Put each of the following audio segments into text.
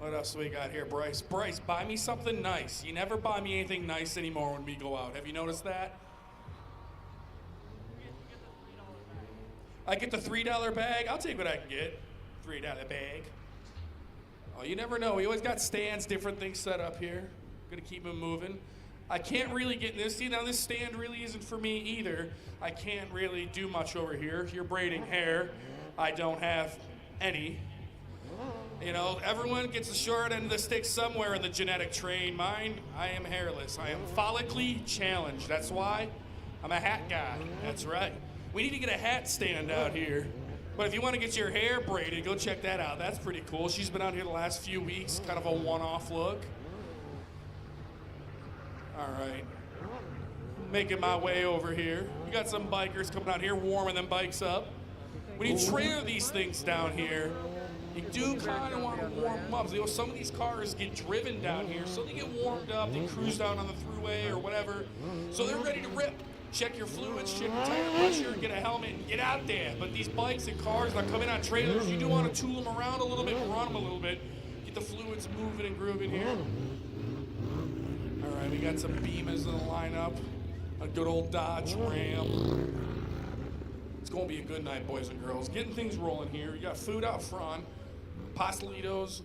What else we got here, Bryce? Bryce, buy me something nice. You never buy me anything nice anymore when we go out. Have you noticed that? I get the $3 bag. I'll take what I can get. $3 bag. Oh, you never know. We always got stands, different things set up here. Gonna keep them moving. I can't really get in this. See, now this stand really isn't for me either. I can't really do much over here. You're braiding hair. I don't have any. You know, everyone gets the short end of the stick somewhere in the genetic train. Mine, I am hairless. I am follically challenged. That's why I'm a hat guy. That's right. We need to get a hat stand out here. But if you want to get your hair braided, go check that out. That's pretty cool. She's been out here the last few weeks, kind of a one-off look. All right. Making my way over here. We got some bikers coming out here, warming them bikes up. When you trailer these things down here, you do kind of want to warm them up. You know, some of these cars get driven down here, so they get warmed up. They cruise down on the thruway or whatever, so they're ready to rip. Check your fluids, check your tire pressure, get a helmet, and get out there. But these bikes and cars that come in on trailers, you do want to tool them around a little bit, run them a little bit, get the fluids moving and grooving here. All right, we got some Beamers in the lineup. A good old Dodge Ram. It's going to be a good night, boys and girls. Getting things rolling here. You got food out front. Pastelitos,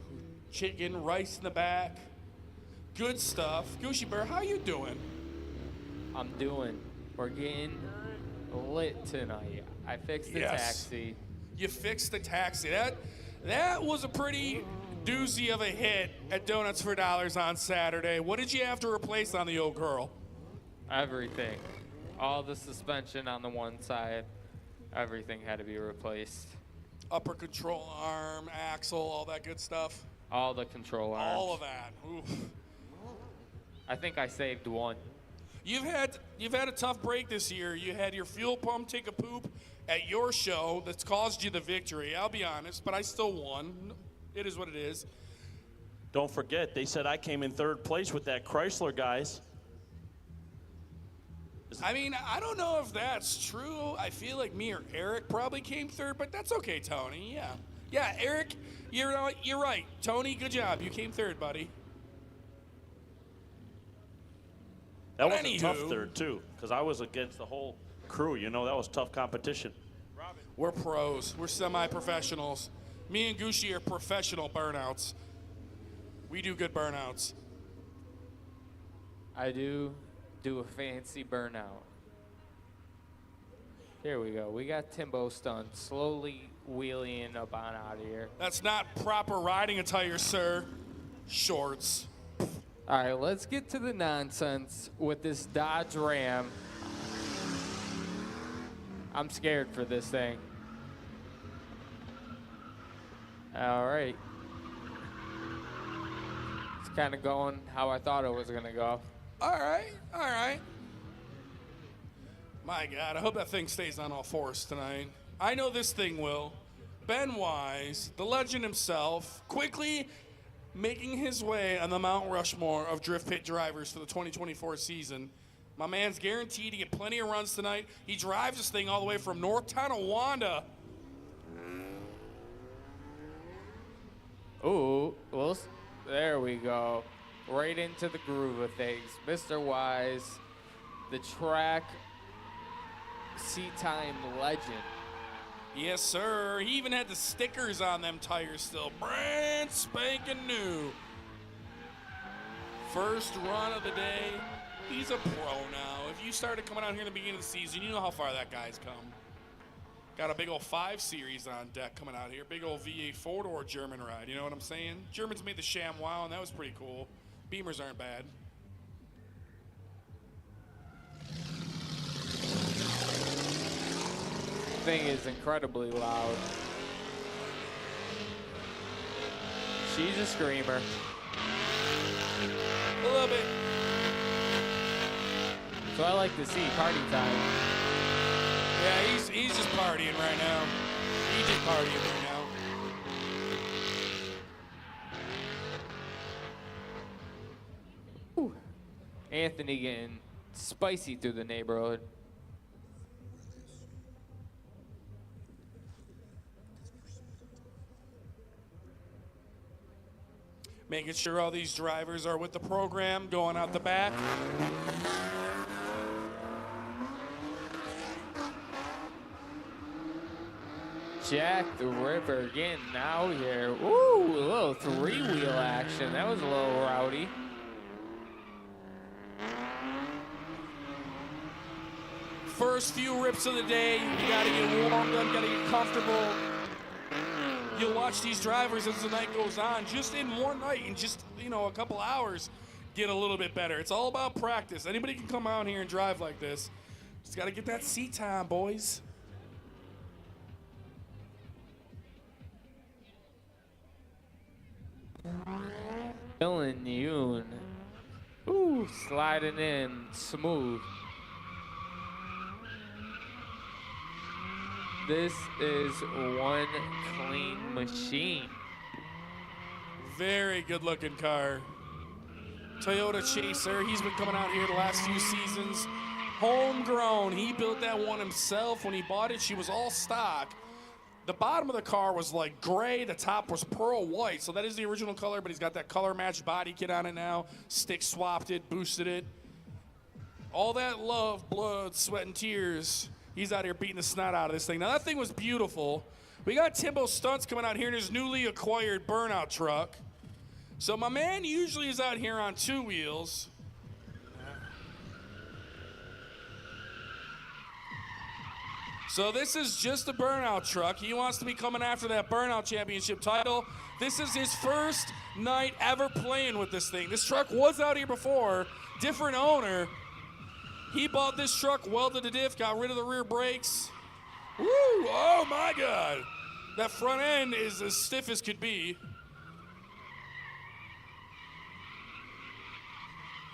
chicken, rice in the back. Good stuff. Gooshy Bear, how you doing? I'm doing. We're getting lit tonight. I fixed the taxi. You fixed the taxi. That was a pretty doozy of a hit at Donuts for Dollars on Saturday. What did you have to replace on the old girl? Everything. All the suspension on the one side. Everything had to be replaced. Upper control arm, axle, all that good stuff. All the control arms. All of that. Oof. I think I saved one. You've had a tough break this year. You had your fuel pump take a poop at your show that's caused you the victory. I'll be honest, but I still won. It is what it is. Don't forget, they said I came in third place with that Chrysler, guys. I mean, I don't know if that's true. I feel like me or Eric probably came third, but that's okay, Tony. Yeah. Yeah, Eric, you're right. Tony, good job. You came third, buddy. That was a tough third, too, because I was against the whole crew. You know, that was tough competition. We're pros. We're semi-professionals. Me and Gucci are professional burnouts. We do good burnouts. I do a fancy burnout. Here we go. We got Timbo Stunt slowly wheeling up on out of here. That's not proper riding attire, sir. Shorts. All right, let's get to the nonsense with this Dodge Ram. I'm scared for this thing. All right. It's kind of going how I thought it was going to go. All right, all right. My God, I hope that thing stays on all fours tonight. I know this thing will. Ben Wise, the legend himself, quickly making his way on the Mount Rushmore of drift pit drivers for the 2024 season. My man's guaranteed to get plenty of runs tonight. He drives this thing all the way from North Tonawanda. Ooh, well, there we go. Right into the groove of things. Mr. Wise, the track seat time legend. Yes, sir. He even had the stickers on them tires still. Brand spanking new. First run of the day. He's a pro now. If you started coming out here in the beginning of the season, you know how far that guy's come. Got a big old 5 Series on deck coming out here. Big old V8 4-door German ride. You know what I'm saying? Germans made the ShamWow, and that was pretty cool. Beamers aren't bad. Thing is incredibly loud. She's a screamer. A little bit. So I like to see party time. Yeah, he's just partying right now. He's just partying right now. Ooh. Anthony getting spicy through the neighborhood. Making sure all these drivers are with the program, going out the back. Jack the Ripper getting out here. Ooh, a little three-wheel action. That was a little rowdy. First few rips of the day, you gotta get warmed up, gotta get comfortable. You'll watch these drivers as the night goes on, just in one night, in just, a couple hours, get a little bit better. It's all about practice. Anybody can come out here and drive like this. Just gotta get that seat time, boys. Dylan Yoon. Ooh, sliding in smooth. This is one clean machine. Very good looking car. Toyota Chaser, he's been coming out here the last few seasons. Homegrown, he built that one himself. When he bought it, she was all stock. The bottom of the car was like gray, the top was pearl white, so that is the original color, but he's got that color matched body kit on it now. Stick swapped it, boosted it. All that love, blood, sweat, and tears. He's out here beating the snot out of this thing. Now, that thing was beautiful. We got Timbo Stunts coming out here in his newly acquired burnout truck. So my man usually is out here on two wheels. So this is just a burnout truck. He wants to be coming after that burnout championship title. This is his first night ever playing with this thing. This truck was out here before, different owner. He bought this truck, welded the diff, got rid of the rear brakes. Woo, oh my God. That front end is as stiff as could be.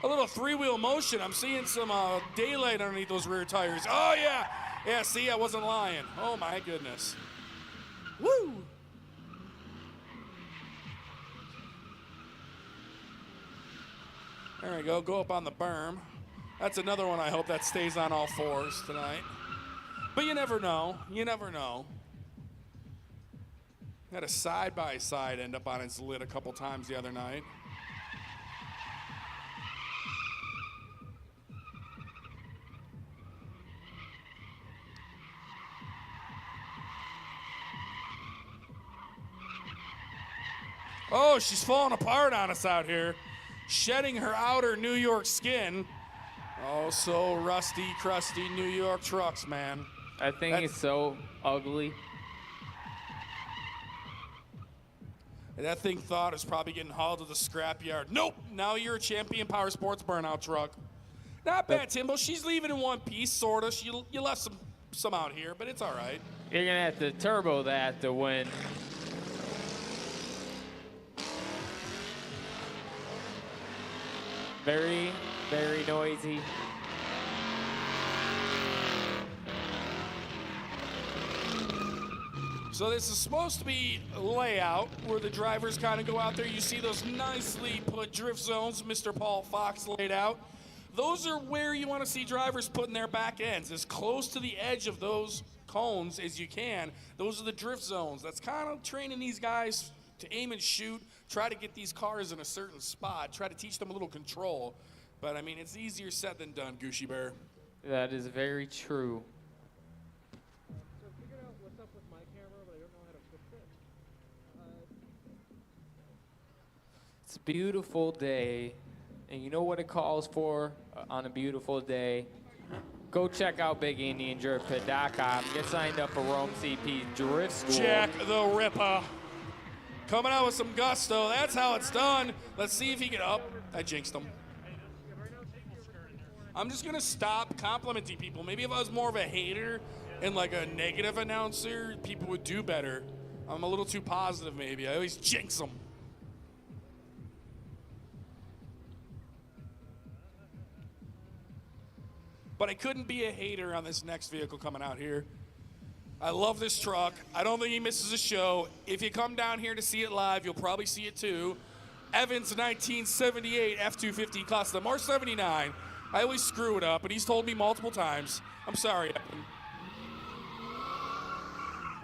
A little three-wheel motion. I'm seeing some daylight underneath those rear tires. Oh yeah. Yeah, see, I wasn't lying. Oh, my goodness. Woo! There we go. Go up on the berm. That's another one I hope that stays on all fours tonight. But you never know. You never know. Had a side-by-side end up on its lid a couple times the other night. Oh, she's falling apart on us out here. Shedding her outer New York skin. Oh, so rusty, crusty New York trucks, man. I think it's so ugly. That thing thought it's probably getting hauled to the scrapyard. Nope, now you're a champion power sports burnout truck. Not bad, Timbo. She's leaving in one piece, sort of. You left some out here, but it's all right. You're going to have to turbo that to win. Very, very noisy. So this is supposed to be a layout where the drivers kind of go out there. You see those nicely put drift zones Mr. Paul Fox laid out. Those are where you want to see drivers putting their back ends, as close to the edge of those cones as you can. Those are the drift zones. That's kind of training these guys to aim and shoot, try to get these cars in a certain spot, try to teach them a little control. But, I mean, it's easier said than done, Gucci Bear. That is very true. So I figured out what's up with my camera, but I don't know how to fix it. It's a beautiful day, and you know what it calls for on a beautiful day? Go check out BigIndianDriftPit.com. Get signed up for Rome CP Drift School. Jack the Ripper. Coming out with some gusto. That's how it's done. Let's see if he can up. I jinxed him. I'm just going to stop complimenting people. Maybe if I was more of a hater and like a negative announcer, people would do better. I'm a little too positive maybe. I always jinx them. But I couldn't be a hater on this next vehicle coming out here. I love this truck. I don't think he misses a show. If you come down here to see it live, you'll probably see it too. Evans 1978 F-250 Custom, R79. I always screw it up, and he's told me multiple times. I'm sorry, Evan.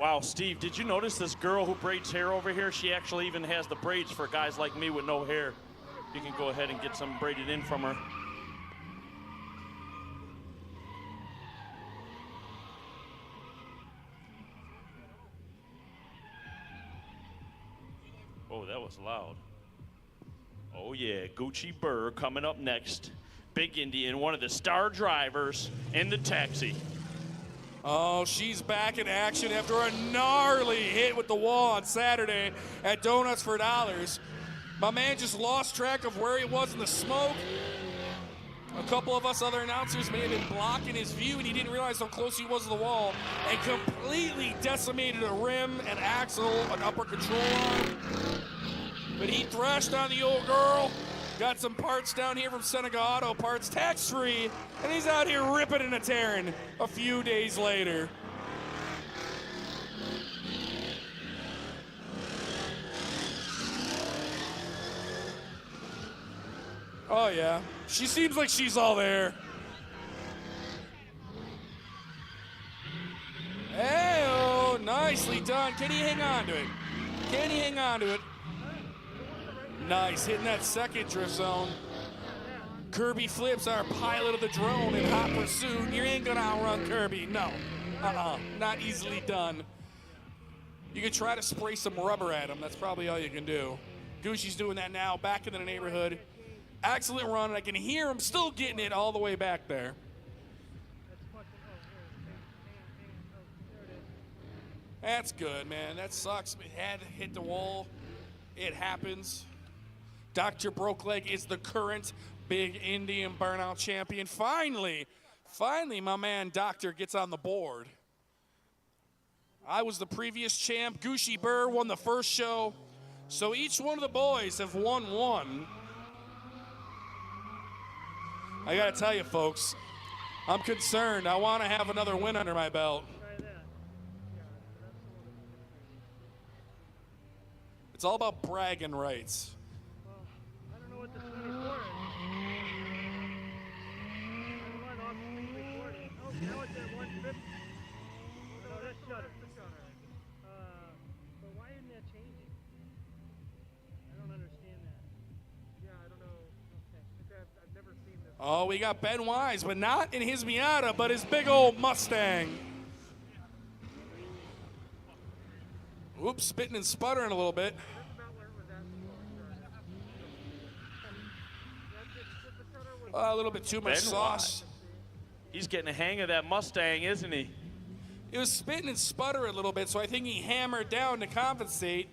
Wow, Steve, did you notice this girl who braids hair over here? She actually even has the braids for guys like me with no hair. You can go ahead and get some braided in from her. Oh, that was loud. Oh yeah, Gucci Burr coming up next. Big Indian, one of the star drivers in the taxi. Oh, she's back in action after a gnarly hit with the wall on Saturday at Donuts for Dollars. My man just lost track of where he was in the smoke. A couple of us other announcers may have been blocking his view, and he didn't realize how close he was to the wall, and completely decimated a rim, an axle, an upper control arm. But he thrashed on the old girl, got some parts down here from Seneca Auto Parts, tax-free, and he's out here ripping and a tearing a few days later. Oh yeah, she seems like she's all there. Hey-oh, nicely done. Can he hang on to it? Can he hang on to it? Nice, hitting that second drift zone. Kirby Flips, our pilot of the drone in hot pursuit. You ain't gonna outrun Kirby, no. Not easily done. You could try to spray some rubber at him. That's probably all you can do. Gucci's doing that now, back into the neighborhood. Excellent run, and I can hear him still getting it all the way back there. That's good, man. That sucks. It had to hit the wall. It happens. Dr. Brokeleg is the current Big Indian Burnout champion. Finally, my man Doctor gets on the board. I was the previous champ. Gucci Burr won the first show. So each one of the boys have won one. I gotta tell you, folks, I'm concerned. I want to have another win under my belt. It's all about bragging rights. Well, I don't know what the 24 is. I went off the 340. Oh, now it's at 150. No, that's shutter. But why isn't that changing? I don't understand that. Yeah, I don't know. Okay. I've never seen this. Oh, we got Ben Wise, but not in his Miata, but his big old Mustang. Oops, spitting and sputtering a little bit. A little bit too much sauce. He's getting a hang of that Mustang, isn't he? It was spitting and sputtering a little bit, so I think he hammered down to compensate.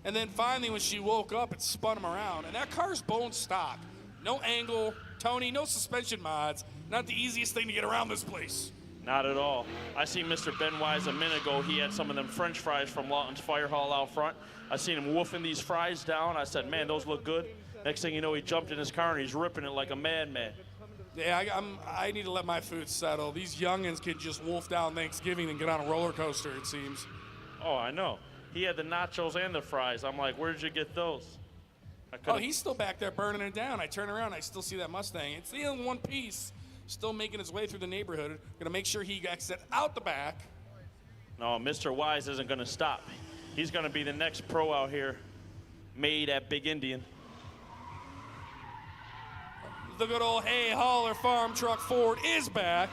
And then finally, when she woke up, it spun him around. And that car's bone stock. No angle, Tony, no suspension mods. Not the easiest thing to get around this place. Not at all. I seen Mr. Ben Wise a minute ago. He had some of them French fries from Lawton's Fire Hall out front. I seen him woofing these fries down. I said, man, those look good. Next thing you know, he jumped in his car and he's ripping it like a madman. Yeah, I need to let my food settle. These youngins can just wolf down Thanksgiving and get on a roller coaster, it seems. Oh, I know. He had the nachos and the fries. I'm like, where did you get those? Oh, he's still back there burning it down. I turn around, I still see that Mustang. It's the in one piece, still making its way through the neighborhood. Gonna make sure he exits out the back. No, Mr. Wise isn't gonna stop. He's gonna be the next pro out here, made at Big Indian. The good old hay hauler farm truck Ford is back.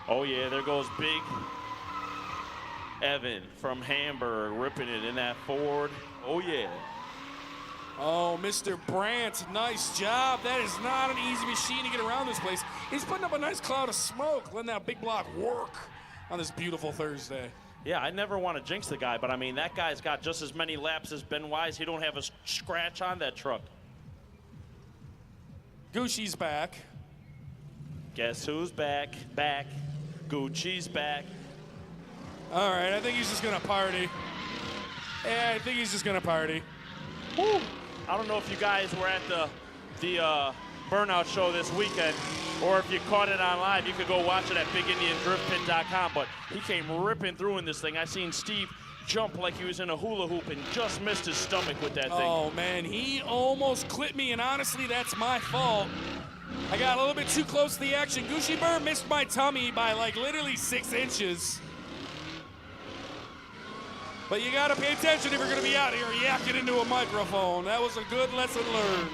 Oh yeah, there goes Big Evan from Hamburg ripping it in that Ford. Oh yeah. Oh, Mr. Brandt, nice job. That is not an easy machine to get around this place. He's putting up a nice cloud of smoke, letting that big block work on this beautiful Thursday. Yeah, I never want to jinx the guy, but I mean, that guy's got just as many laps as Ben Wise. He don't have a scratch on that truck. Gucci's back. Guess who's back? Back. Gucci's back. All right, I think he's just gonna party. Yeah, I think he's just gonna party. Woo. I don't know if you guys were at the Burnout show this weekend, or if you caught it on live. You could go watch it at BigIndianDriftPit.com, but he came ripping through in this thing. I seen Steve jump like he was in a hula hoop and just missed his stomach with that thing. Oh, man, he almost clipped me, and honestly, that's my fault. I got a little bit too close to the action. Gucci Burr missed my tummy by, like, literally 6 inches. But you gotta pay attention if you're gonna be out here yakking into a microphone. That was a good lesson learned.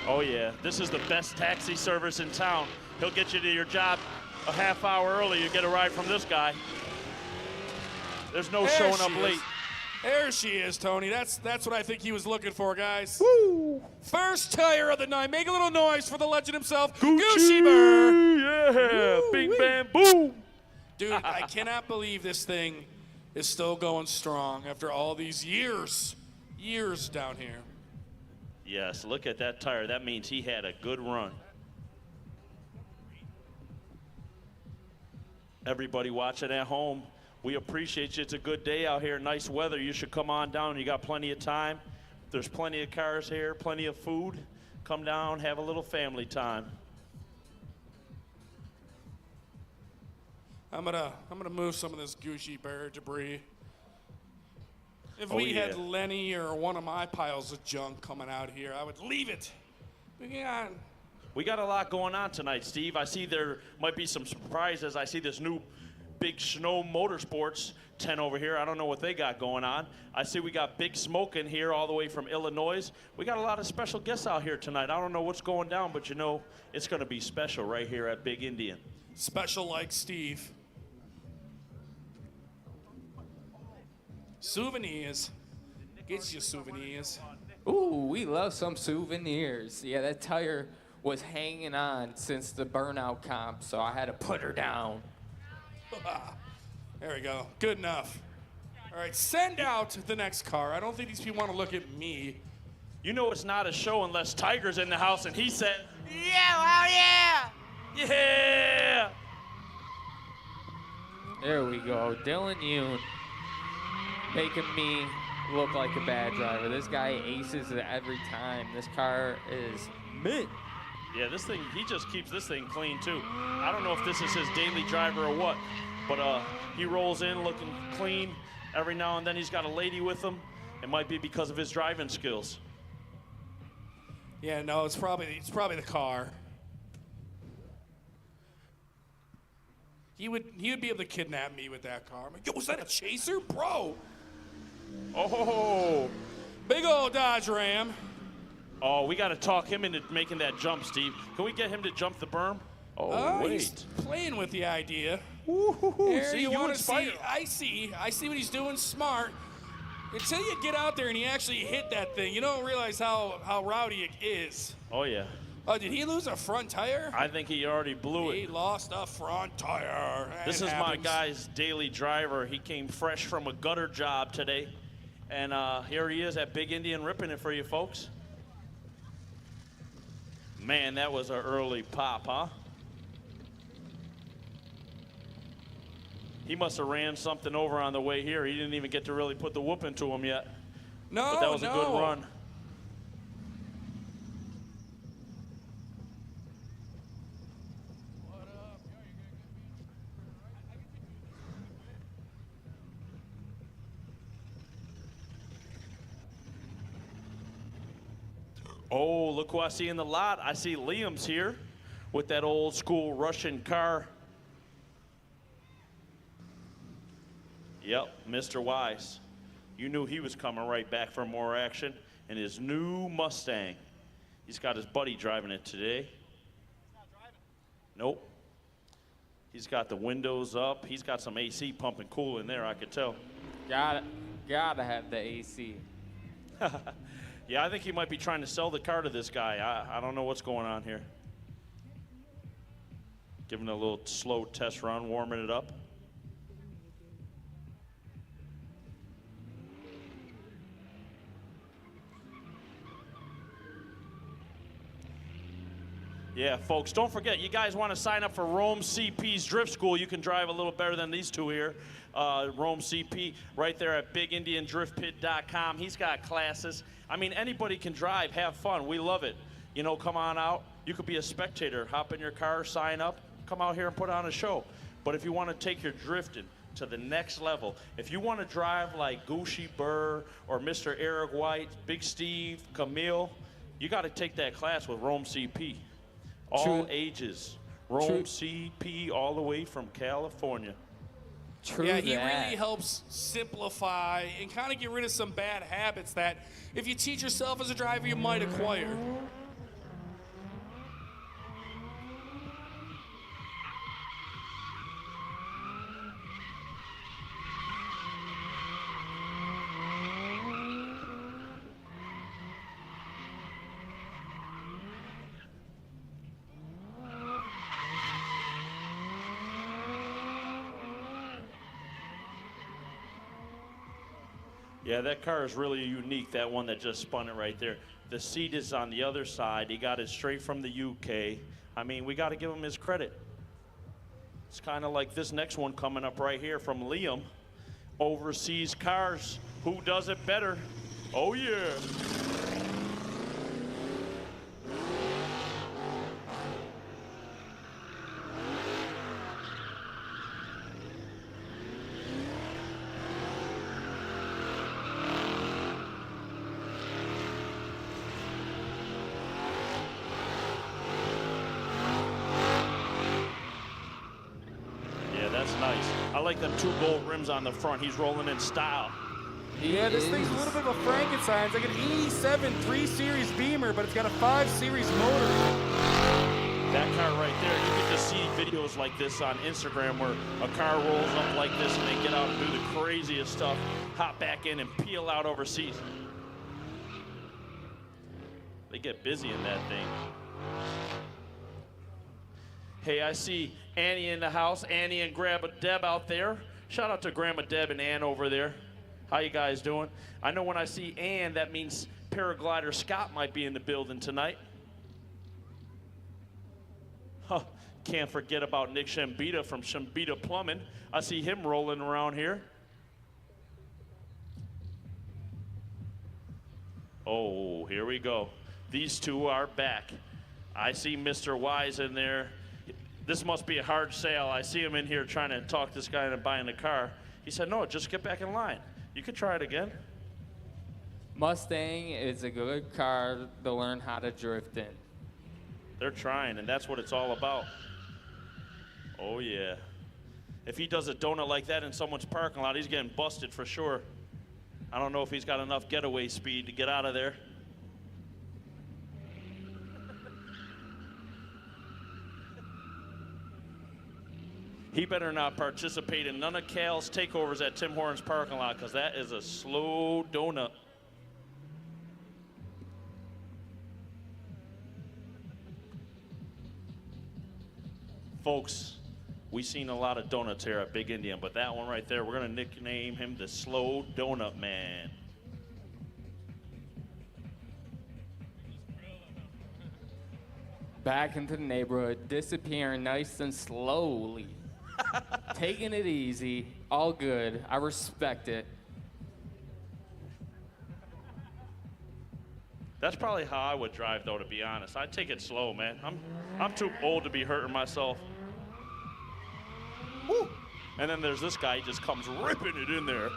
Oh yeah, this is the best taxi service in town. He'll get you to your job a half hour early. You get a ride from this guy. There's no showing up late. There she is, Tony. That's what I think he was looking for, guys. Woo! First tire of the night. Make a little noise for the legend himself, Gucci Burr. Yeah, Woo, bing, wee. bam, boom. Dude, I cannot believe this thing is still going strong after all these years down here. Yes, look at that tire. That means he had a good run. Everybody watching at home, we appreciate you. It's a good day out here, nice weather. You should come on down. You got plenty of time. There's plenty of cars here, plenty of food. Come down, have a little family time. I'm gonna move some of this Gucci Bear debris. If Oh, we yeah. had Lenny or one of my piles of junk coming out here, I would leave it. But yeah, We got a lot going on tonight, Steve. I see there might be some surprises. I see this new Big Snow Motorsports tent over here. I don't know what they got going on. I see we got Big Smoke in here all the way from Illinois. We got a lot of special guests out here tonight. I don't know what's going down, but you know it's going to be special right here at Big Indian. special like Steve. Souvenirs. Get you souvenirs. Ooh, we love some souvenirs. Yeah, that tire was hanging on since the burnout comp, so I had to put her down. There we go. Good enough. All right, send out the next car. I don't think these people want to look at me. You know it's not a show unless Tiger's in the house and he said, yeah, well, yeah, yeah. There we go. Dylan Yoon making me look like a bad driver. This guy aces it every time. This car is mint. Yeah, this thing, he just keeps this thing clean too. I don't know if this is his daily driver or what, but he rolls in looking clean. Every now and then he's got a lady with him. It might be because of his driving skills. Yeah, no, it's probably the car. He would be able to kidnap me with that car. I'm like, yo, was that a chaser, bro? Oh, Big old Dodge Ram. oh, we got to talk him into making that jump, Steve. Can we get him to jump the berm? Oh, He's wait. playing with the idea. There, See, you you want to inspire see? I see what he's doing. Smart. Until you get out there and you actually hit that thing, you don't realize how rowdy it is. Oh, yeah. Oh, did he lose a front tire? I think he already blew He it. lost a front tire. This It is my happens. guy's daily driver. He came fresh from a gutter job today. And here he is at Big Indian ripping it for you folks. Man, that was an early pop, huh? He must have ran something over on the way here. He didn't even get to really put the whoop into him yet. No, But that was no. a good run. Oh, look who I see in the lot. I see Liam's here with that old school Russian car. Yep, Mr. Wise. You knew he was coming right back for more action in his new Mustang. He's got his buddy driving it today. He's not driving. Nope. He's got the windows up. He's got some AC pumping cool in there, I could tell. Gotta have the AC. Yeah, I think he might be trying to sell the car to this guy. I don't know what's going on here. Giving it a little slow test run, warming it up. Yeah, folks, don't forget, you guys want to sign up for Rome CP's Drift School. You can drive a little better than these two here. Rome CP right there at bigindiandriftpit.com. He's got classes. I mean, anybody can drive, have fun. We love it. You know, come on out. You could be a spectator. Hop in your car, sign up, come out here and put on a show. But if you want to take your drifting to the next level, if you want to drive like Gucci Burr or Mr. Eric White, Big Steve, Camille, you got to take that class with Rome CP. All True. ages. Rome True. CP all the way from California. True Yeah, he that. really helps simplify and kind of get rid of some bad habits that if you teach yourself as a driver, you might acquire. Yeah, that car is really unique, that one that just spun it right there. The seat is on the other side. He got it straight from the UK. I mean, we got to give him his credit. It's kind of like this next one coming up right here from Liam. Overseas cars. Who does it better? Oh, yeah. That's nice. I like them 2 gold rims on the front. He's rolling in style. Yeah, this thing's a little bit of a Frankenstein. It's like an 87 3 Series Beamer, but it's got a 5 Series motor. That car right there, you can just see videos like this on Instagram where a car rolls up like this and they get out and do the craziest stuff, hop back in and peel out overseas. They get busy in that thing. Hey, I see Annie in the house. Annie and Grandma Deb out there. Shout out to Grandma Deb and Ann over there. How you guys doing? I know when I see Ann, that means paraglider Scott might be in the building tonight. Huh. Can't forget about Nick Shambita from Shambita Plumbing. I see him rolling around here. Oh, here we go. These two are back. I see Mr. Wise in there. This must be a hard sale. I see him in here trying to talk this guy into buying the car. He said, no, just get back in line. You could try it again. Mustang is a good car to learn how to drift in. They're trying, and that's what it's all about. Oh, yeah. If he does a donut like that in someone's parking lot, he's getting busted for sure. I don't know if he's got enough getaway speed to get out of there. He better not participate in none of Cal's takeovers at Tim Horton's parking lot, because that is a slow donut. Folks, we've seen a lot of donuts here at Big Indian, but that one right there, we're going to nickname him the Slow Donut Man. Back into the neighborhood, disappearing nice and slowly. Taking it easy, all good. I respect it. That's probably how I would drive, though, to be honest. I'd take it slow, man. I'm too old to be hurting myself. Woo! And then there's this guy, he just comes ripping it in there.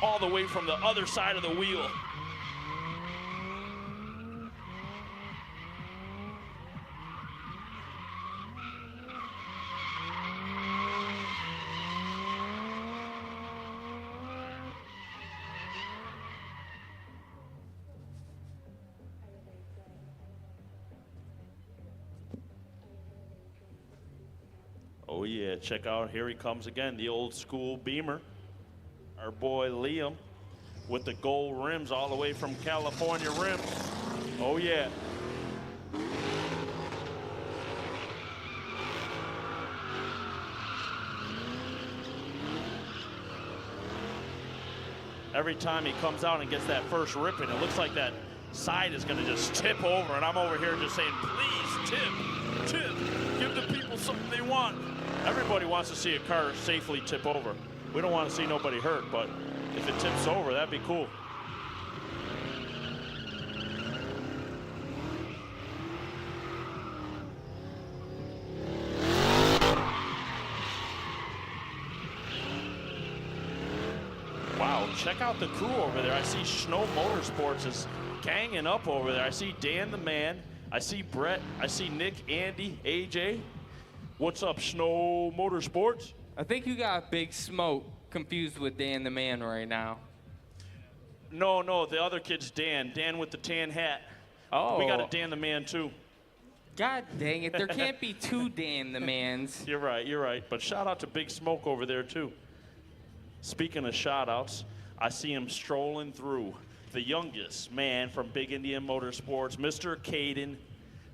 All the way from the other side of the wheel. Oh yeah, check out, here he comes again, the old school Beamer. Our boy Liam with the gold rims all the way from California rims. Oh yeah. Every time he comes out and gets that first ripping, it looks like that side is gonna just tip over, and I'm over here just saying, please tip, give the people something they want. Everybody wants to see a car safely tip over. We don't want to see nobody hurt, but if it tips over, that'd be cool. Wow, check out the crew over there. I see Snow Motorsports is ganging up over there. I see Dan the Man. I see Brett. I see Nick, Andy, AJ. What's up, Snow Motorsports? I think you got Big Smoke confused with Dan the Man right now. No, the other kid's Dan. Dan with the tan hat. Oh. We got a Dan the Man, too. God dang it. There can't be two Dan the Mans. You're right. But shout out to Big Smoke over there, too. Speaking of shout outs, I see him strolling through. The youngest man from Big Indian Motorsports, Mr. Caden,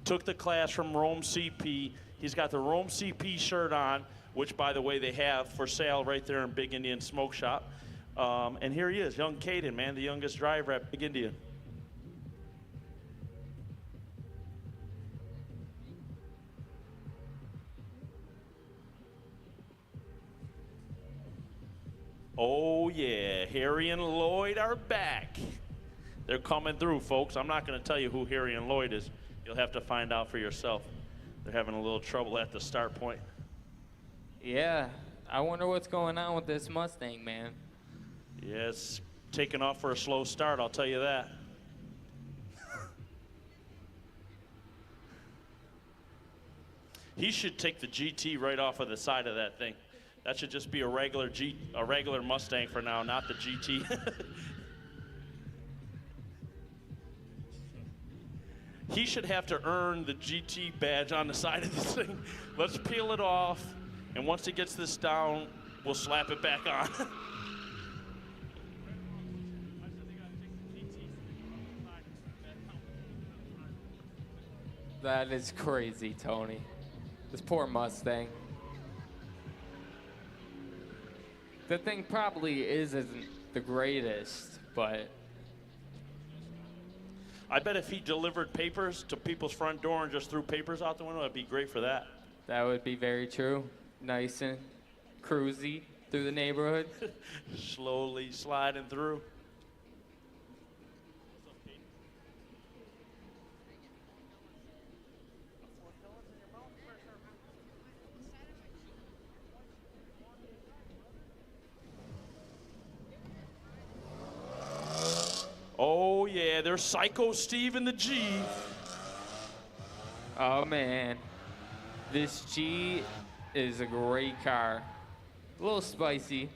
took the class from Rome CP. He's got the Rome CP shirt on, which, by the way, they have for sale right there in Big Indian Smoke Shop. And here he is, young Caden, man, the youngest driver at Big Indian. Oh, yeah, Harry and Lloyd are back. They're coming through, folks. I'm not going to tell you who Harry and Lloyd is. You'll have to find out for yourself. They're having a little trouble at the start point. Yeah, I wonder what's going on with this Mustang, man. Yeah, it's taking off for a slow start, I'll tell you that. He should take the GT right off of the side of that thing. That should just be a regular Mustang for now, not the GT. He should have to earn the GT badge on the side of this thing. Let's peel it off, and once he gets this down, we'll slap it back on. That is crazy, Tony. This poor Mustang. The thing probably isn't the greatest, but I bet if he delivered papers to people's front door and just threw papers out the window, it'd be great for that. that would be very true. Nice and cruisy through the neighborhood. Slowly sliding through. Oh, yeah, there's Psycho Steve in the G. Oh, man. This G is a great car. A little spicy,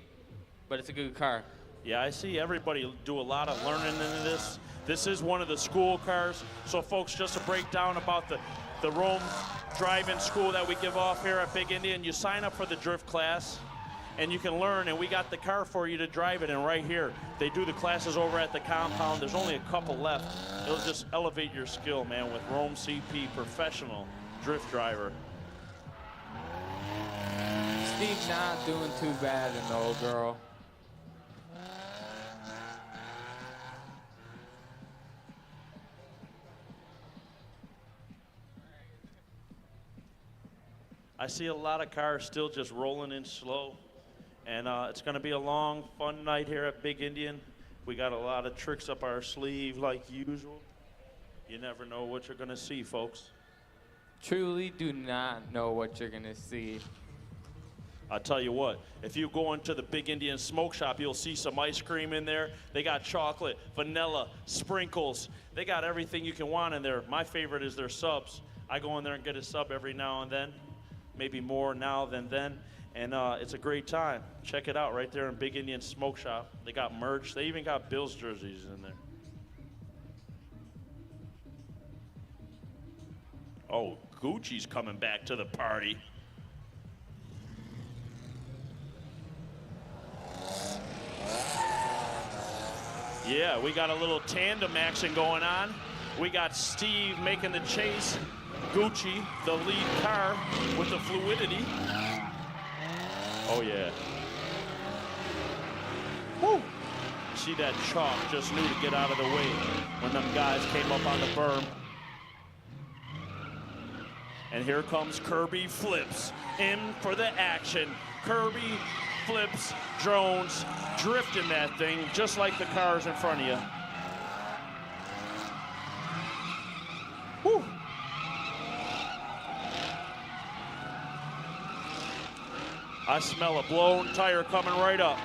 but it's a good car. Yeah, I see everybody do a lot of learning into this. This is one of the school cars. So, folks, just a breakdown about the Rome drive-in school that we give off here at Big Indian. You sign up for the drift class, and you can learn, and we got the car for you to drive it in right here. They do the classes over at the compound. There's only a couple left. It'll just elevate your skill, man, with Rome CP professional drift driver. Steve not doing too bad in the old girl. I see a lot of cars still just rolling in slow. And it's going to be a long, fun night here at Big Indian. We got a lot of tricks up our sleeve like usual. You never know what you're going to see, folks. Truly do not know what you're going to see. I'll tell you what, if you go into the Big Indian Smoke Shop, you'll see some ice cream in there. They got chocolate, vanilla, sprinkles. They got everything you can want in there. My favorite is their subs. I go in there and get a sub every now and then, maybe more now than then. And it's a great time. Check it out right there in Big Indian Smoke Shop. They got merch. They even got Bills jerseys in there. Oh, Gucci's coming back to the party. Yeah, we got a little tandem action going on. We got Steve making the chase. Gucci, the lead car with the fluidity. Oh, yeah. Woo! See that chalk, just knew to get out of the way when them guys came up on the berm. And here comes Kirby Flips in for the action. Kirby Flips drones, drifting that thing just like the cars in front of you. Woo! I smell a blown tire coming right up.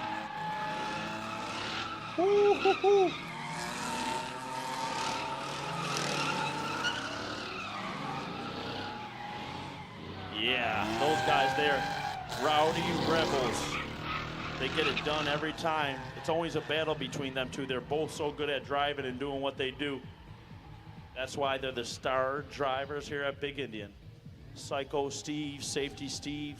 Woo, hoo, hoo. Yeah, those guys there. Rowdy Rebels. They get it done every time. It's always a battle between them two. They're both so good at driving and doing what they do. That's why they're the star drivers here at Big Indian. Psycho Steve, Safety Steve,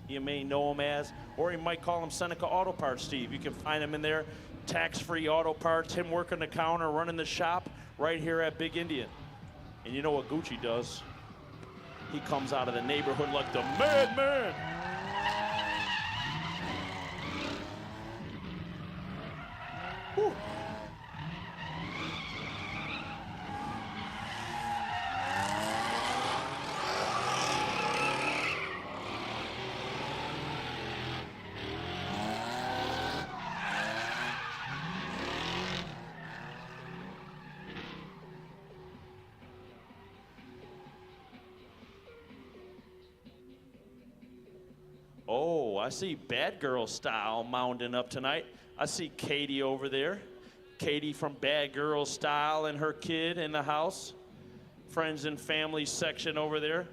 you may know him as, or you might call him Seneca Auto Parts Steve. You can find him in there, tax-free auto parts, him working the counter, running the shop right here at Big Indian. And you know what Gucci does? He comes out of the neighborhood like the madman. Whew. Oh, I see Bad Girl Style mounting up tonight. I see Katie over there. Katie from Bad Girl Style and her kid in the house. Friends and family section over there.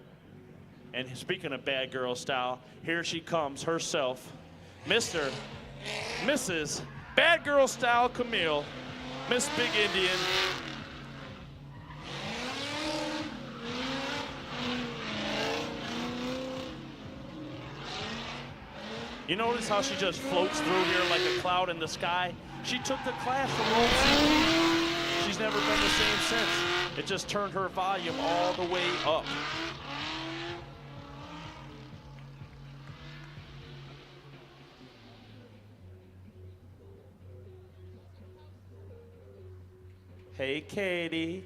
And speaking of Bad Girl Style, here she comes herself. Mrs. Bad Girl Style Camille, Miss Big Indian. You notice how she just floats through here like a cloud in the sky? She took the class from Rome. She's never been the same since. It just turned her volume all the way up. Hey, Katie.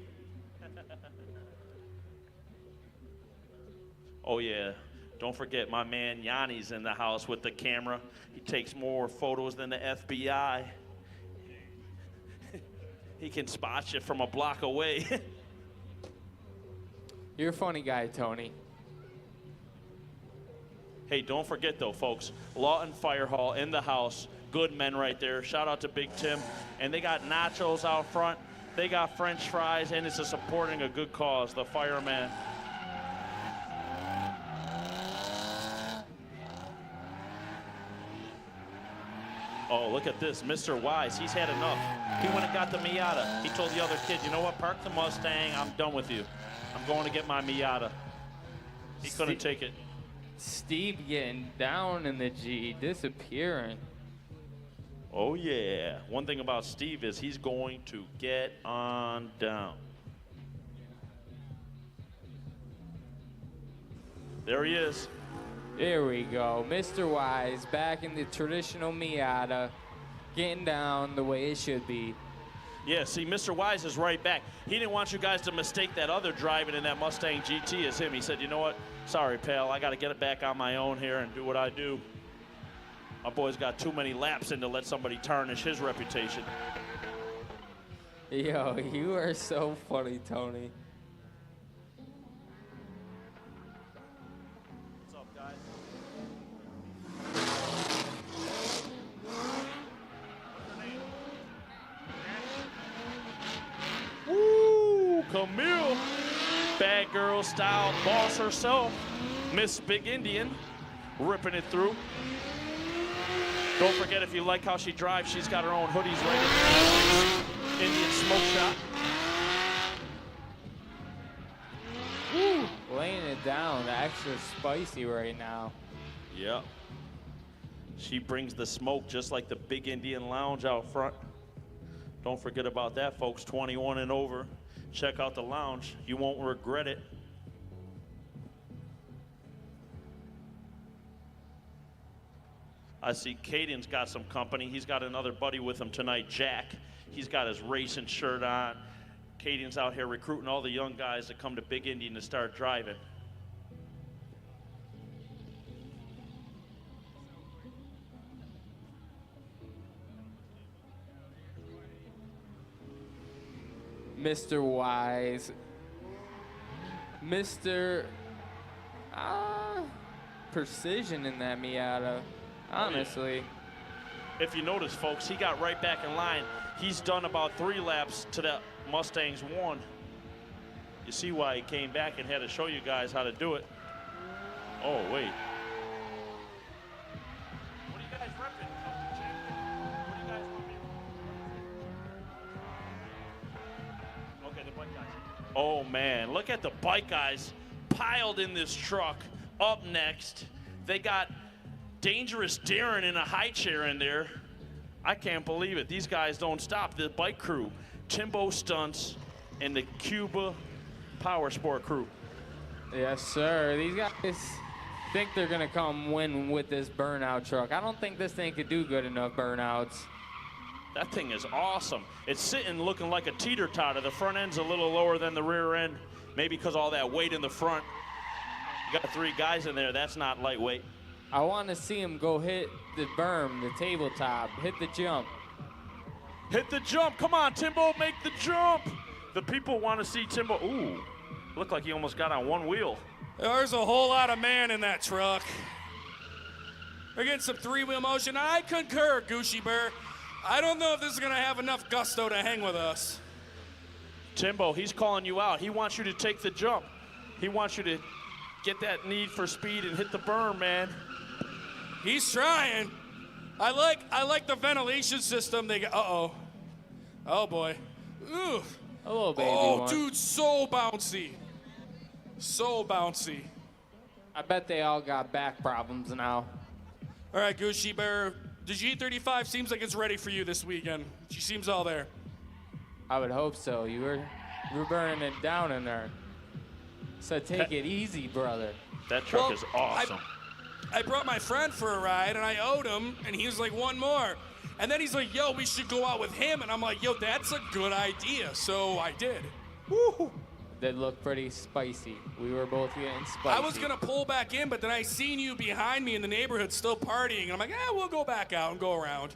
Oh, yeah. Don't forget my man Yanni's in the house with the camera. He takes more photos than the FBI. He can spot you from a block away. You're a funny guy, Tony. Hey, don't forget though, folks, Lawton Fire Hall in the house. Good men right there. Shout out to Big Tim. And they got nachos out front. They got French fries, and it's supporting a good cause, the fireman. Oh, look at this, Mr. Wise, he's had enough. He went and got the Miata. He told the other kid, you know what, park the Mustang, I'm done with you. I'm going to get my Miata. He couldn't take it. Steve getting down in the G, disappearing. Oh yeah, one thing about Steve is he's going to get on down. There he is. There we go. Mr. Wise back in the traditional Miata, getting down the way it should be. Yeah, see, Mr. Wise is right back. He didn't want you guys to mistake that other driving in that Mustang GT as him. He said, you know what? Sorry, pal. I got to get it back on my own here and do what I do. My boy's got too many laps in to let somebody tarnish his reputation. Yo, you are so funny, Tony. Woo, Camille, Bad Girl Style boss herself, Miss Big Indian, ripping it through. Don't forget, if you like how she drives, she's got her own hoodies right in there. Indian Smoke Shop. Woo, laying it down, extra spicy right now. Yep. She brings the smoke just like the Big Indian Lounge out front. Don't forget about that, folks. 21 and over. Check out the lounge. You won't regret it. I see Caden's got some company. He's got another buddy with him tonight, Jack. He's got his racing shirt on. Caden's out here recruiting all the young guys to come to Big Indian to start driving. Mr. Wise. Mr. Precision in that Miata, honestly. If you notice, folks, he got right back in line. He's done about 3 laps to that Mustang's 1. You see why he came back and had to show you guys how to do it. Oh, wait. Oh, man. Look at the bike guys piled in this truck. Up next, they got Dangerous Darren in a high chair in there. I can't believe it. These guys don't stop. The bike crew, Timbo Stunts, and the Cuba Power Sport crew. Yes, sir. These guys think they're going to come win with this burnout truck. I don't think this thing could do good enough burnouts. That thing is awesome. It's sitting looking like a teeter-totter. The front end's a little lower than the rear end, maybe because all that weight in the front. You got 3 guys in there. That's not lightweight. I want to see him go hit the berm, the tabletop, hit the jump. Hit the jump. Come on, Timbo, make the jump. The people want to see Timbo. Ooh, looked like he almost got on one wheel. There's a whole lot of man in that truck. They're getting some 3-wheel motion. I concur, Gucci Bear. I don't know if this is going to have enough gusto to hang with us. Timbo, he's calling you out. He wants you to take the jump. He wants you to get that need for speed and hit the berm, man. He's trying. I like the ventilation system. They got, oh boy. Ooh. A little baby Oh, one. dude, so bouncy. So bouncy. I bet they all got back problems now. All right, Gucci Bear. The G35 seems like it's ready for you this weekend. She seems all there. I would hope so. You were burning it down in there. So take it easy, brother. That truck Well, is awesome. I brought my friend for a ride, and I owed him, and he was like, one more. And then he's like, yo, we should go out with him. And I'm like, yo, that's a good idea. So I did. Woo! They look pretty spicy. We were both getting spicy. I was going to pull back in, but then I seen you behind me in the neighborhood still partying. And I'm like, we'll go back out and go around.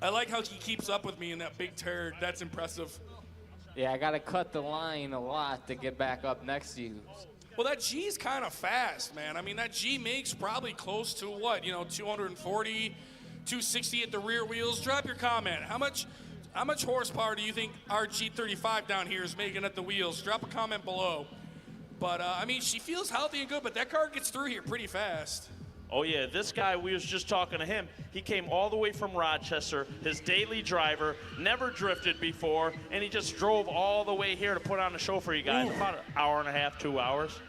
I like how he keeps up with me in that big turd. That's impressive. Yeah, I got to cut the line a lot to get back up next to you. Well, that G's kind of fast, man. I mean, that G makes probably close to what, 240, 260 at the rear wheels. Drop your comment. How much horsepower do you think our G35 down here is making at the wheels? Drop a comment below. But, I mean, she feels healthy and good, but that car gets through here pretty fast. Oh, yeah, this guy, we was just talking to him. He came all the way from Rochester, his daily driver, never drifted before, and he just drove all the way here to put on a show for you guys. About an hour and a half, 2 hours.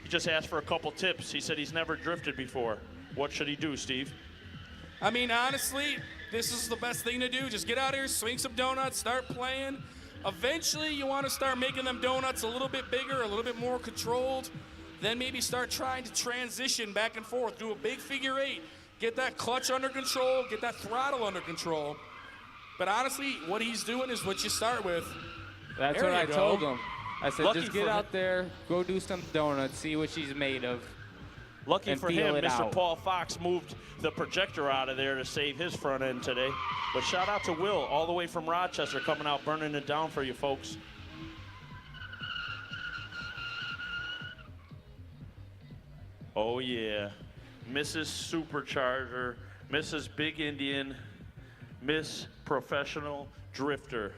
He just asked for a couple tips. He said he's never drifted before. What should he do, Steve? I mean, honestly, this is the best thing to do. Just get out here, swing some donuts, start playing. Eventually, you want to start making them donuts a little bit bigger, a little bit more controlled. Then maybe start trying to transition back and forth. Do a big figure 8. Get that clutch under control. Get that throttle under control. But honestly, what he's doing is what you start with. That's There what I you go. told him. I said, Lucky just get for out him. there, go do some donuts, see what she's made of. Lucky And for feel him, it Mr. out. Paul Fox moved the projector out of there to save his front end today. But shout out to Will, all the way from Rochester, coming out burning it down for you folks. Oh, yeah. Mrs. Supercharger, Mrs. Big Indian, Miss Professional Drifter,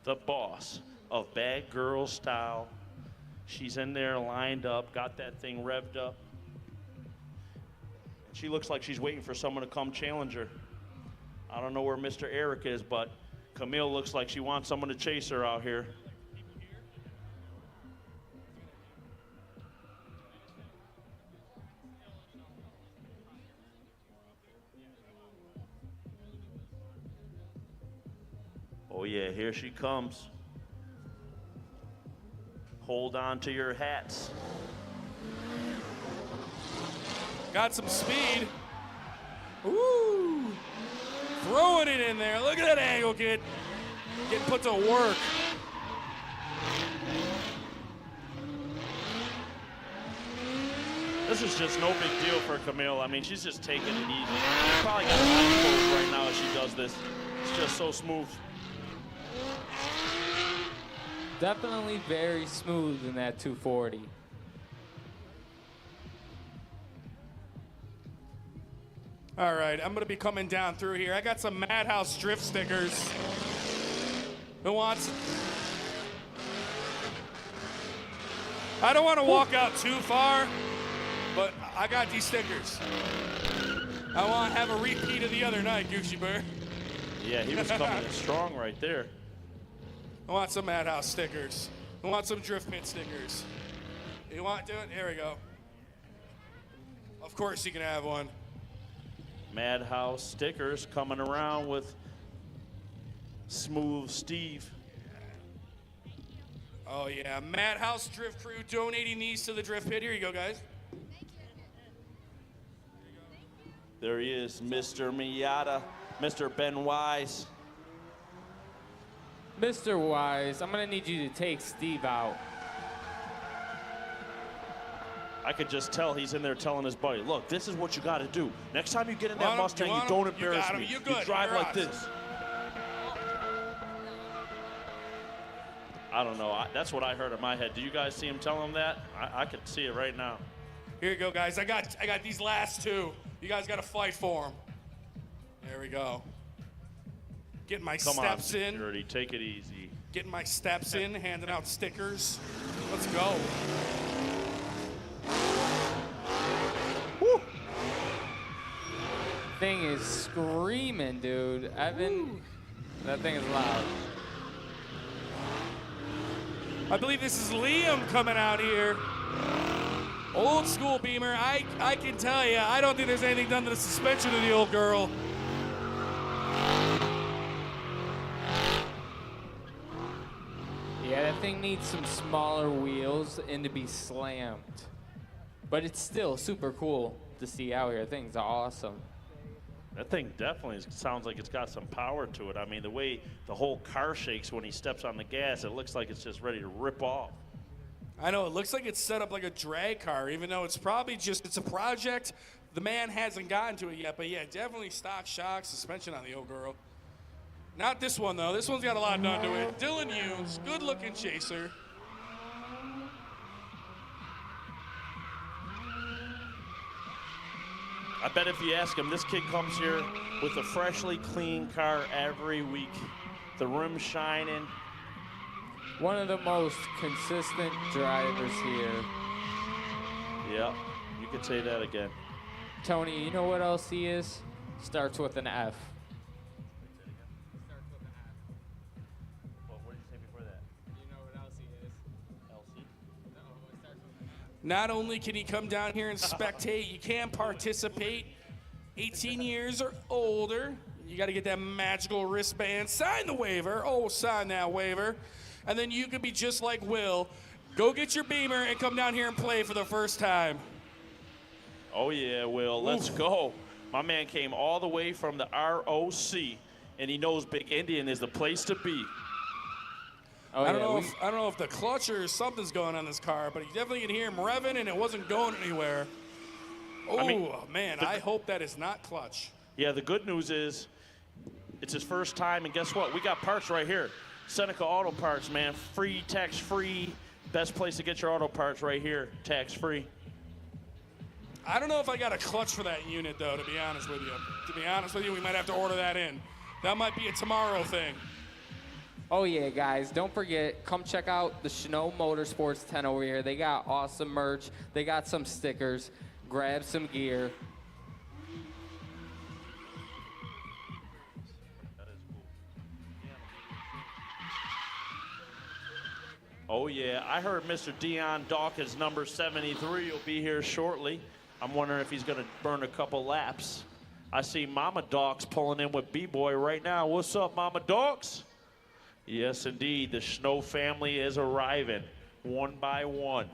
the boss of Bad Girl Style. She's in there lined up, got that thing revved up. She looks like she's waiting for someone to come challenge her. I don't know where Mr. Eric is, but Camille looks like she wants someone to chase her out here. Oh yeah, here she comes. Hold on to your hats. Got some speed. Woo! Throwing it in there. Look at that angle, kid. Getting put to work. This is just no big deal for Camille. I mean, she's just taking it easy. She's probably got blindfolds right now as she does this. It's just so smooth. Definitely very smooth in that 240. All right, I'm gonna be coming down through here. I got some Madhouse Drift stickers. Who wants? I don't want to walk out too far, but I got these stickers. I want to have a repeat of the other night, Gucci Bear. Yeah, he was coming in strong right there. I want some Madhouse stickers. I want some Drift Pit stickers. You want to do it? Here we go. Of course you can have one. Madhouse stickers coming around with Smooth Steve. Oh yeah, Madhouse Drift Crew donating these to the Drift Pit. Here you go, guys. There he is, Mr. Miata, Mr. Ben Wise. Mr. Wise, I'm gonna need you to take Steve out. I could just tell he's in there telling his buddy, look, this is what you got to do. Next time you get in that Want him? Mustang, You you want don't him? You embarrass got him. me. You good. drive You're like ours. this. I don't know. That's what I heard in my head. Do you guys see him telling him that? I can see it right now. Here you go, guys. I got these last two. You guys got to fight for them. There we go. Getting my Come steps on, in. security, take it easy. Getting my steps in, handing out stickers. Let's go. Woo! Thing is screaming, dude. Evan, that thing is loud. I believe this is Liam coming out here. Old school Beamer. I can tell you, I don't think there's anything done to the suspension of the old girl. Yeah, that thing needs some smaller wheels and to be slammed. But it's still super cool to see out here. That thing's awesome. That thing definitely sounds like it's got some power to it. I mean, the way the whole car shakes when he steps on the gas, it looks like it's just ready to rip off. I know, it looks like it's set up like a drag car, even though it's probably just, it's a project. The man hasn't gotten to it yet, but yeah, definitely stock shock suspension on the old girl. Not this one, though. This one's got a lot done to it. Dylan Hughes, good-looking chaser. I bet if you ask him, this kid comes here with a freshly clean car every week. The rim's shining. One of the most consistent drivers here. Yep, you could say that again. Tony, you know what else he is? Starts with an F. What did you say before that? You know what else he is? LC? No, it starts with an F. Not only can he come down here and spectate, you can participate. 18 years or older. You got to get that magical wristband. Sign the waiver. Oh, sign that waiver. And then you could be just like Will. Go get your Beamer and come down here and play for the first time. Oh yeah, Will, let's go. My man came all the way from the ROC, and he knows Big Indian is the place to be. Oh, I don't know if the clutch or something's going on this car, but you definitely can hear him revving, and it wasn't going anywhere. Oh, man, I hope that is not clutch. Yeah, the good news is it's his first time, and guess what? We got parts right here. Seneca Auto Parts, man. Free, tax-free. Best place to get your auto parts right here, tax-free. I don't know if I got a clutch for that unit, though, to be honest with you. To be honest with you, we might have to order that in. That might be a tomorrow thing. Oh yeah, guys, don't forget, come check out the Snow Motorsports 10 over here. They got awesome merch. They got some stickers. Grab some gear. Oh, yeah. I heard Mr. Dion Dawkins, number 73, will be here shortly. I'm wondering if he's going to burn a couple laps. I see Mama Dawks pulling in with B-Boy right now. What's up, Mama Dawks? Yes, indeed. The Snow family is arriving one by one.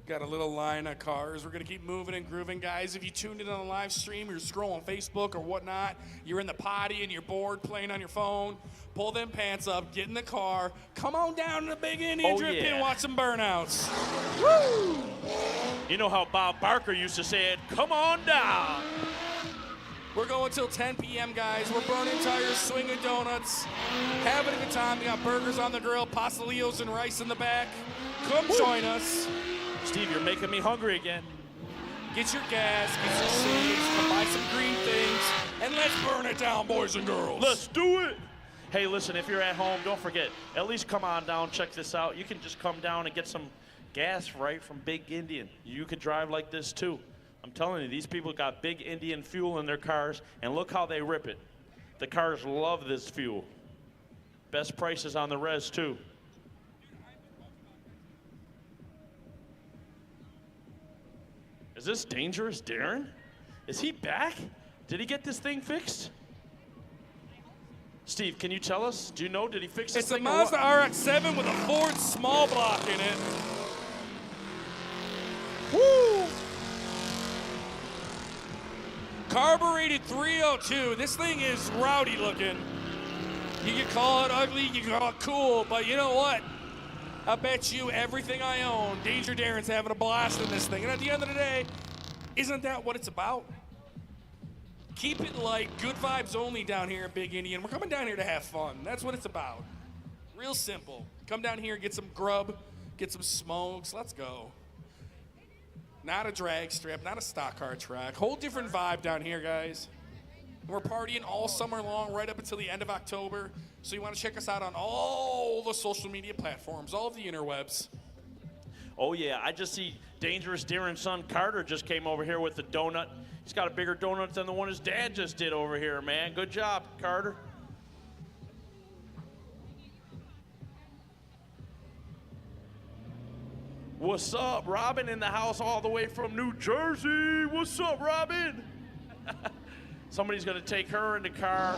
Got a little line of cars. We're going to keep moving and grooving, guys. If you tuned in on the live stream, you're scrolling Facebook or whatnot, you're in the potty and you're bored playing on your phone, pull them pants up, get in the car, come on down to the Big Indian Drift Pit and watch some burnouts. Woo! You know how Bob Barker used to say it, come on down. We're going till 10 p.m., guys. We're burning tires, swinging donuts, having a good time. We got burgers on the grill, pastelillos and rice in the back. Come join us. Steve, you're making me hungry again. Get your gas, get your seeds, come buy some green things, and let's burn it down, boys and girls. Let's do it. Hey, listen, if you're at home, don't forget, at least come on down, check this out. You can just come down and get some gas right from Big Indian. You could drive like this, too. I'm telling you, these people got Big Indian fuel in their cars, and look how they rip it. The cars love this fuel. Best prices on the res, too. Is this Dangerous Darren? Is he back? Did he get this thing fixed? Steve, can you tell us? Do you know, did he fix this It's a thing? or what? Mazda RX-7 with a Ford small block in it. Woo! Carbureted 302. This thing is rowdy looking. You can call it ugly, you can call it cool, but you know what? I bet you everything I own, Danger Darren's having a blast in this thing. And at the end of the day, isn't that what it's about? Keep it light, good vibes only down here at Big Indian. We're coming down here to have fun. That's what it's about. Real simple. Come down here, get some grub, get some smokes. Let's go. Not a drag strip, not a stock car track. Whole different vibe down here, guys. We're partying all summer long, right up until the end of October. So you want to check us out on all the social media platforms, all of the interwebs. Oh, yeah, I just see Dangerous Darren's son Carter just came over here with the donut. He's got a bigger donut than the one his dad just did over here, man. Good job, Carter. What's up, Robin in the house all the way from New Jersey? What's up, Robin? Somebody's gonna take her in the car,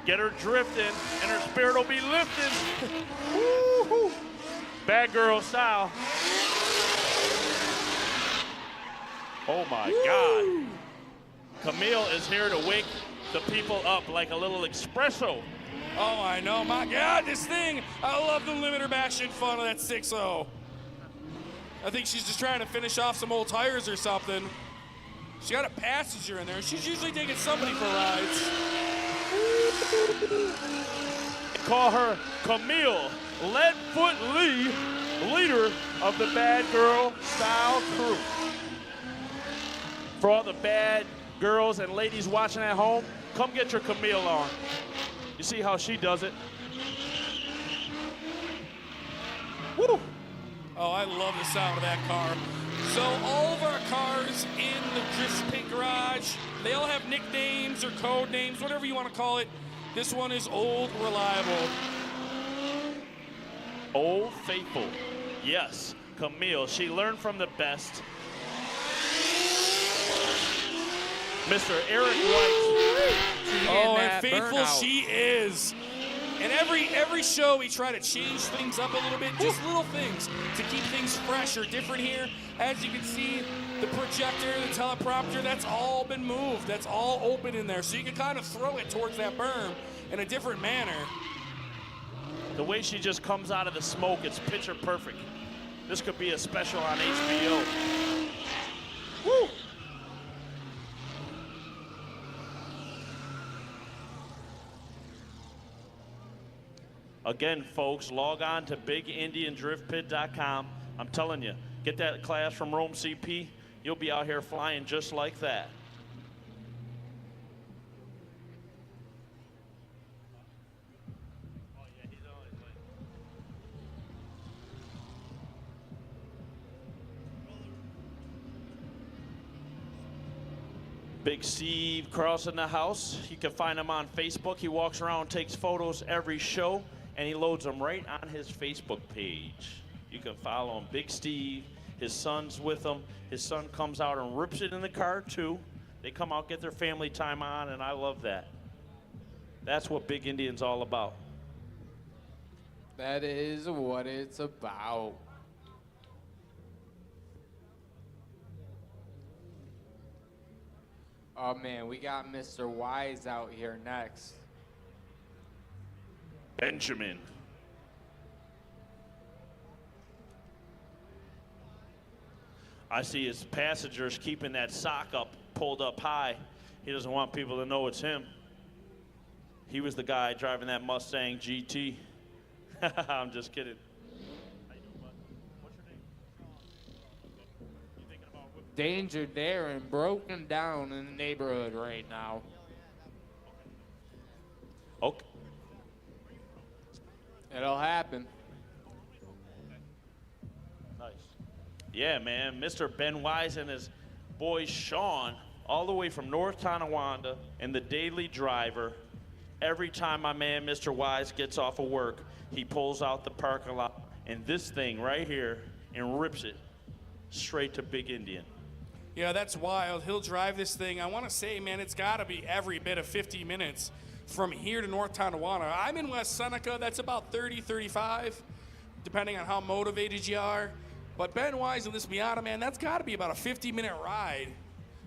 get her drifting, and her spirit will be lifting. Woo-hoo. Bad girl style. Oh my God. Camille is here to wake the people up like a little espresso. Oh, I know. My God, this thing. I love the limiter bash in front of that 6.0. I think she's just trying to finish off some old tires or something. She got a passenger in there. She's usually taking somebody for rides. Call her Camille Leadfoot Lee, leader of the Bad Girl Style crew. For all the bad girls and ladies watching at home, come get your Camille on. You see how she does it? Woo! Oh, I love the sound of that car. So all of our cars in the Drift Pit Garage, they all have nicknames or code names, whatever you want to call it. This one is Old Reliable. Old Faithful. Yes, Camille. She learned from the best. Mr. Eric White. Oh, and that faithful burnout. she is. And every show we try to change things up a little bit, just little things to keep things fresh or different here. As you can see, the projector, the teleprompter, that's all been moved. That's all open in there. So you can kind of throw it towards that berm in a different manner. The way she just comes out of the smoke, it's picture perfect. This could be a special on HBO. Woo! Again, folks, log on to bigindiandriftpit.com. I'm telling you, get that class from Rome CP, you'll be out here flying just like that. Big Steve Cross in the house. You can find him on Facebook. He walks around, takes photos every show, and he loads them right on his Facebook page. You can follow him. Big Steve, his son's with him. His son comes out and rips it in the car too. They come out, get their family time on, and I love that. That's what Big Indian's all about. That is what it's about. Oh man, we got Mr. Wise out here next. Benjamin. I see his passengers keeping that sock up, pulled up high. He doesn't want people to know it's him. He was the guy driving that Mustang GT. I'm just kidding. How you doing, bud? What's your name? You thinking about whipping? Danger Darren broken down in the neighborhood right now. Okay. It'll happen. Nice. Yeah, man. Mr. Ben Wise and his boy Sean all the way from North Tonawanda and the daily driver. Every time my man, Mr. Wise, gets off of work, he pulls out the parking lot and this thing right here and rips it straight to Big Indian. Yeah, that's wild. He'll drive this thing. I want to say, man, it's got to be every bit of 50 minutes from here to North Tonawanda. I'm in West Seneca. That's about 30, 35, depending on how motivated you are. But Ben Wise and this Miata, man, that's got to be about a 50-minute ride.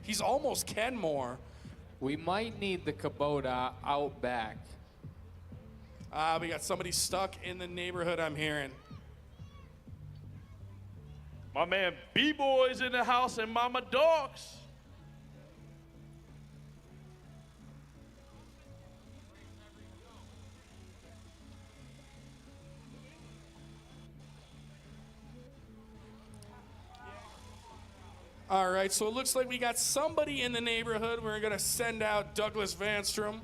He's almost Kenmore. We might need the Kubota out back. We got somebody stuck in the neighborhood, I'm hearing. My man B-Boy's in the house and Mama Dogs. All right, so it looks like we got somebody in the neighborhood. We're going to send out Douglas Vanstrom.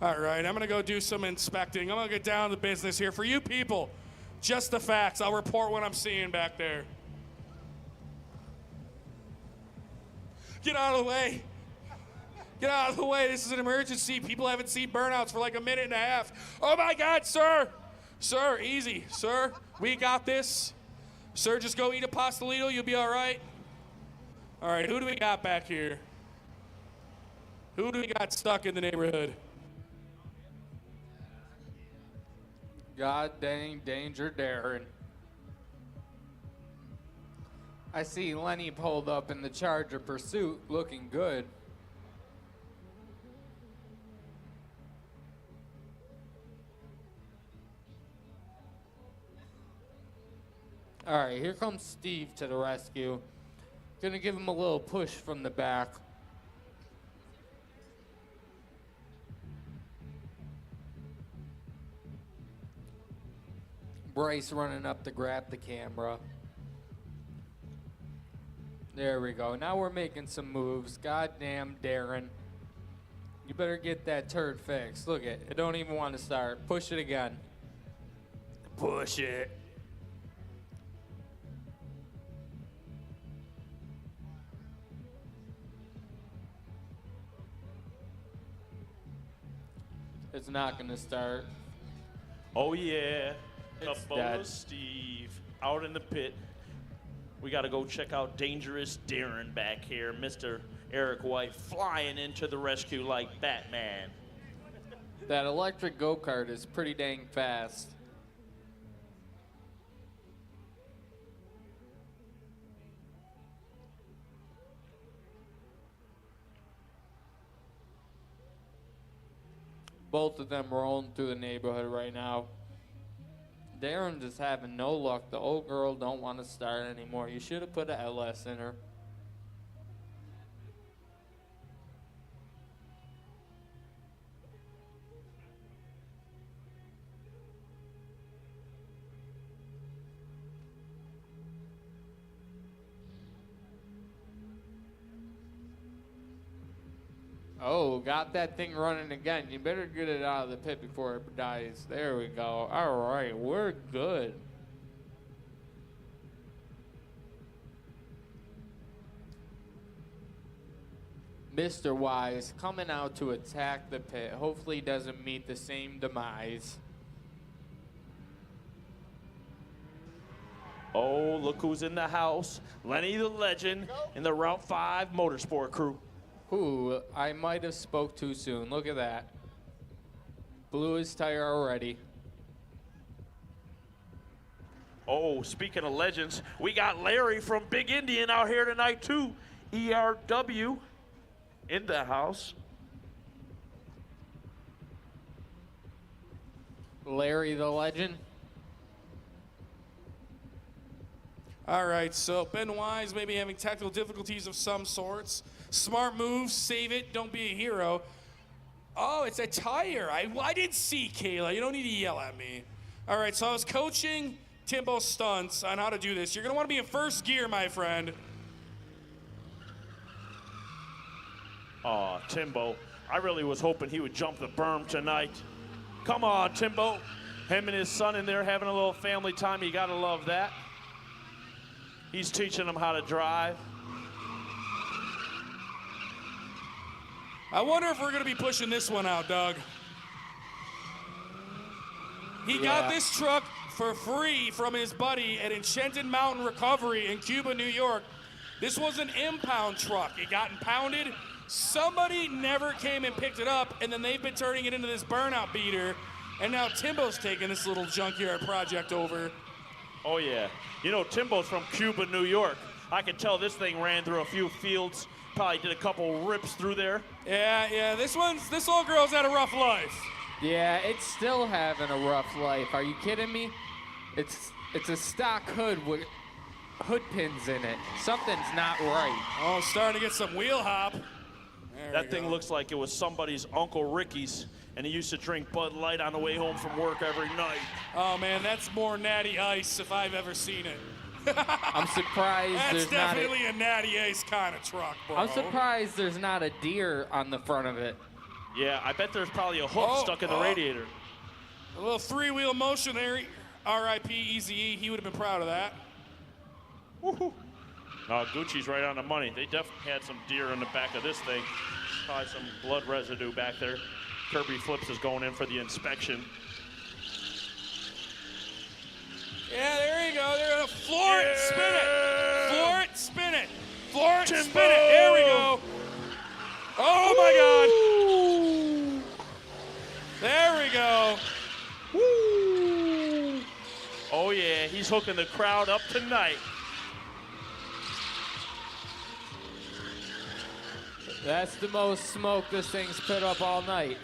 All right, I'm going to go do some inspecting. I'm going to get down to business here. For you people, just the facts. I'll report what I'm seeing back there. Get out of the way. Get out of the way. This is an emergency. People haven't seen burnouts for like a minute and a half. Oh my God, sir. Sir, easy. Sir, we got this. Sir, just go eat a pastelito. You'll be all right. All right, who do we got back here? Who do we got stuck in the neighborhood? God dang danger, Darren. I see Lenny pulled up in the Charger Pursuit, looking good. All right, here comes Steve to the rescue. Gonna give him a little push from the back. Bryce running up to grab the camera. There we go. Now we're making some moves. Goddamn, Darren. You better get that turd fixed. Look it. I don't even want to start. Push it again. Push it. It's not going to start. Oh, yeah. It's The dead. bonus Steve out in the pit. We got to go check out Dangerous Darren back here. Mr. Eric White flying into the rescue like Batman. That electric go-kart is pretty dang fast. Both of them rolling through the neighborhood right now. Darren just having no luck. The old girl don't want to start anymore. You should have put a LS in her. Oh, got that thing running again. You better get it out of the pit before it dies. There we go. All right, we're good. Mr. Wise coming out to attack the pit. Hopefully he doesn't meet the same demise. Oh, look who's in the house. Lenny the Legend and the Route 5 Motorsport crew. Ooh, I might have spoke too soon. Look at that. Blew his tire already. Oh, speaking of legends, we got Larry from Big Indian out here tonight too. ERW in the house. Larry the Legend. All right, so Ben Wise may be having technical difficulties of some sorts. Smart move, save it, don't be a hero. Oh, it's a tire. I didn't see, Kayla. You don't need to yell at me. All right, so I was coaching Timbo Stunts on how to do this. You're going to want to be in first gear, my friend. Oh, Timbo I really was hoping he would jump the berm tonight. Come on, Timbo. Him and his son in there having a little family time. You gotta love that. He's teaching them how to drive. I wonder if we're gonna be pushing this one out, Doug. He got this truck for free from his buddy at Enchanted Mountain Recovery in Cuba, New York. This was an impound truck. It got impounded. Somebody never came and picked it up, and then they've been turning it into this burnout beater. And now Timbo's taking this little junkyard project over. Oh, yeah. You know, Timbo's from Cuba, New York. I can tell this thing ran through a few fields. Probably did a couple rips through there. Yeah, this little girl's had a rough life. Yeah, it's still having a rough life. Are you kidding me? It's a stock hood with hood pins in it. Something's not right. Oh, starting to get some wheel hop. That thing looks like it was somebody's Uncle Ricky's, and he used to drink Bud Light on the way home from work every night. Oh, man, that's more Natty Ice if I've ever seen it. I'm surprised That's there's not definitely a Natty Ice kind of truck, bro. I'm surprised there's not a deer on the front of it. Yeah, I bet there's probably a hook stuck in the radiator. A little three-wheel motion there. R.I.P. Eazy-E. He would have been proud of that. Woohoo. No, Gucci's right on the money. They definitely had some deer in the back of this thing. Probably some blood residue back there. Kirby Flips is going in for the inspection. Yeah, there you go. There, floor it, spin it. Floor it, spin it. Floor it, spin it. There we go. Oh, my God. There we go. Woo. Oh, yeah, he's hooking the crowd up tonight. That's the most smoke this thing's put up all night.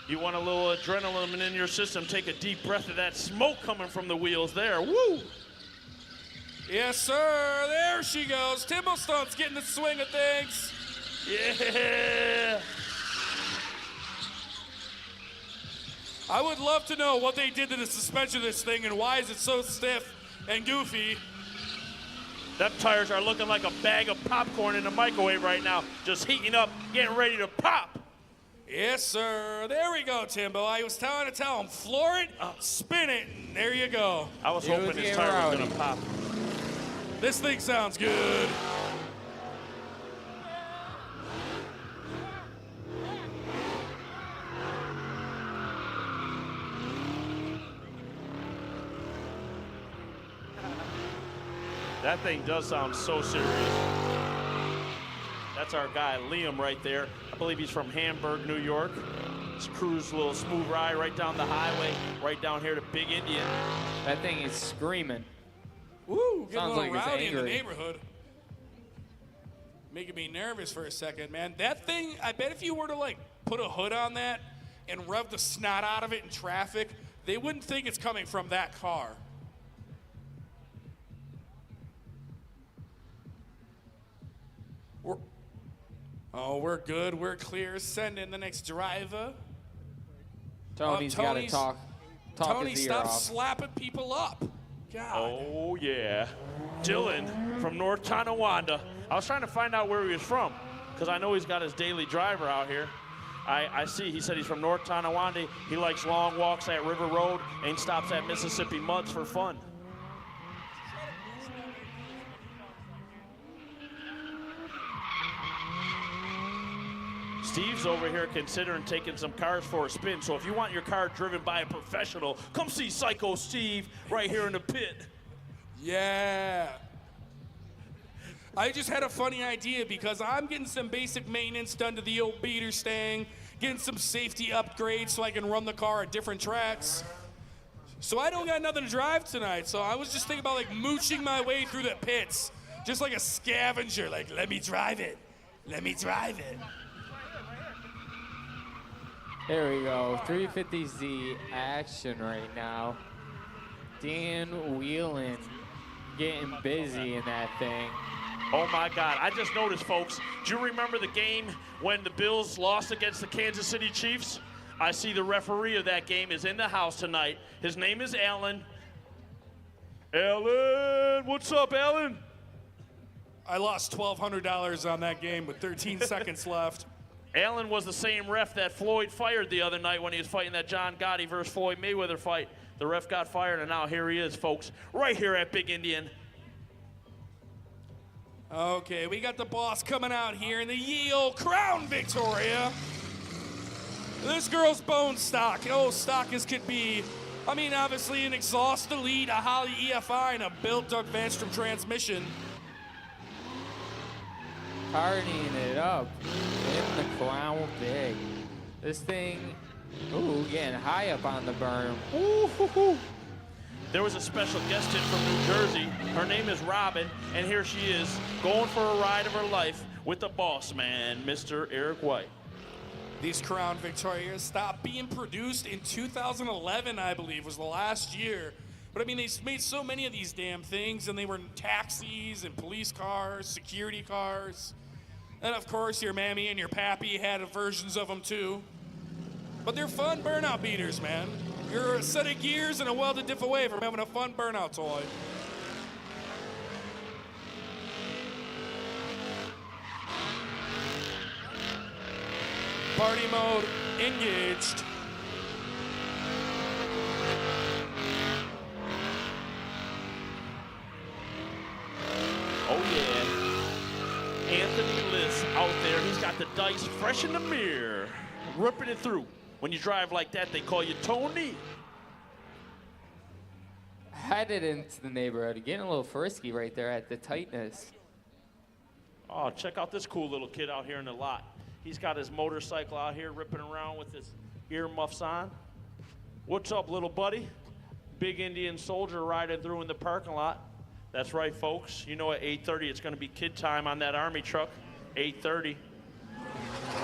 You want a little adrenaline in your system, take a deep breath of that smoke coming from the wheels there. Woo! Yes, sir. There she goes. Timbo Stunt's getting the swing of things. Yeah! I would love to know what they did to the suspension of this thing and why is it so stiff and goofy. Them tires are looking like a bag of popcorn in the microwave right now, just heating up, getting ready to pop. Yes, sir. There we go, Timbo. I was trying to tell him, floor it, spin it, and there you go. I was hoping his tire was going to pop. This thing sounds good. That thing does sound so serious. That's our guy, Liam, right there. I believe he's from Hamburg, New York. Just cruised a little smooth ride right down the highway, right down here to Big Indian. That thing is screaming. Woo, getting Sounds a little like it's rowdy in the angry. neighborhood. Making me nervous for a second, man. That thing, I bet if you were to like put a hood on that and rev the snot out of it in traffic, they wouldn't think it's coming from that car. We're good. We're clear. Send in the next driver. Tony's got to talk Tony, his ear stop off. slapping people up. God. Oh, yeah. Dylan from North Tonawanda. I was trying to find out where he was from, because I know he's got his daily driver out here. I see he said he's from North Tonawanda. He likes long walks at River Road and stops at Mississippi Muds for fun. Steve's over here considering taking some cars for a spin. So if you want your car driven by a professional, come see Psycho Steve right here in the pit. Yeah. I just had a funny idea because I'm getting some basic maintenance done to the old beater stang, getting some safety upgrades so I can run the car at different tracks. So I don't got nothing to drive tonight. So I was just thinking about like mooching my way through the pits, just like a scavenger. Like, let me drive it. Let me drive it. There we go. 350Z action right now. Dan Whelan getting busy in that thing. Oh my God, I just noticed, folks, do you remember the game when the Bills lost against the Kansas City Chiefs? I see the referee of that game is in the house tonight. His name is Alan. Alan, what's up, Alan? I lost $1,200 on that game with 13 seconds left. Allen was the same ref that Floyd fired the other night when he was fighting that John Gotti versus Floyd Mayweather fight. The ref got fired, and now here he is, folks, right here at Big Indian. Okay, we got the boss coming out here in the ye old Crown Victoria. This girl's bone stock. Oh, stock as could be. I mean, obviously an exhaust elite, a Holly EFI, and a built Doug Vanstrom transmission. Partying it up in the Crown Vic. This thing, ooh, getting high up on the berm. Ooh, hoo, hoo. There was a special guest in from New Jersey. Her name is Robin, and here she is going for a ride of her life with the boss man, Mr. Eric White. These Crown Victorias stopped being produced in 2011, I believe, was the last year. But I mean, they made so many of these damn things, and they were in taxis and police cars, security cars. And of course, your mammy and your pappy had versions of them too. But they're fun burnout beaters, man. You're a set of gears and a welded diff away from having a fun burnout toy. Party mode engaged. Oh yeah. Anthony Liss out there. He's got the dice fresh in the mirror, ripping it through. When you drive like that, they call you Tony. Headed into the neighborhood, getting a little frisky right there at the tightness. Oh, check out this cool little kid out here in the lot. He's got his motorcycle out here ripping around with his earmuffs on. What's up, little buddy? Big Indian soldier riding through in the parking lot. That's right, folks. You know at 8:30 it's going to be kid time on that Army truck. 8:30.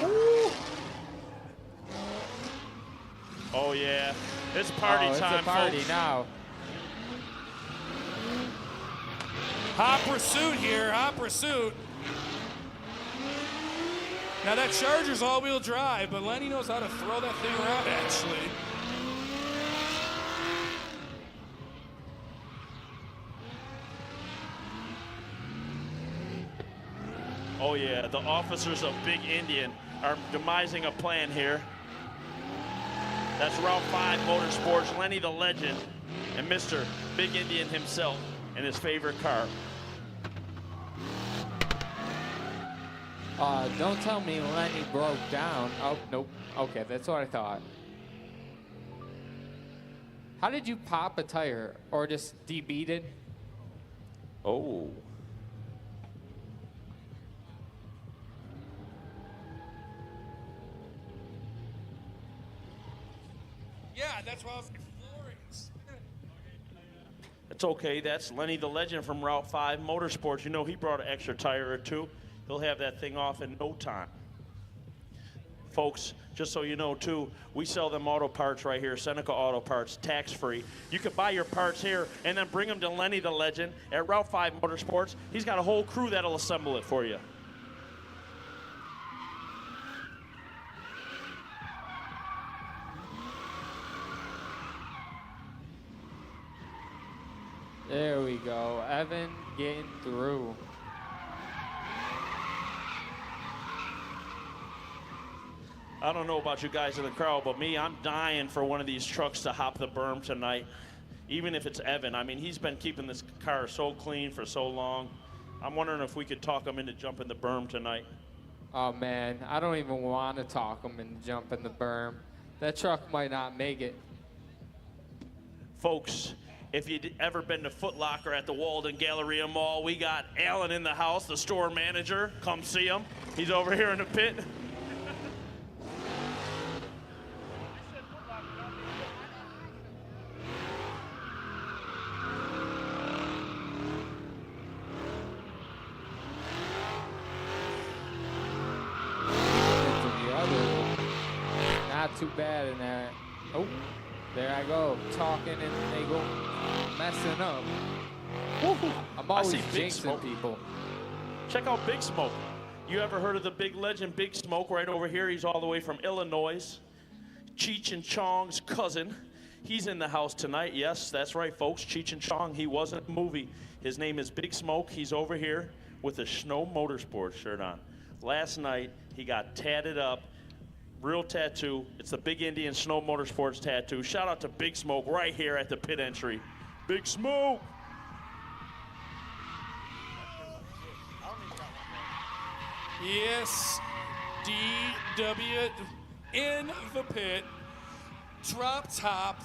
Woo! Oh, yeah. It's party time, it's a party folks. now. Hot pursuit here, hot pursuit. Now that Charger's all-wheel drive, but Lenny knows how to throw that thing around, actually. Oh, yeah. The officers of Big Indian are demising a plan here. That's Route 5 Motorsports, Lenny the Legend, and Mr. Big Indian himself in his favorite car. Don't tell me Lenny broke down. Oh, nope. Okay, that's what I thought. How did you pop a tire or just debeat it? Oh. Yeah, that's why I was exploring. It's okay. That's Lenny the Legend from Route 5 Motorsports. You know, he brought an extra tire or two. He'll have that thing off in no time. Folks, just so you know, too, we sell them auto parts right here, Seneca Auto Parts, tax-free. You can buy your parts here and then bring them to Lenny the Legend at Route 5 Motorsports. He's got a whole crew that'll assemble it for you. There we go. Evan getting through. I don't know about you guys in the crowd, but me, I'm dying for one of these trucks to hop the berm tonight. Even if it's Evan. I mean, he's been keeping this car so clean for so long. I'm wondering if we could talk him into jumping the berm tonight. Oh, man. I don't even want to talk him and jump in the berm. That truck might not make it. Folks, if you'd ever been to Foot Locker at the Walden Galleria Mall, we got Alan in the house, the store manager. Come see him. He's over here in the pit. Not too bad in there. Oh, there I go, talking and they go messing up. Woo-hoo. I'm always jinxing people. Check out Big Smoke. You ever heard of the big legend Big Smoke right over here? He's all the way from Illinois. Cheech and Chong's cousin. He's in the house tonight. Yes, that's right, folks. Cheech and Chong, he was in a movie. His name is Big Smoke. He's over here with a Snow Motorsports shirt on. Last night, he got tatted up, real tattoo. It's the Big Indian Snow Motorsports tattoo. Shout out to Big Smoke right here at the pit entry. Big Smoke! Yes, DW in the pit. Drop top,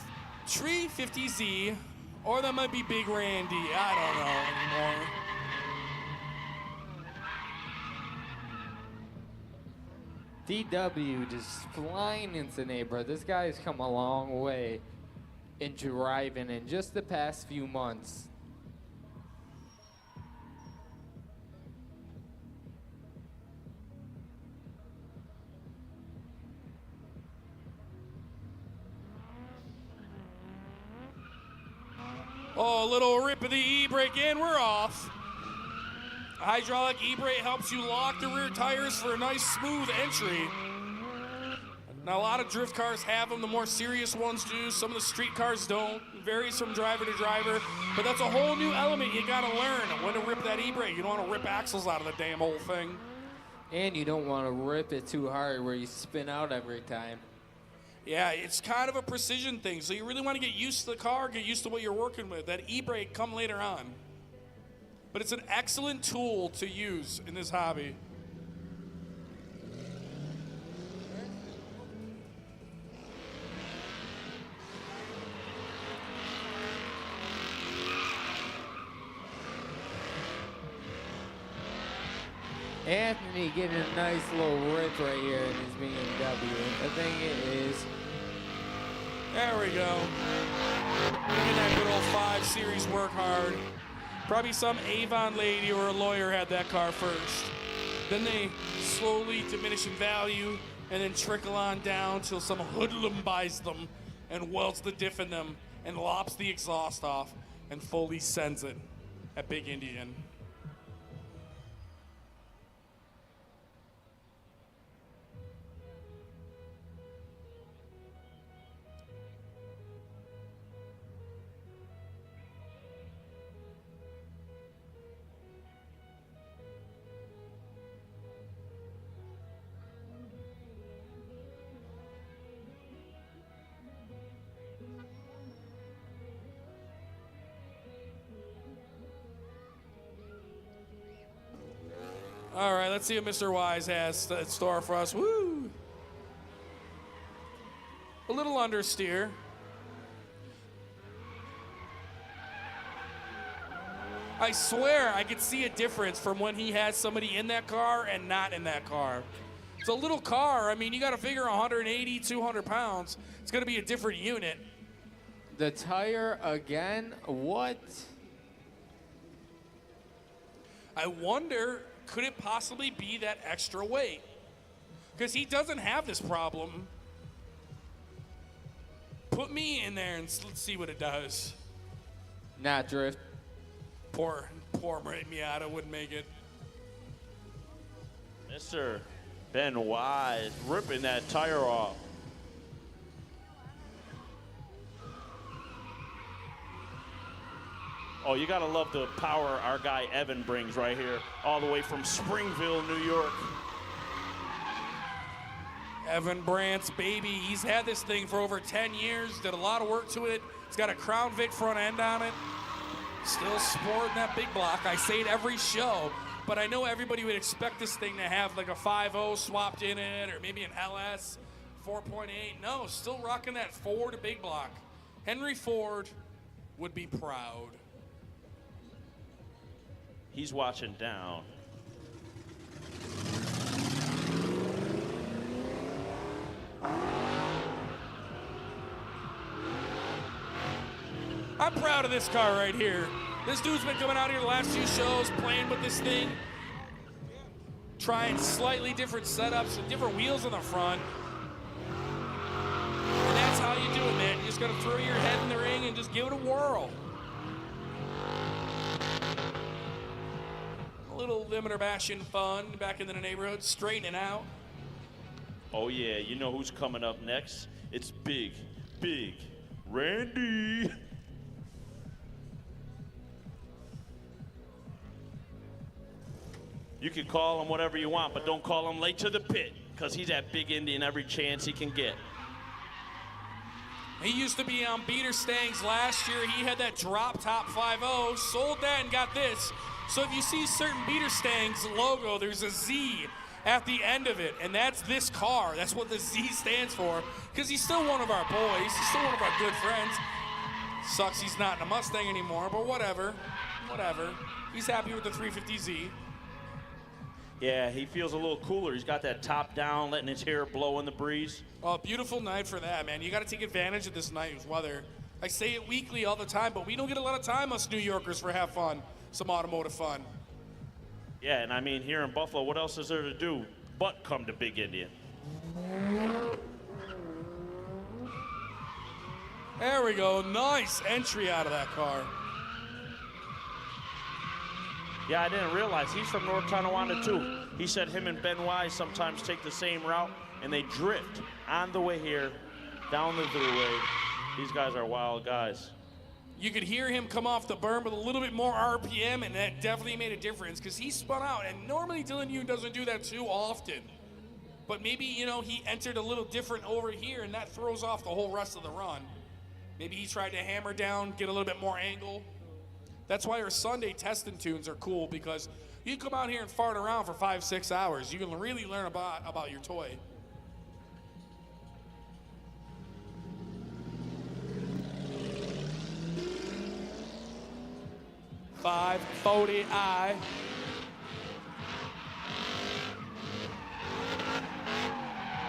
Tree 50Z, or that might be Big Randy. I don't know anymore. DW just flying into neighborhood. This guy's come a long way in driving in just the past few months. Oh, a little rip of the e-brake in, we're off. A hydraulic e-brake helps you lock the rear tires for a nice smooth entry. Now, a lot of drift cars have them, the more serious ones do. Some of the street cars don't. It varies from driver to driver, but that's a whole new element you gotta learn when to rip that e-brake. You don't wanna rip axles out of the damn whole thing. And you don't want to rip it too hard where you spin out every time. Yeah, it's kind of a precision thing, so you really want to get used to the car, get used to what you're working with. That e-brake come later on. But it's an excellent tool to use in this hobby. Anthony getting a nice little rip right here in his BMW. The thing is, There we go. Look at that good old 5 Series work hard. Probably some Avon lady or a lawyer had that car first. Then they slowly diminish in value and then trickle on down till some hoodlum buys them and welds the diff in them and lops the exhaust off and fully sends it at Big Indian. All right, let's see what Mr. Wise has in store for us. Woo! A little understeer. I swear I could see a difference from when he had somebody in that car and not in that car. It's a little car. I mean, you got to figure 180, 200 pounds. It's going to be a different unit. the tire again. What? I wonder, could it possibly be that extra weight? Because he doesn't have this problem. Put me in there and let's see what it does. Not drift. Poor Miata wouldn't make it. Mr. Ben Wise ripping that tire off. Oh, you gotta love the power our guy Evan brings right here, all the way from Springville, New York. Evan Brandt's baby, he's had this thing for over 10 years, did a lot of work to it. It's got a Crown Vic front end on it. Still sporting that big block. I say it every show, but I know everybody would expect this thing to have like a 5.0 swapped in it, or maybe an LS 4.8. No, still rocking that Ford big block. Henry Ford would be proud. He's watching down. I'm proud of this car right here. This dude's been coming out here the last few shows, playing with this thing, trying slightly different setups with different wheels on the front. And that's how you do it, man. You just gotta throw your head in the ring and just give it a whirl. A little limiter bashing fun back in the neighborhood, straightening out. Oh yeah, you know who's coming up next? It's Big Randy. You can call him whatever you want, but don't call him late to the pit, because he's at Big Indian every chance he can get. He used to be on beater stangs last year. He had that drop top 5.0, sold that and got this. So if you see certain beater stangs logo, there's a Z at the end of it, and that's this car. That's what the Z stands for, because he's still one of our boys. He's still one of our good friends. Sucks he's not in a Mustang anymore, but whatever. He's happy with the 350Z. Yeah, he feels a little cooler. He's got that top down, letting his hair blow in the breeze. Oh, beautiful night for that, man. You got to take advantage of this night's weather. I say it weekly all the time, but we don't get a lot of time, us New Yorkers, for have fun, some automotive fun. Yeah, and I mean, here in Buffalo, what else is there to do but come to Big Indian? There we go. Nice entry out of that car. Yeah, I didn't realize he's from North Tonawanda too. He said him and Ben Wise sometimes take the same route and they drift on the way here, down the thruway. These guys are wild guys. You could hear him come off the berm with a little bit more RPM, and that definitely made a difference because he spun out. And normally Dylan Yoon doesn't do that too often. But maybe, you know, he entered a little different over here, and that throws off the whole rest of the run. Maybe he tried to hammer down, get a little bit more angle. That's why our Sunday testing tunes are cool, because you come out here and fart around for 5-6 hours. You can really learn about your toy. $540i.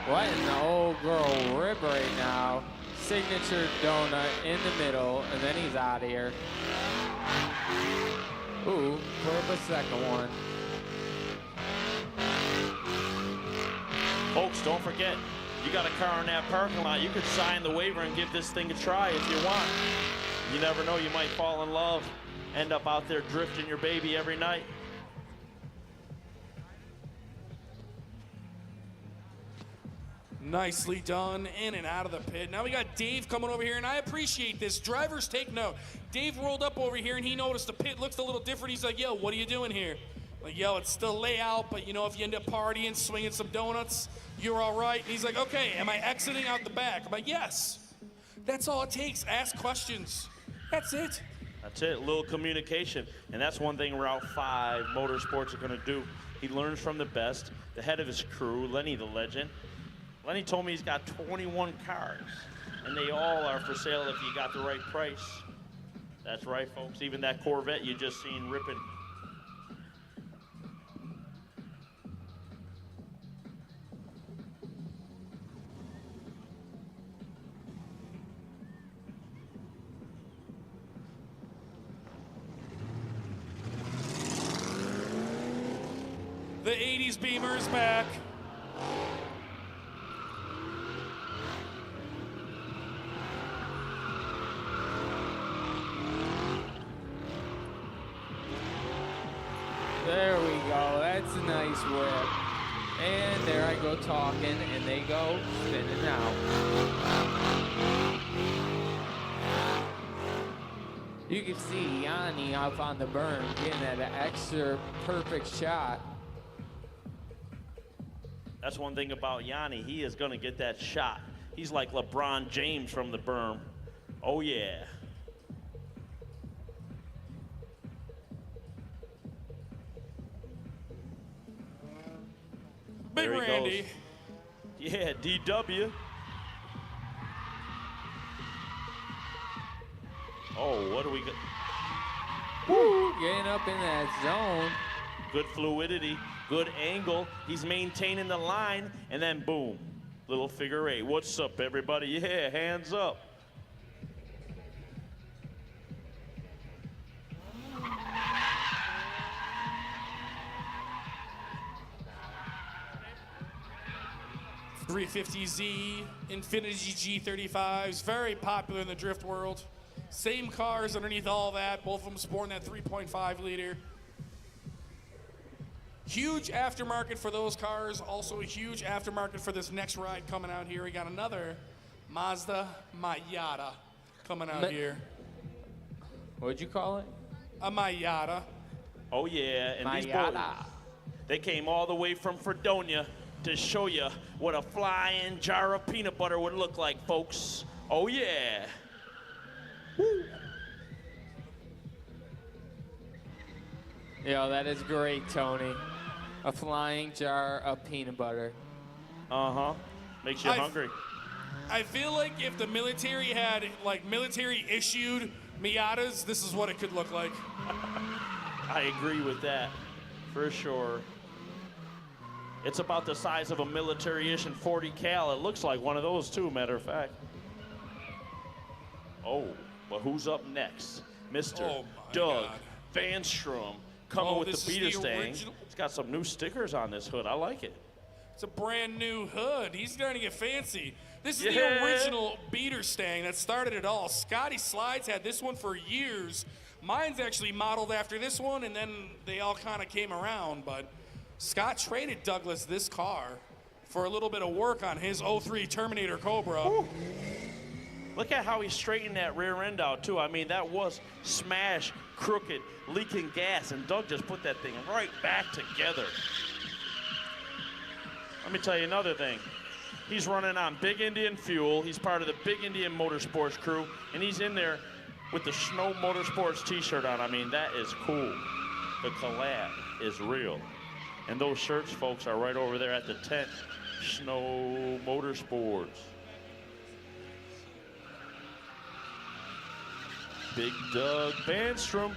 What in the old girl rib right now? Signature donut in the middle, and then he's out of here. Ooh, put up a second one. Folks, don't forget, you got a car in that parking lot, you could sign the waiver and give this thing a try if you want. You never know, you might fall in love, end up out there drifting your baby every night. Nicely done, in and out of the pit. Now we got Dave coming over here, and I appreciate this. Drivers, take note. Dave rolled up over here, and he noticed the pit looks a little different. He's like, yo, what are you doing here? Like, yo, it's still layout, but, you know, if you end up partying, swinging some donuts, you're all right. And he's like, okay, am I exiting out the back? I'm like, yes. That's all it takes. Ask questions. That's it. That's it, a little communication. And that's one thing Route 5 Motorsports are going to do. He learns from the best, the head of his crew, Lenny the legend. Lenny told me he's got 21 cars, and they all are for sale if you got the right price. That's right, folks. Even that Corvette you just seen ripping. The 80s Beamer is back. There we go. That's a nice whip. And there I go talking, and they go spinning out. You can see Yanni up on the berm getting that extra perfect shot. That's one thing about Yanni. He is going to get that shot. He's like LeBron James from the berm. Oh, yeah. Big There he Randy. goes. Yeah, DW. Oh, what do we got? Woo, getting up in that zone. Good fluidity, good angle. He's maintaining the line, and then boom, little figure eight. What's up, everybody? Yeah, hands up. .350Z, Infiniti G35s, very popular in the drift world. Same cars underneath all that, both of them sporting that 3.5 liter. Huge aftermarket for those cars, also a huge aftermarket for this next ride coming out here. We got another Mazda Miata coming out here. What'd you call it? A Miata. Oh yeah, and They came all the way from Fredonia to show you what a flying jar of peanut butter would look like, folks. Oh, yeah. Woo. Yo, that is great, Tony. A flying jar of peanut butter. Uh-huh. Makes you hungry. I feel like if the military had, like, military-issued Miatas, this is what it could look like. I agree with that, for sure. It's about the size of a military-issued 40 cal. It looks like one of those, too, matter of fact. Oh, well, who's up next? Mr. Doug Van Strom coming with the beater stang. It's got some new stickers on this hood. I like it. It's a brand new hood. He's starting to get fancy. This is the original beater stang that started it all. Scotty Slides had this one for years. Mine's actually modeled after this one, and then they all kind of came around. But Scott traded Douglas this car for a little bit of work on his 03 Terminator Cobra. Ooh. Look at how he straightened that rear end out, too. I mean, that was smashed, crooked, leaking gas, and Doug just put that thing right back together. Let me tell you another thing. He's running on Big Indian fuel. He's part of the Big Indian Motorsports crew, and he's in there with the Snow Motorsports t-shirt on. I mean, that is cool. The collab is real. And those shirts, folks, are right over there at the tent. Snow Motorsports. Big Doug Van Strom.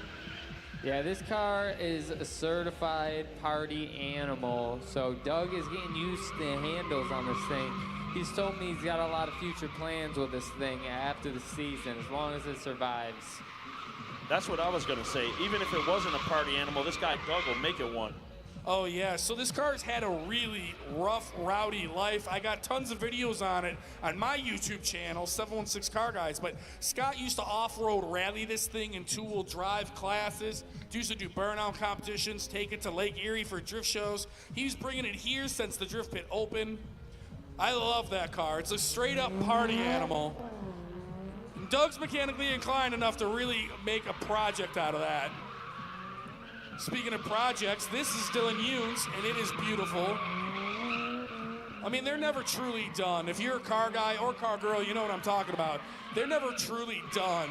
Yeah, this car is a certified party animal, so Doug is getting used to the handles on this thing. He's told me he's got a lot of future plans with this thing after the season, as long as it survives. That's what I was going to say. Even if it wasn't a party animal, this guy Doug will make it one. Oh, yeah. So this car's had a really rough, rowdy life. I got tons of videos on it on my YouTube channel, 716 Car Guys. But Scott used to off-road rally this thing in two-wheel drive classes. Used to do burnout competitions, take it to Lake Erie for drift shows. He's bringing it here since the drift pit opened. I love that car. It's a straight-up party animal. And Doug's mechanically inclined enough to really make a project out of that. Speaking of projects, this is Dylan Youn's, and it is beautiful. I mean, they're never truly done. If you're a car guy or car girl, you know what I'm talking about. They're never truly done.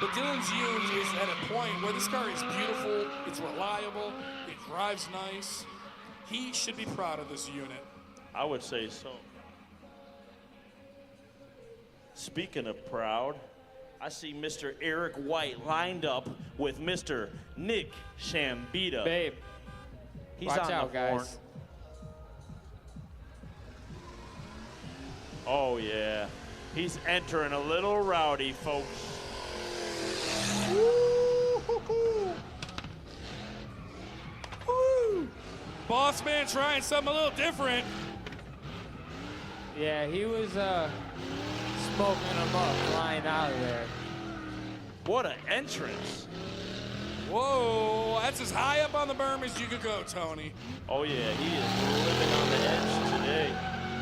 But Dylan's Youn's is at a point where this car is beautiful, it's reliable, it drives nice. He should be proud of this unit. I would say so. Speaking of proud, I see Mr. Eric White lined up with Mr. Nick Shambita. Babe, He's watch on out, the horn. guys. Oh, yeah. He's entering a little rowdy, folks. Woo-hoo-hoo. Woo! Boss man trying something a little different. Yeah, he was smoking them up, flying out of there. What an entrance. Whoa, that's as high up on the berm as you could go, Tony. Oh, yeah, he is living on the edge today.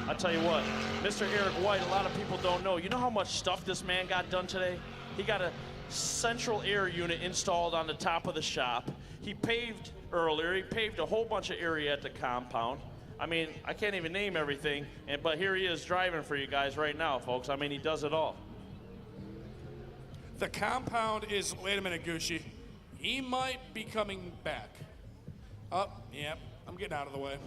I tell you what, Mr. Eric White, a lot of people don't know. You know how much stuff this man got done today? He got a central air unit installed on the top of the shop. He paved earlier. He paved a whole bunch of area at the compound. I mean, I can't even name everything, but here he is driving for you guys right now, folks. I mean, he does it all. The compound is, wait a minute, Gucci. He might be coming back. Oh, yeah, I'm getting out of the way.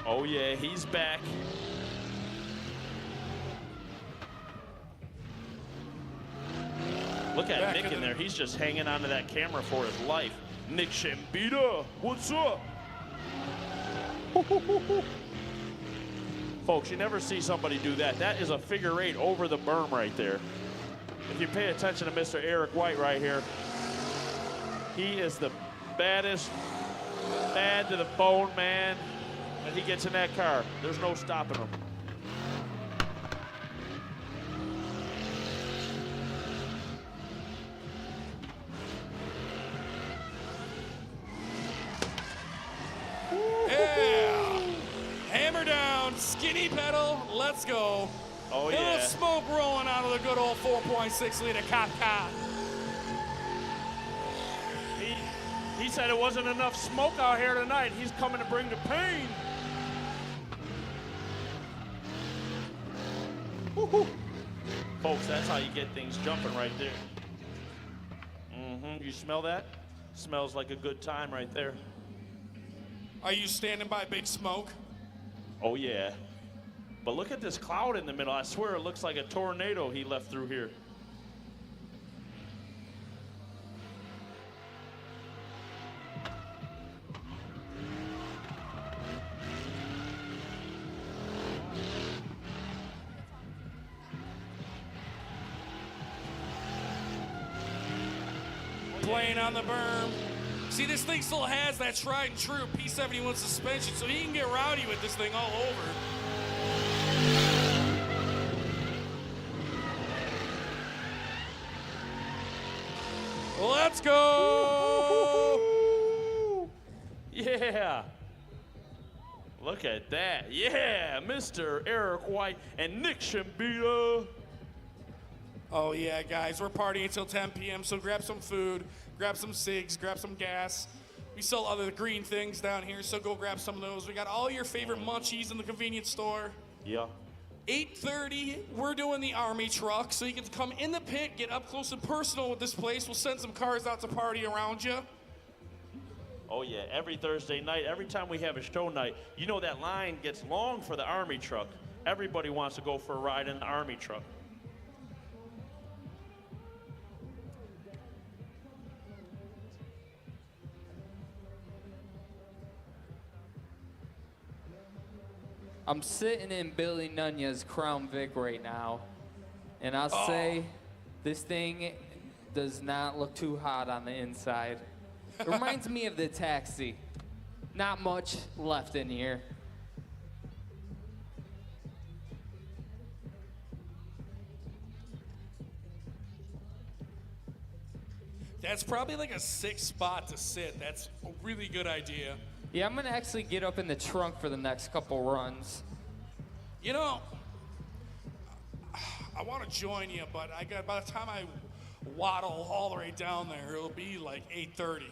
Oh, yeah, he's back. Look at Nick in there. He's just hanging onto that camera for his life. Nick Shambita, what's up? Folks, you never see somebody do that. That is a figure eight over the berm right there. If you pay attention to Mr. Eric White right here, he is the baddest, bad to the bone man. When he gets in that car, there's no stopping him. Yeah! Hammer down, skinny pedal, let's go. Oh, A little yeah. smoke rolling out of the good old 4.6 liter cop car. He said it wasn't enough smoke out here tonight. He's coming to bring the pain. Woo-hoo. Folks, that's how you get things jumping right there. You smell that? Smells like a good time right there. Are you standing by Big Smoke? Oh, yeah. But look at this cloud in the middle. I swear it looks like a tornado he left through here. Playing on the berm. See, this thing still has that tried and true P71 suspension, so he can get rowdy with this thing all over. Let's go! Yeah. Look at that. Yeah, Mr. Eric White and Nick Shambita. Oh yeah, guys, we're partying until 10 p.m., so grab some food, grab some cigs, grab some gas. We sell other green things down here, so go grab some of those. We got all your favorite munchies in the convenience store. Yeah. 8:30, we're doing the Army truck, so you can come in the pit, get up close and personal with this place. We'll send some cars out to party around you. Oh yeah, every Thursday night, every time we have a show night, you know that line gets long for the Army truck. Everybody wants to go for a ride in the Army truck. I'm sitting in Billy Nunez's Crown Vic right now, and I'll say this thing does not look too hot on the inside. It reminds me of the Taxi. Not much left in here. That's probably like a 6 spot to sit. That's a really good idea. Yeah, I'm gonna actually get up in the trunk for the next couple runs. You know, I want to join you, but by the time I waddle all the way down there, it'll be like 8:30.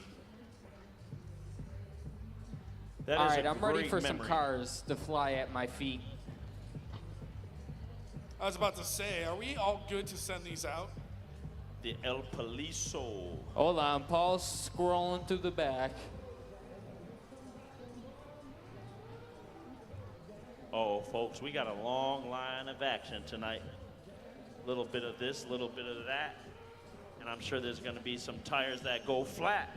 That All is right, a I'm ready great for some memory. cars to fly at my feet. I was about to say, are we all good to send these out? The El Poliso. Hold on, Paul's scrolling through the back. Oh, folks, we got a long line of action tonight. A little bit of this, a little bit of that. And I'm sure there's going to be some tires that go flat.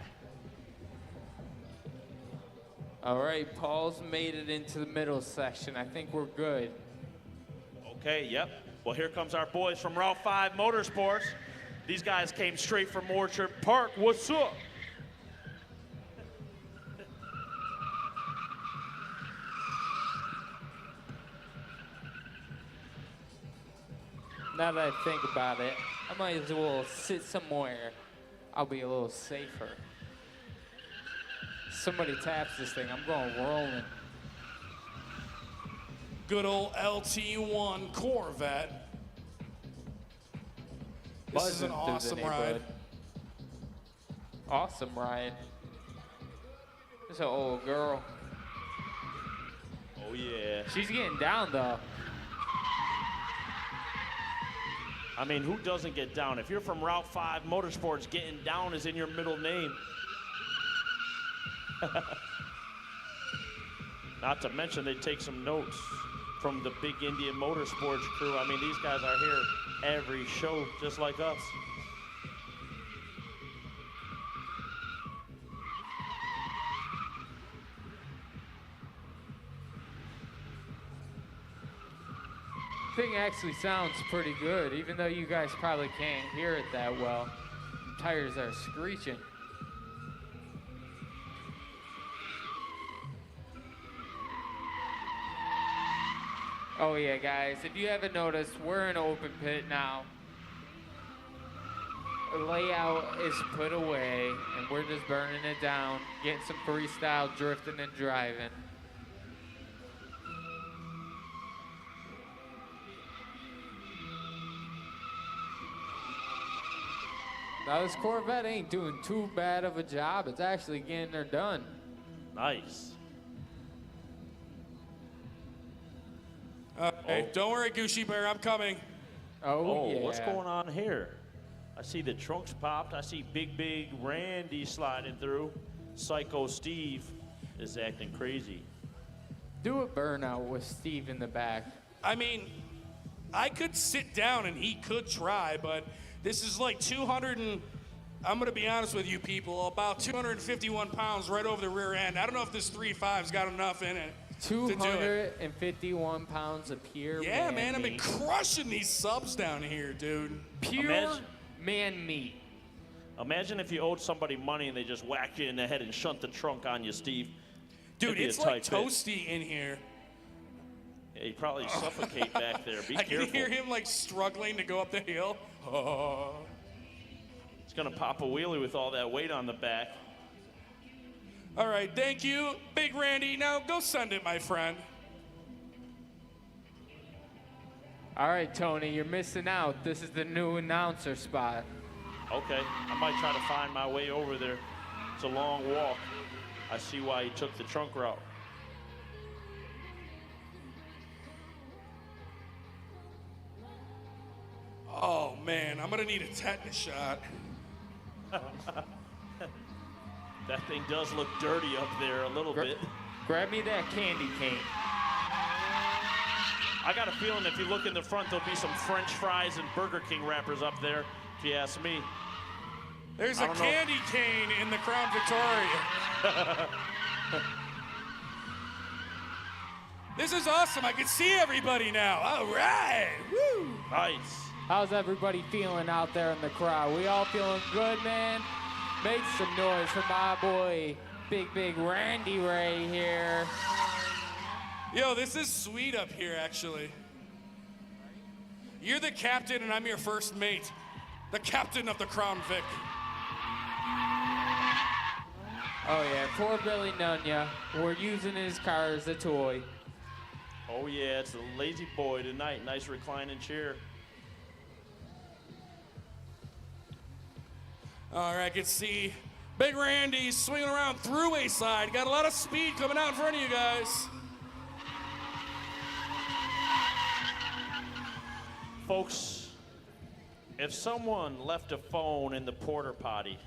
All right, Paul's made it into the middle section. I think we're good. Okay, yep. Well, here comes our boys from Route 5 Motorsports. These guys came straight from Orchard Park. What's up? Now that I think about it, I might as well sit somewhere. I'll be a little safer. Somebody taps this thing, I'm going rolling. Good old LT1 Corvette. This is an Buzzing through the awesome neighborhood. ride. Awesome ride. This is an old girl. Oh, yeah. She's getting down, though. I mean, who doesn't get down? If you're from Route 5 Motorsports, getting down is in your middle name. Not to mention they take some notes from the Big Indian Motorsports crew. I mean, these guys are here every show, just like us. Thing actually sounds pretty good, even though you guys probably can't hear it that well. Tires are screeching. Oh yeah, guys, if you haven't noticed, we're in open pit now. The layout is put away, and we're just burning it down, getting some freestyle drifting and driving. Now this Corvette ain't doing too bad of a job. It's actually getting her done. Nice. Hey, don't worry, Gucci Bear, I'm coming. Oh, yeah. What's going on here? I see the trunks popped. I see Big Randy sliding through. Psycho Steve is acting crazy. Do a burnout with Steve in the back. I mean, I could sit down and he could try, but this is like 200 and, I'm gonna be honest with you people, about 251 pounds right over the rear end. I don't know if this 3.5's got enough in it to do it. 251 pounds of pure Yeah, man man, I've been meat. crushing these subs down here, dude. Pure man meat. Imagine if you owed somebody money and they just whacked you in the head and shunt the trunk on you, Steve. Dude, It'd be a it's like tight fit. toasty in here. Yeah, he'd probably suffocate back there. Be I careful. can hear him like struggling to go up the hill. Oh. It's gonna pop a wheelie with all that weight on the back. All right, thank you, Big Randy. Now go send it, my friend. All right, Tony, you're missing out. This is the new announcer spot. Okay, I might try to find my way over there. It's a long walk. I see why he took the trunk route. Oh man, I'm gonna need a tetanus shot. That thing does look dirty up there a little bit. Grab me that candy cane. I got a feeling if you look in the front, there'll be some French fries and Burger King wrappers up there, if you ask me. There's I a don't know. candy cane in the Crown Victoria. This is awesome. I can see everybody now. All right. Woo. Nice. How's everybody feeling out there in the crowd? We all feeling good, man? Make some noise for my boy, Big Randy Ray here. Yo, this is sweet up here, actually. You're the captain, and I'm your first mate. The captain of the Crown Vic. Oh yeah, poor Billy Nunya. We're using his car as a toy. Oh yeah, it's the lazy boy tonight. Nice reclining chair. All right, I can see Big Randy swinging around throughway side. Got a lot of speed coming out in front of you guys. Folks, if someone left a phone in the porta potty,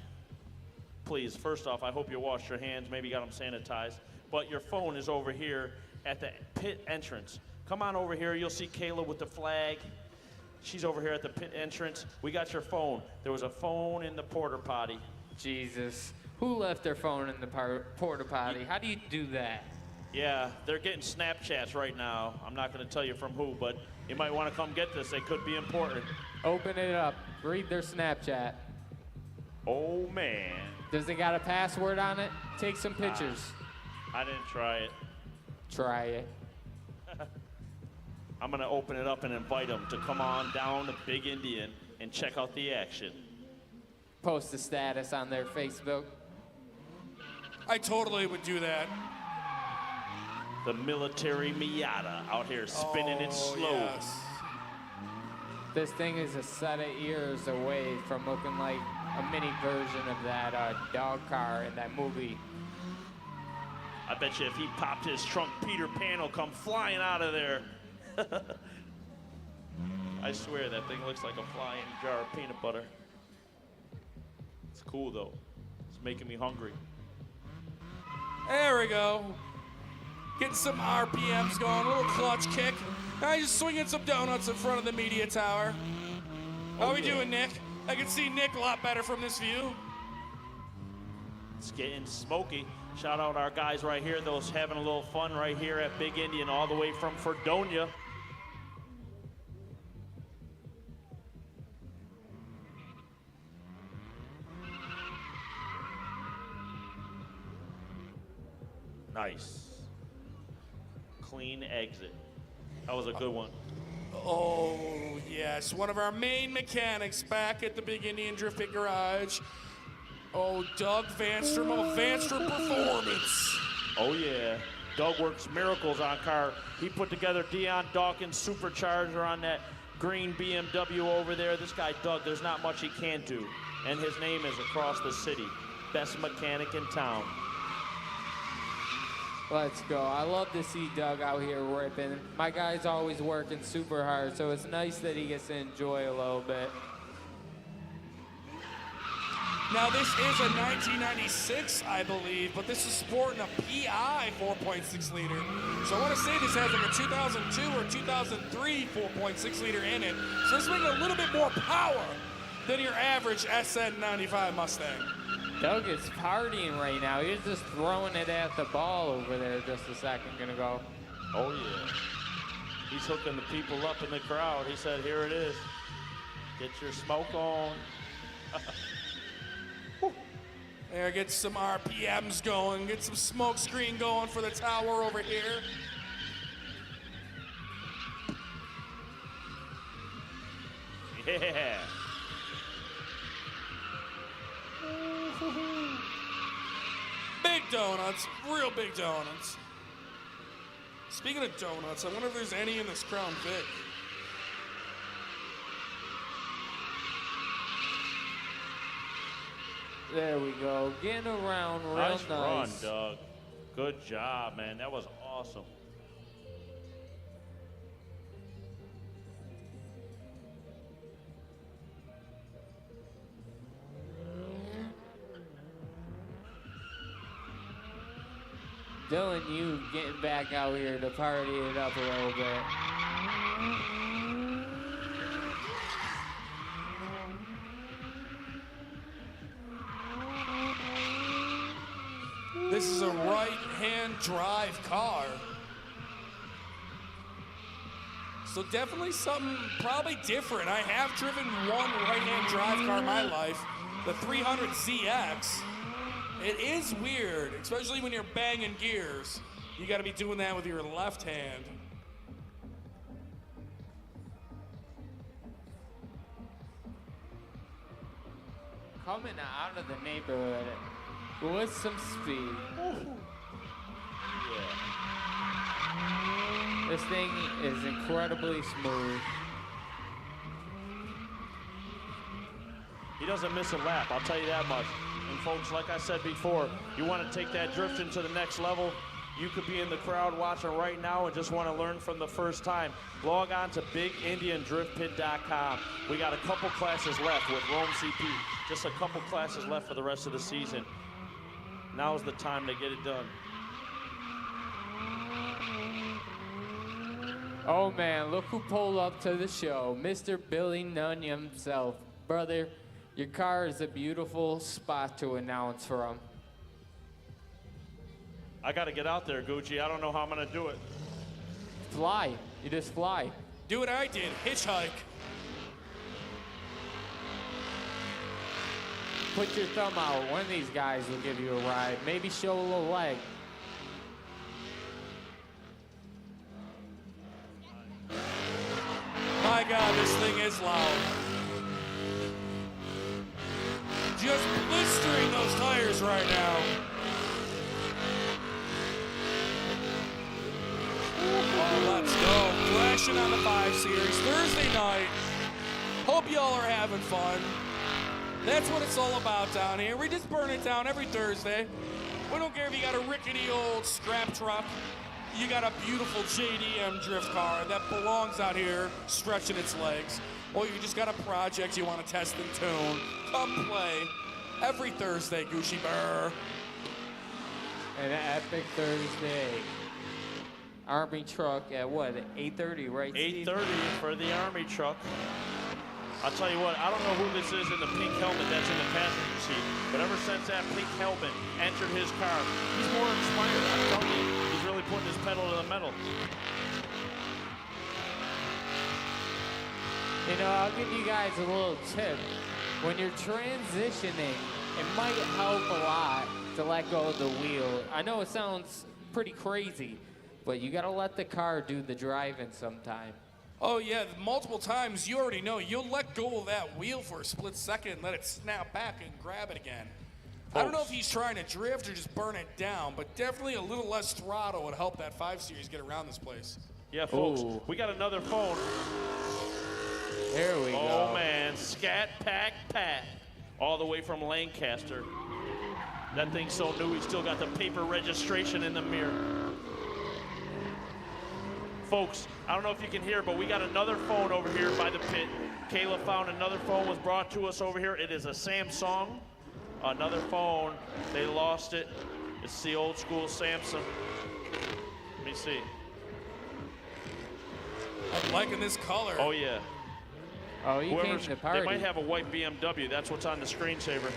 please, first off, I hope you washed your hands, maybe got them sanitized, but your phone is over here at the pit entrance. Come on over here, you'll see Kayla with the flag. She's over here at the pit entrance. We got your phone. There was a phone in the porta potty. Jesus. Who left their phone in the porta potty? How do you do that? Yeah, they're getting Snapchats right now. I'm not gonna tell you from who, but you might wanna come get this. They could be important. Open it up. Read their Snapchat. Oh man. Does it got a password on it? Take some pictures. I didn't try it. Try it. I'm gonna open it up and invite them to come on down to Big Indian and check out the action. Post a status on their Facebook. I totally would do that. The military Miata out here spinning it slow. Yes. This thing is a set of ears away from looking like a mini version of that dog car in that movie. I bet you if he popped his trunk, Peter Pan will come flying out of there. I swear that thing looks like a flying jar of peanut butter. It's cool though. It's making me hungry. There we go. Getting some RPMs going, a little clutch kick. Now he's just swinging some donuts in front of the media tower. How we doing, Nick? I can see Nick a lot better from this view. It's getting smoky. Shout out our guys right here, those having a little fun right here at Big Indian, all the way from Fredonia. Nice. Clean exit. That was a good one. Oh, yes. One of our main mechanics back at the Big Indian Drift Pit Garage. Oh, Doug Vanstrom of Vanstrom Performance. Oh, yeah. Doug works miracles on car. He put together Dion Dawkins' supercharger on that green BMW over there. This guy, Doug, there's not much he can't do. and his name is across the city. Best mechanic in town. Let's go. I love to see Doug out here ripping. My guy's always working super hard, so it's nice that he gets to enjoy a little bit. Now this is a 1996, I believe, but this is sporting a PI 4.6 liter. So I want to say this has like a 2002 or 2003 4.6 liter in it. So this makes a little bit more power than your average SN95 Mustang. Doug is partying right now. He's just throwing it at the ball over there just a second ago. Oh, yeah. He's hooking the people up in the crowd. He said, here it is. Get your smoke on. There, get some RPMs going, get some smoke screen going for the tower over here. Yeah. Big donuts, real big donuts. Speaking of donuts, I wonder if there's any in this Crown Vic. There we go. Getting around real nice. Nice run, Doug. Good job, man. That was awesome. Dylan, you getting back out here to party it up a little bit. This is a right-hand drive car. So definitely something probably different. I have driven one right-hand drive car in my life, the 300ZX. It is weird, especially when you're banging gears. You gotta be doing that with your left hand. Coming out of the neighborhood with some speed. Yeah. This thing is incredibly smooth. He doesn't miss a lap, I'll tell you that much. And folks, like I said before, you want to take that drifting to the next level, you could be in the crowd watching right now and just want to learn from the first time. Log on to BigIndianDriftPit.com. We got a couple classes left with Rome CP. Just a couple classes left for the rest of the season. Now's the time to get it done. Oh man, look who pulled up to the show. Mr. Billy Nunn himself. Brother, your car is a beautiful spot to announce from. I got to get out there, Gucci. I don't know how I'm going to do it. Fly. You just fly. Do what I did, hitchhike. Put your thumb out. One of these guys will give you a ride. Maybe show a little leg. My God, this thing is loud. Just blistering those tires right now. Oh, let's go. Crashing on the 5 Series Thursday night. Hope y'all are having fun. That's what it's all about down here. We just burn it down every Thursday. We don't care if you got a rickety old scrap truck. You got a beautiful JDM drift car that belongs out here stretching its legs. Or you just got a project you want to test and tune. Come play every Thursday, Gucci Burr. An epic Thursday. Army truck at what, 8:30, right, Steve? 8:30 for the Army truck. I'll tell you what, I don't know who this is in the pink helmet that's in the passenger seat, but ever since that pink helmet entered his car, he's more inspired. I'm telling you, he's really putting his pedal to the metal. You know, I'll give you guys a little tip. When you're transitioning, it might help a lot to let go of the wheel. I know it sounds pretty crazy, but you gotta let the car do the driving sometime. Oh yeah, multiple times, you already know. You'll let go of that wheel for a split second and let it snap back and grab it again. I don't know if he's trying to drift or just burn it down, but definitely a little less throttle would help that 5 Series get around this place. Yeah, folks, Ooh. we got another phone. There we go. Oh, man, Scat Pack Pat all the way from Lancaster. That thing's so new, he still got the paper registration in the mirror. Folks, I don't know if you can hear, but we got another phone over here by the pit. Kayla found another phone, was brought to us over here. It is a Samsung. Another phone, they lost it. It's the old school Samsung. Let me see. I'm liking this color. Oh yeah. Oh, you came to the party. They might have a white BMW. That's what's on the screensaver.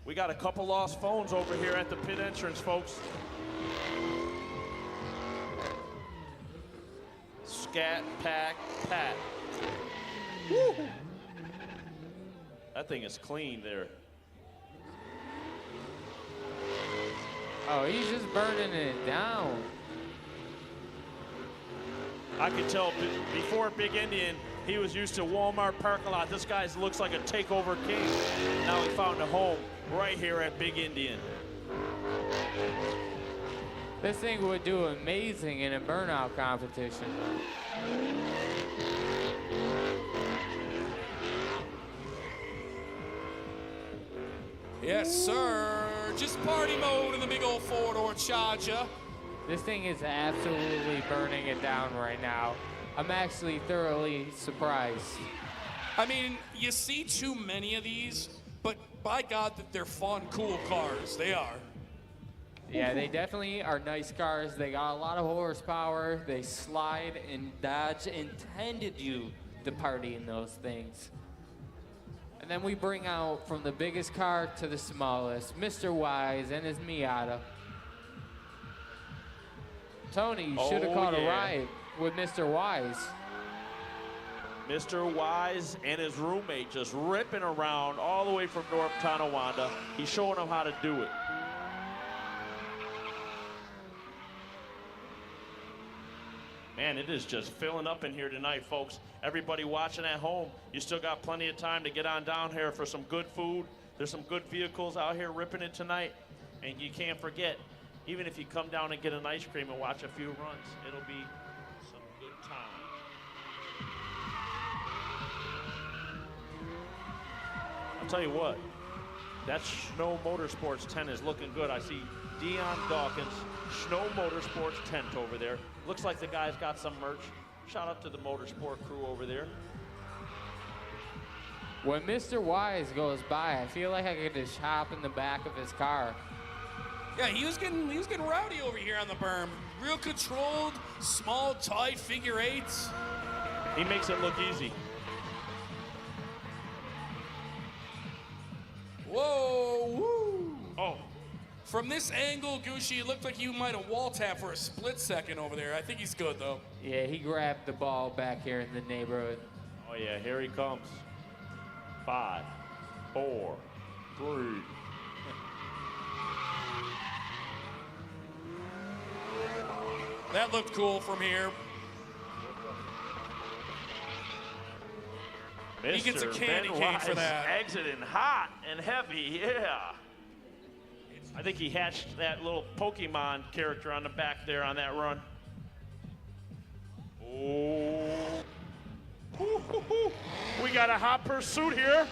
We got a couple lost phones over here at the pit entrance, folks. Scat, pack, pat. Woo! That thing is clean there. Oh, he's just burning it down. I could tell before Big Indian, he was used to Walmart parking lot. This guy looks like a takeover king. Now he found a home right here at Big Indian. This thing would do amazing in a burnout competition. Yes, sir. Just party mode in the big old four-door Charger. This thing is absolutely burning it down right now. I'm actually thoroughly surprised. I mean, you see too many of these, but by God that they're fun, cool cars. They are. Yeah, they definitely are nice cars. They got a lot of horsepower. They slide, and Dodge intended you to party in those things. And then we bring out from the biggest car to the smallest, Mr. Wise and his Miata. Tony, you should have caught a ride with Mr. Wise. Mr. Wise and his roommate just ripping around all the way from North Tonawanda. He's showing them how to do it. Man, it is just filling up in here tonight, folks. Everybody watching at home, you still got plenty of time to get on down here for some good food. There's some good vehicles out here ripping it tonight. And you can't forget, even if you come down and get an ice cream and watch a few runs, it'll be some good time. I'll tell you what, that Snow Motorsports tent is looking good. I see Dion Dawkins, Snow Motorsports tent over there. Looks like the guy's got some merch. Shout out to the motorsport crew over there. When Mr. Wise goes by, I feel like I could just hop in the back of his car. Yeah, he was getting rowdy over here on the berm. Real controlled, small, tight figure eights. He makes it look easy. Whoa, woo. Oh. From this angle, Gucci, it looked like you might have wall tapped for a split second over there. I think he's good, though. Yeah, he grabbed the ball back here in the neighborhood. Oh, yeah, here he comes. 5, 4, 3. That looked cool from here. He gets a candy cane for that. Exiting hot and heavy, yeah. I think he hatched that little Pokemon character on the back there on that run. Oh. We got a hot pursuit here.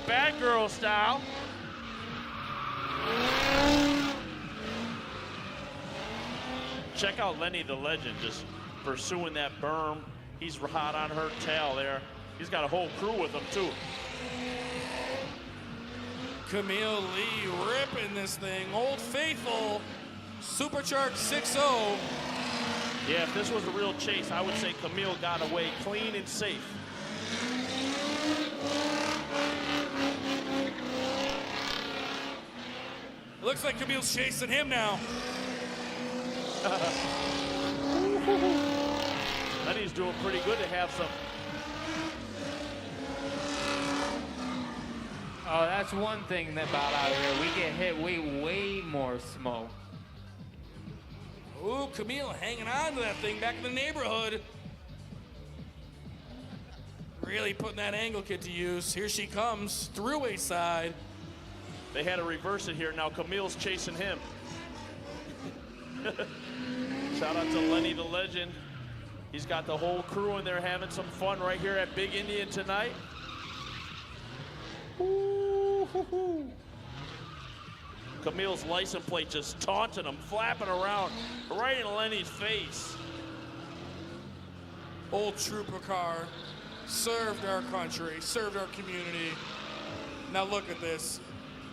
Bad girl style. Check out Lenny the Legend just pursuing that berm. He's hot on her tail there. He's got a whole crew with him too. Camille Lee ripping this thing. Old Faithful, supercharged 6.0. Yeah, if this was a real chase, I would say Camille got away clean and safe. It looks like Camille's chasing him now. Lenny's doing pretty good to have some. Oh, that's one thing about out here. We get hit way more smoke. Ooh, Camille hanging on to that thing back in the neighborhood. Really putting that angle kit to use. Here she comes, throughway side. They had to reverse it here. Now Camille's chasing him. Shout out to Lenny the Legend. He's got the whole crew in there having some fun right here at Big Indian tonight. Ooh-hoo-hoo. Camille's license plate just taunting him, flapping around right in Lenny's face. Old trooper car, served our country, served our community. Now look at this.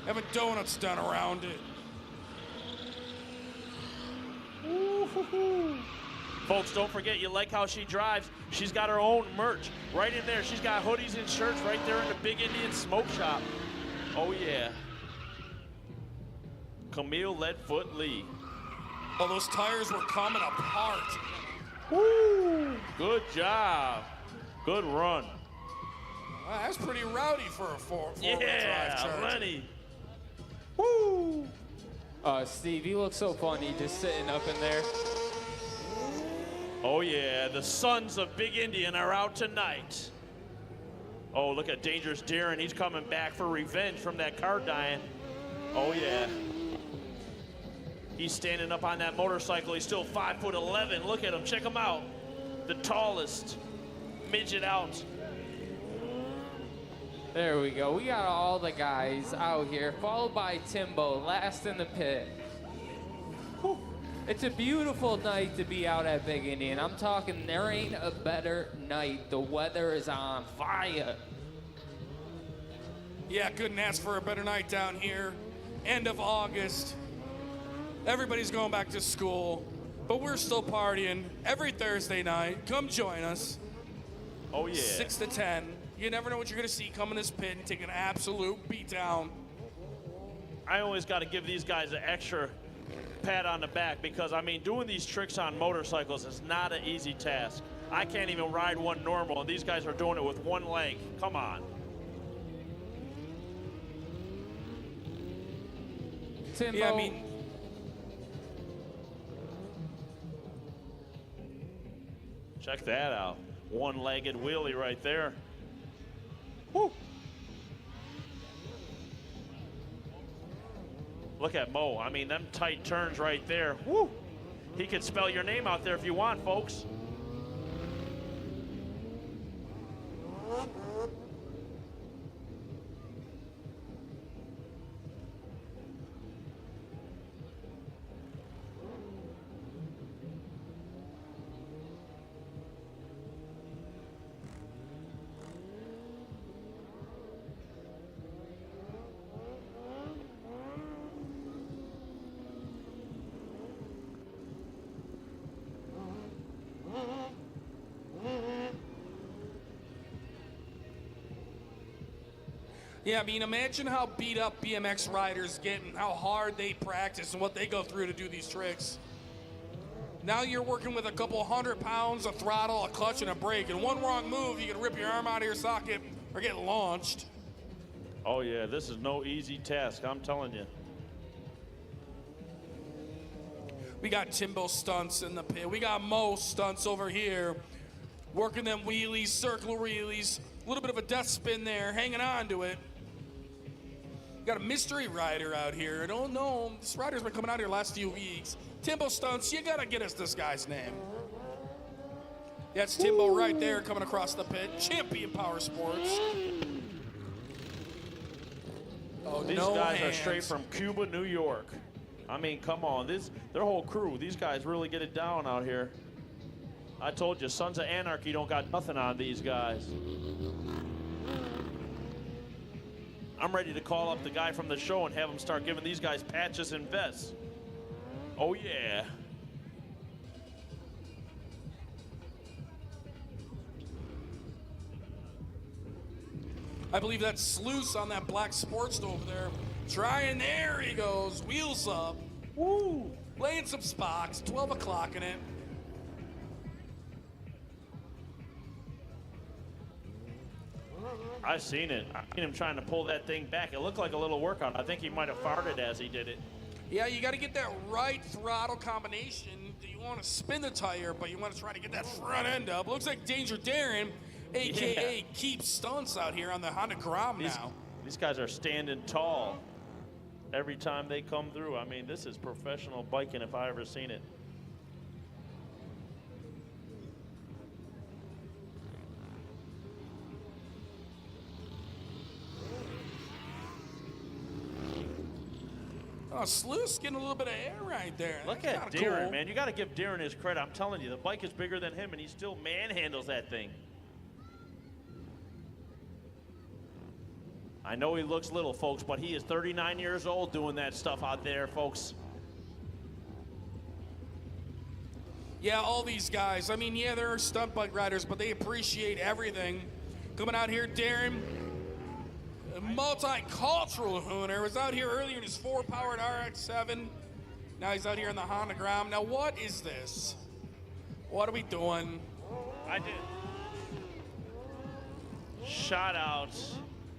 Having donuts done around it. Ooh-hoo-hoo. Folks, don't forget, you like how she drives. She's got her own merch right in there. She's got hoodies and shirts right there in the Big Indian Smoke Shop. Oh, yeah. Camille Leadfoot Lee. Oh, those tires were coming apart. Woo! Good job. Good run. Wow, that's pretty rowdy for a four-wheel drive Yeah, Charger. Lenny. Woo! Steve, you look so funny just sitting up in there. Oh, yeah, the sons of Big Indian are out tonight. Oh, look at Dangerous Darren. He's coming back for revenge from that car dying. Oh, yeah. He's standing up on that motorcycle. He's still 5'11". Look at him. Check him out. The tallest midget out. There we go. We got all the guys out here, followed by Timbo, last in the pit. Whew. It's a beautiful night to be out at Big Indian. I'm talking, there ain't a better night. The weather is on fire. Yeah, couldn't ask for a better night down here. End of August. Everybody's going back to school, but we're still partying every Thursday night. Come join us. Oh, yeah. 6 to 10. You never know what you're going to see come in this pit and take an absolute beatdown. I always got to give these guys an extra pat on the back because, I mean, doing these tricks on motorcycles is not an easy task. I can't even ride one normal, and these guys are doing it with one leg. Come on. Timbo, Yeah, I mean, Check that out. One-legged wheelie right there. Woo. Look at Mo. I mean, them tight turns right there. Woo. He could spell your name out there if you want, folks. yeah, I mean, imagine how beat up BMX riders get and how hard they practice and what they go through to do these tricks. Now you're working with a couple 100 pounds, a throttle, a clutch, and a brake. And one wrong move, you can rip your arm out of your socket or get launched. Oh, yeah, this is no easy task, I'm telling you. We got Timbo stunts in the pit. We got Mo stunts over here. Working them wheelies, circle wheelies. A little bit of a death spin there, hanging on to it. Got a mystery rider out here. I don't know. This rider's been coming out here the last few weeks. Timbo stunts, you gotta get us this guy's name. That's Timbo right there coming across the pit. Champion Power Sports. Oh, These no guys hands. are straight from Cuba, New York. I mean, come on. Their whole crew, these guys really get it down out here. I told you, Sons of Anarchy don't got nothing on these guys. I'm ready to call up the guy from the show and have him start giving these guys patches and vests. Oh, yeah. I believe that's Sluice on that black sports over there. Trying, there he goes, wheels up. Woo! Laying some sparks, 12 o'clock in it. I seen it. I seen him trying to pull that thing back. It looked like a little workout. I think he might have farted as he did it. Yeah, you got to get that right throttle combination. You want to spin the tire, but you want to try to get that front end up. Looks like Danger Darren, a.k.a. Keep Stunts out here on the Honda Grom now. These guys are standing tall every time they come through. I mean, this is professional biking if I ever seen it. Sluice getting a little bit of air right there. Look That's at kinda Darren, cool. man. You got to give Darren his credit. I'm telling you, the bike is bigger than him, and he still manhandles that thing. I know he looks little, folks, but he is 39 years old doing that stuff out there, folks. Yeah, all these guys. I mean, yeah, they're stunt bike riders, but they appreciate everything. Coming out here, Darren, a multicultural hooner, was out here earlier in his 4-powered RX-7. Now he's out here in the Honda Grom. Now, what is this? What are we doing? I did. Shout out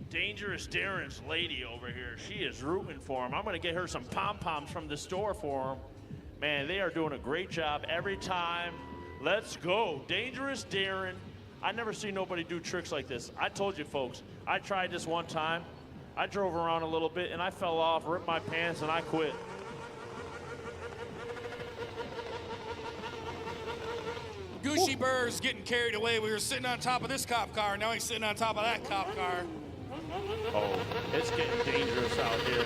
Dangerous Darren's lady over here. She is rooting for him. I'm going to get her some pom-poms from the store for him. Man, they are doing a great job every time. Let's go. Dangerous Darren. I never seen nobody do tricks like this. I told you, folks, I tried this one time. I drove around a little bit, and I fell off, ripped my pants, and I quit. Gucci Burr's getting carried away. We were sitting on top of this cop car. Now he's sitting on top of that cop car. Oh, it's getting dangerous out here.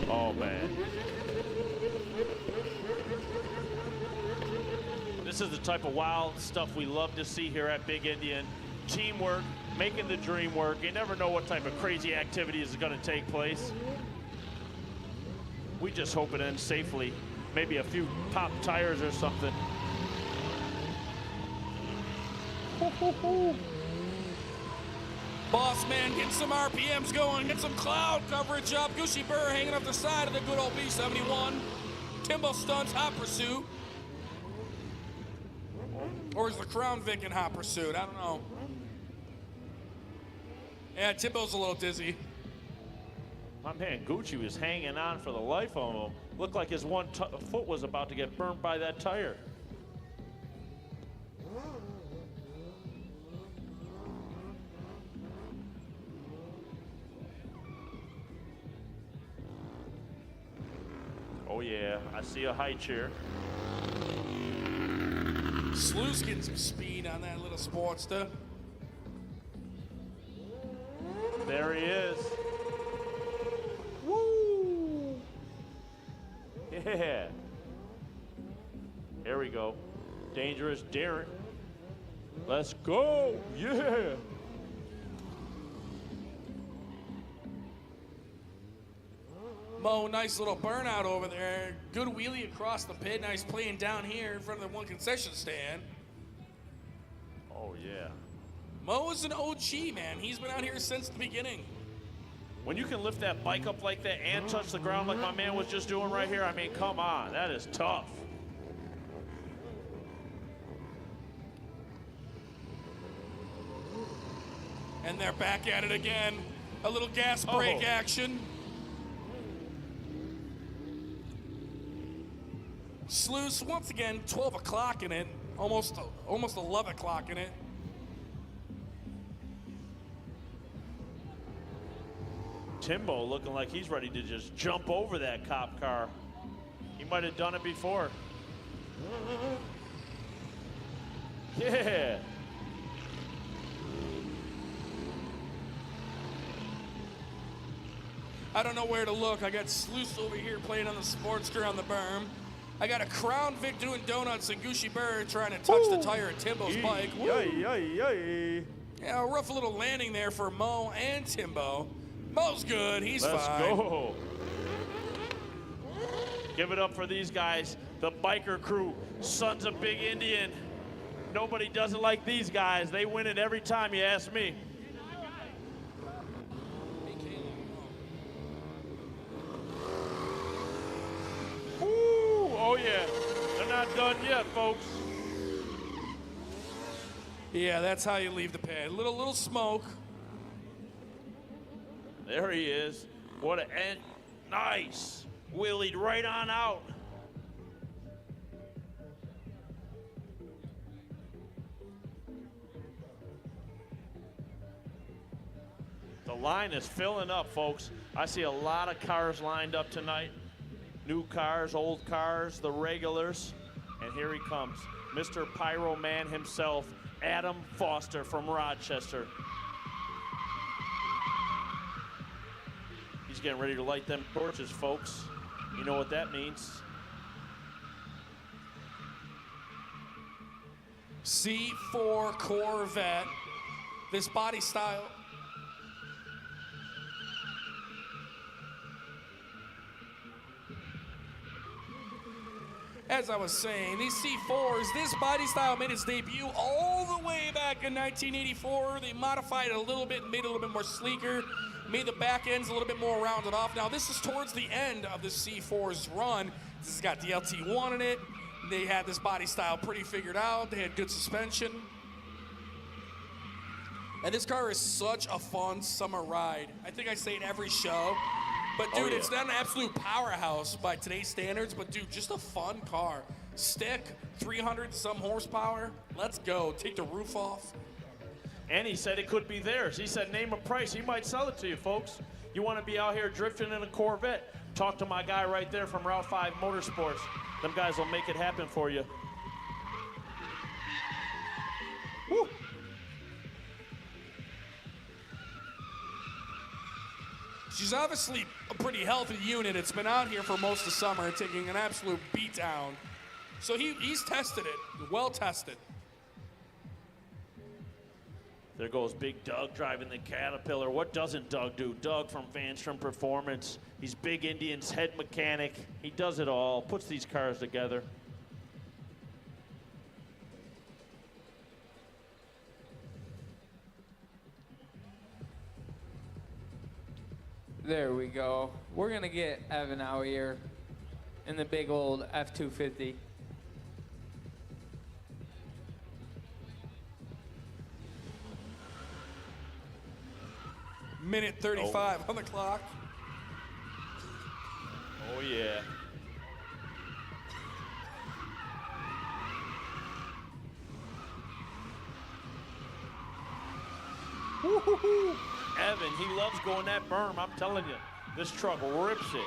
Oh, man. This is the type of wild stuff we love to see here at Big Indian. Teamwork, making the dream work. You never know what type of crazy activity is going to take place. We just hope it ends safely. Maybe a few pop tires or something. Boss man getting some RPMs going, get some cloud coverage up. Gucci Burr hanging up the side of the good old B71. Timbo Stunt's Hot Pursuit. Or is the Crown Vic in Hot Pursuit? I don't know. Yeah, Timbo's a little dizzy. My man Gucci was hanging on for the life of him. Looked like his one foot was about to get burnt by that tire. Oh yeah, I see a high chair. Sluice getting some speed on that little Sportster. There he is. Woo! Yeah. Here we go. Dangerous Darren. Let's go. Yeah. Mo, nice little burnout over there. Good wheelie across the pit. Now he's playing down here in front of the one concession stand. Oh, yeah. Mo is an OG, man. He's been out here since the beginning. When you can lift that bike up like that and touch the ground like my man was just doing right here, I mean, come on. That is tough. And they're back at it again. A little gas brake action. Sluice, once again, 12 o'clock in it. Almost 11 o'clock in it. Timbo looking like he's ready to just jump over that cop car. He might have done it before. Yeah. I don't know where to look. I got Sluice over here playing on the Sportster on the berm. I got a Crown Vic doing donuts and Gucci Bird trying to touch the tire of Timbo's bike. Yay. Yeah, a rough little landing there for Mo and Timbo. Mo's good, he's Let's fine. go. Give it up for these guys, the biker crew, Sons of Big Indian. Nobody does it like these guys. They win it every time, you ask me. Oh yeah, they're not done yet, folks. Yeah, that's how you leave the pad. Little smoke. There he is. What a end. Nice. Wheelied right on out. The line is filling up, folks. I see a lot of cars lined up tonight. New cars, old cars, the regulars. And here he comes, Mr. Pyro Man himself, Adam Foster from Rochester. He's getting ready to light them torches, folks. You know what that means. C4 Corvette. This body style. As I was saying, these C4s, this body style made its debut all the way back in 1984. They modified it a little bit, made it a little bit more sleeker, made the back ends a little bit more rounded off. Now, this is towards the end of the C4's run. This has got the LT1 in it. They had this body style pretty figured out. They had good suspension. And this car is such a fun summer ride. I think I say it every show. But, dude, it's not an absolute powerhouse by today's standards, but, dude, just a fun car. Stick, 300-some horsepower. Let's go. Take the roof off. And he said it could be theirs. He said name a price. He might sell it to you, folks. You want to be out here drifting in a Corvette? Talk to my guy right there from Route 5 Motorsports. Them guys will make it happen for you. Woo. She's obviously a pretty healthy unit. It's been out here for most of summer, taking an absolute beatdown. So he's tested it, well tested. There goes Big Doug driving the Caterpillar. What doesn't Doug do? Doug from Vanstrom Performance. He's Big Indian's head mechanic. He does it all, puts these cars together. There we go. We're going to get Evan out here in the big old F-250. Minute 35 on the clock. Oh, yeah. Woo-hoo-hoo. Evan, he loves going that berm. I'm telling you, this truck rips it.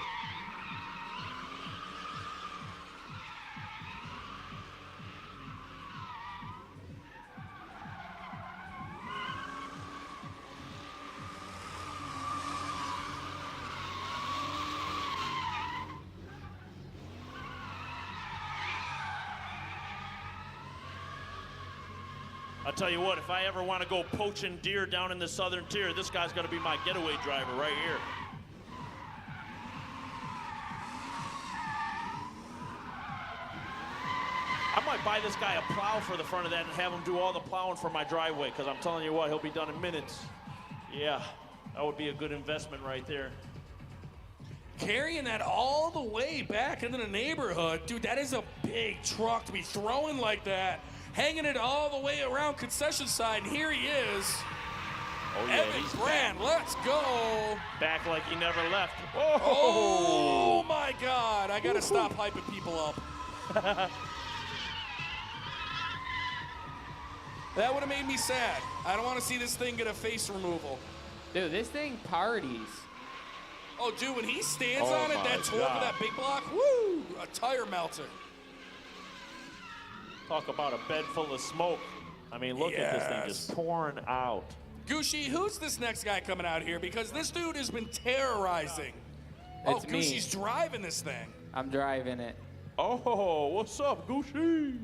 I'll tell you what, if I ever want to go poaching deer down in the southern tier, this guy's going to be my getaway driver right here. I might buy this guy a plow for the front of that and have him do all the plowing for my driveway, because I'm telling you what, he'll be done in minutes. Yeah, that would be a good investment right there. Carrying that all the way back into the neighborhood. Dude, that is a big truck to be throwing like that. Hanging it all the way around concession side, and here he is. Oh, yeah, Evan Brand, let's go. Back like he never left. Oh my God, I gotta stop hyping people up. That would have made me sad. I don't want to see this thing get a face removal. Dude, this thing parties. Oh, dude, when he stands Oh on it, my that torque of God. that big block, woo, a tire melter. Talk about a bed full of smoke. I mean, look at this thing just pouring out. Gucci, who's this next guy coming out here? Because this dude has been terrorizing. It's me. Gucci's driving this thing. I'm driving it. Oh, what's up, Gucci?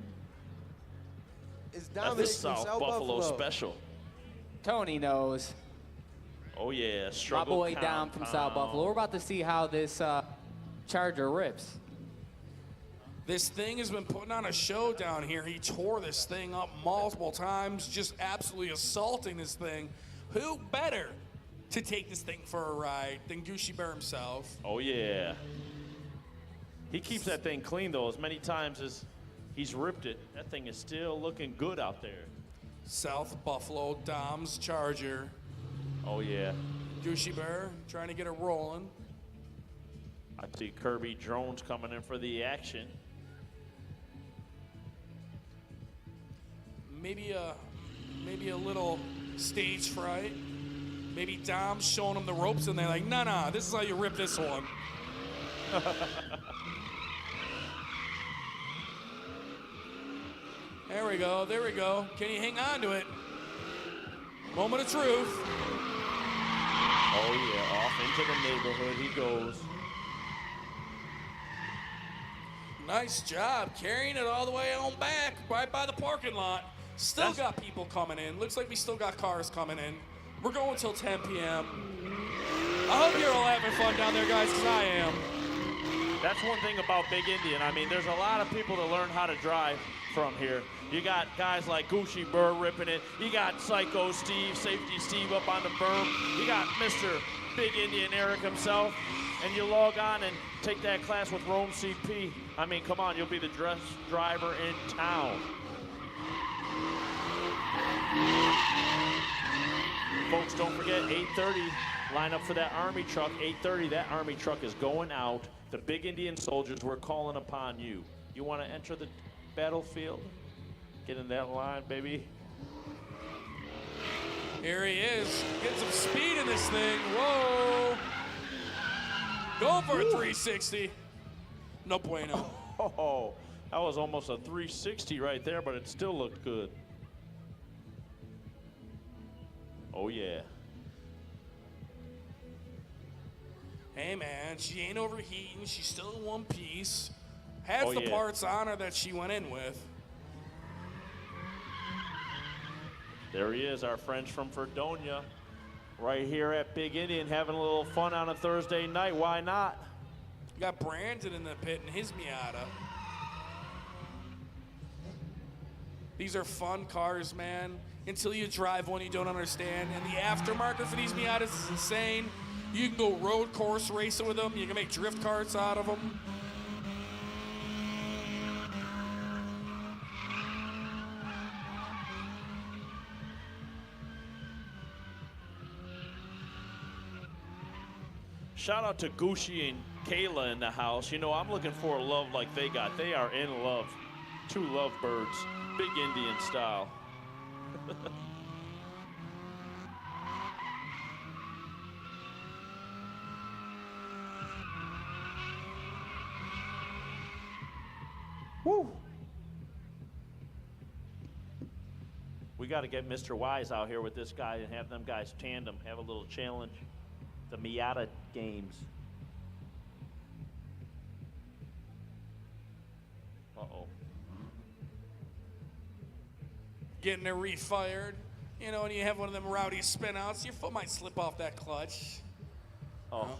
It's That's Dominic the from South Buffalo special. Tony knows. Oh, yeah, My struggle boy Dom from South Buffalo. We're about to see how this Charger rips. This thing has been putting on a show down here. He tore this thing up multiple times, just absolutely assaulting this thing. Who better to take this thing for a ride than Gucci Bear himself? Oh, yeah. He keeps that thing clean, though, as many times as he's ripped it. That thing is still looking good out there. South Buffalo, Dom's Charger. Oh, yeah. Gucci Bear trying to get it rolling. I see Kirby Drones coming in for the action. Maybe a little stage fright. Maybe Dom's showing them the ropes and they're like, nah, this is how you rip this one. There we go. Can he hang on to it? Moment of truth. Oh, yeah, off into the neighborhood he goes. Nice job carrying it all the way on back, right by the parking lot. Still got people coming in. Looks like we still got cars coming in. We're going till 10 p.m. I hope you're all having fun down there, guys, because I am. That's one thing about Big Indian. I mean, there's a lot of people that learn how to drive from here. You got guys like Gucci Burr ripping it. You got Psycho Steve, Safety Steve up on the berm. You got Mr. Big Indian Eric himself. And you log on and take that class with Rome CP. I mean, come on, you'll be the best driver in town. Folks, don't forget, 8:30, line up for that Army truck. 8:30, that Army truck is going out. The Big Indian soldiers, we're calling upon you. You want to enter the battlefield? Get in that line, baby. Here he is. Getting some speed in this thing. Whoa. Going for a 360. No bueno. Oh, that was almost a 360 right there, but it still looked good. Oh, yeah. Hey, man, she ain't overheating. She's still in one piece. Has Oh, the yeah. parts on her that she went in with. There he is, our friends from Fredonia, right here at Big Indian, having a little fun on a Thursday night. Why not? You got Brandon in the pit in his Miata. These are fun cars, man. Until you drive one, you don't understand. And the aftermarket for these Miatas is insane. You can go road course racing with them. You can make drift karts out of them. Shout out to Gucci and Kayla in the house. You know, I'm looking for a love like they got. They are in love. Two lovebirds, Big Indian style. Woo! We got to get Mr. Wise out here with this guy and have them guys tandem, have a little challenge. The Miata games. Uh-oh. Getting it refired. You know, and you have one of them rowdy spinouts, your foot might slip off that clutch. Oh.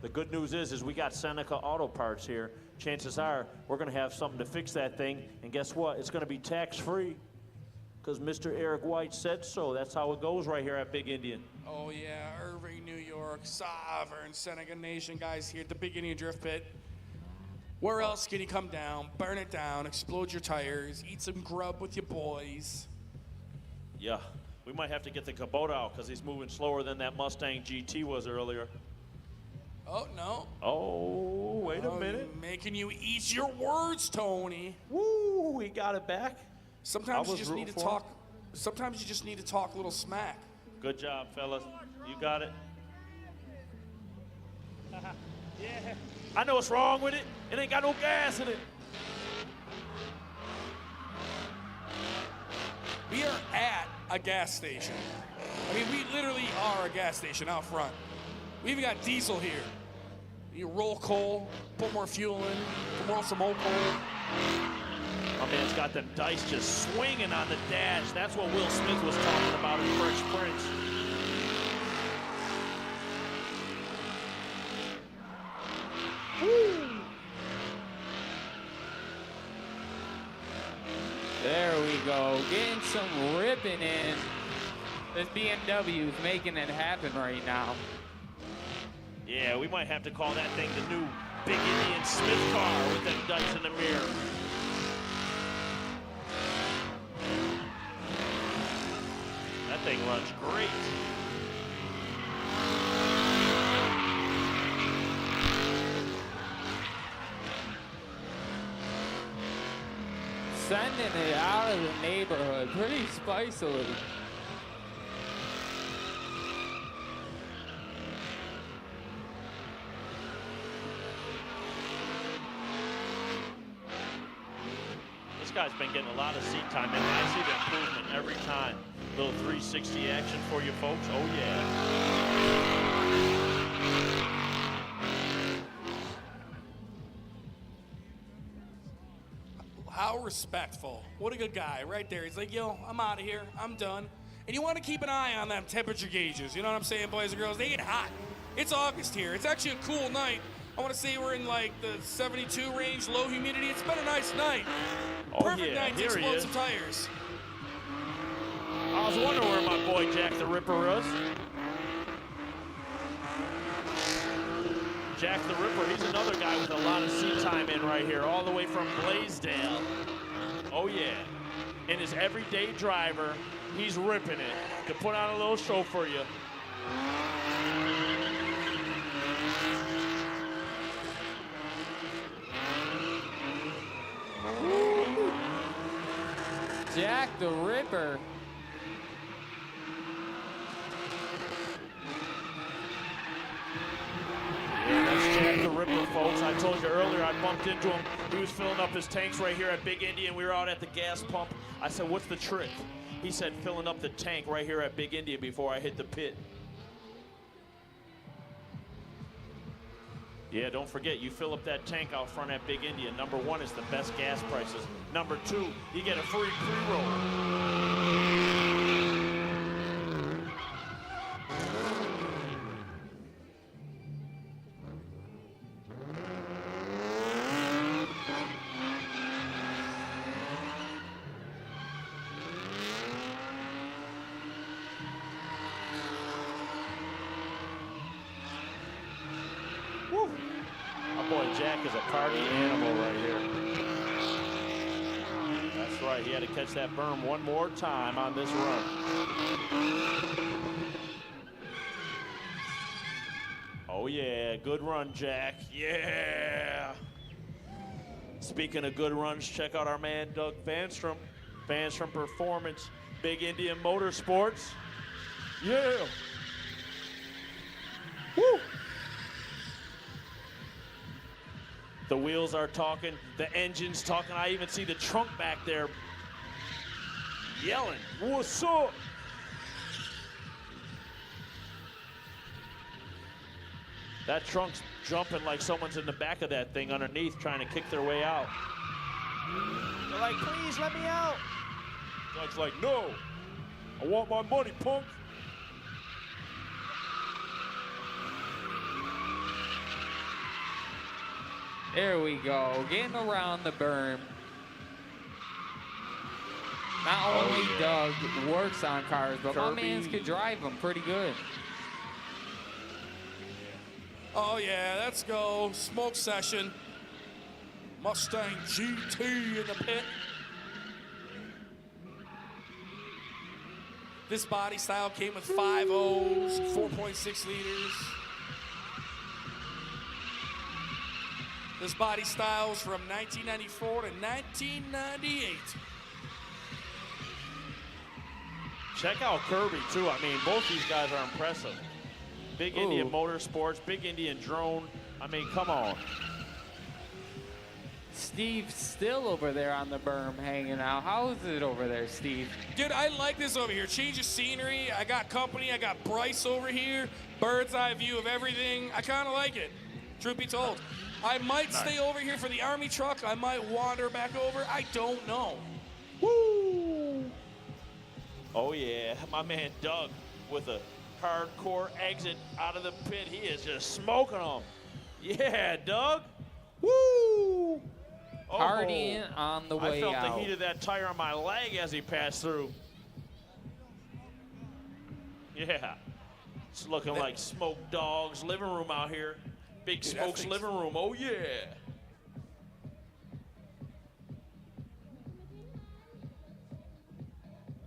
The good news is we got Seneca Auto Parts here. Chances are we're going to have something to fix that thing. And guess what? It's going to be tax-free because Mr. Eric White said so. That's how it goes right here at Big Indian. Oh, yeah, Irving, New York, Sovereign, Seneca Nation guys here at the Big Indian Drift Pit. Where else can you come down, burn it down, explode your tires, eat some grub with your boys? Yeah, we might have to get the Kubota out because he's moving slower than that Mustang GT was earlier. Oh, no. Oh, wait a minute. Making you eat your words, Tony. Woo, he got it back. Sometimes you was just need to rooting for him. talk. Sometimes you just need to talk a little smack. Good job, fellas. You got it. Yeah. I know what's wrong with it. It ain't got no gas in it. We are at a gas station. I mean, we literally are a gas station out front. We even got diesel here. You roll coal, put more fuel in, put more some old coal. My man's got them dice just swinging on the dash. That's what Will Smith was talking about in Fresh Prince. Woo! There we go, getting some ripping in. This BMW is making it happen right now. Yeah, we might have to call that thing the new Big Indian Smith car with them dice in the mirror. That thing runs great. Sending it out of the neighborhood pretty spicily. This guy's been getting a lot of seat time, and I see the improvement every time. Little 360 action for you folks. Oh, yeah. how respectful. What a good guy right there. He's like, yo, I'm out of here. I'm done. And you want to keep an eye on them temperature gauges. You know what I'm saying, boys and girls? They get hot. It's August here. It's actually a cool night. I want to say we're in like the 72 range, low humidity. It's been a nice night. Oh, Perfect yeah. night to Here he explode is. some tires. I was wondering where my boy Jack the Ripper was. Jack the Ripper, he's another guy with a lot of seat time in right here, all the way from Blaisdell. Oh, yeah. In his everyday driver, he's ripping it. Could put on a little show for you. Jack the Ripper. Yeah, that's Jack the Ripper, folks. I told you earlier, I bumped into him. He was filling up his tanks right here at Big Indian. We were out at the gas pump. I said, what's the trick? He said, filling up the tank right here at Big Indian before I hit the pit. Yeah, don't forget, you fill up that tank out front at Big Indian. Number one is the best gas prices. Number two, you get a free pre-roll. Woo. My boy Jack is a party animal right here. That's right, he had to catch that berm one more time on this run. Oh yeah, good run, Jack. Yeah. Speaking of good runs, check out our man Doug Vanstrom. Vanstrom Performance, Big Indian Motorsports. Yeah. Woo. The wheels are talking, the engine's talking. I even see the trunk back there yelling, what's up? That trunk's jumping like someone's in the back of that thing underneath trying to kick their way out. They're like, please let me out. Doug's like, no, I want my money, punk. There we go, getting around the berm. Not only Doug works on cars, but my mans could drive them pretty good. Oh yeah, let's go. Smoke session. Mustang GT in the pit. This body style came with 5 O's, 4.6 liters. This body style's from 1994 to 1998. Check out Kirby, too. I mean, both these guys are impressive. Big Indian Motorsports, Big Indian Drone. I mean, come on. Steve's still over there on the berm hanging out. How is it over there, Steve? Dude, I like this over here. Change of scenery. I got company. I got Bryce over here. Bird's eye view of everything. I kind of like it. Truth be told. I might stay over here for the Army truck. I might wander back over. I don't know. Woo! Oh, yeah. My man Doug with a hardcore exit out of the pit. He is just smoking them. Yeah, Doug. Woo! Oh, Partying on the way out. I felt the heat of that tire on my leg as he passed through. Yeah. It's looking like Smoke Dog's living room out here. Big Smoke's living room. Oh, yeah.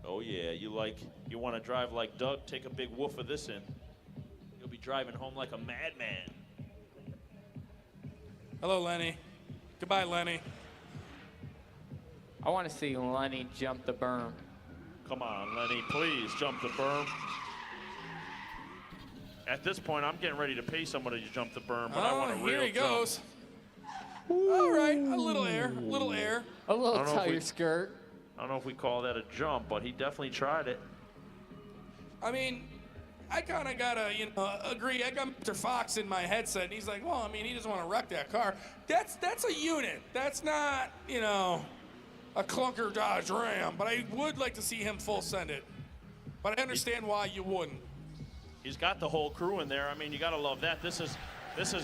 Oh, yeah. You want to drive like Doug? Take a big woof of this in. You'll be driving home like a madman. Hello, Lenny. Goodbye, Lenny. I want to see Lenny jump the berm. Come on, Lenny, please jump the berm. At this point, I'm getting ready to pay somebody to jump the berm, but I want a real here he jump. goes. All right, a little air, a little air. A little I don't know if tire skirt. I don't know if we call that a jump, but he definitely tried it. I mean, I kind of gotta, agree. I got Mr. Fox in my headset, and he's like, well, I mean, he doesn't want to wreck that car. That's a unit. That's not, a clunker Dodge Ram, but I would like to see him full send it. But I understand why you wouldn't. He's got the whole crew in there. I mean, you got to love that. This is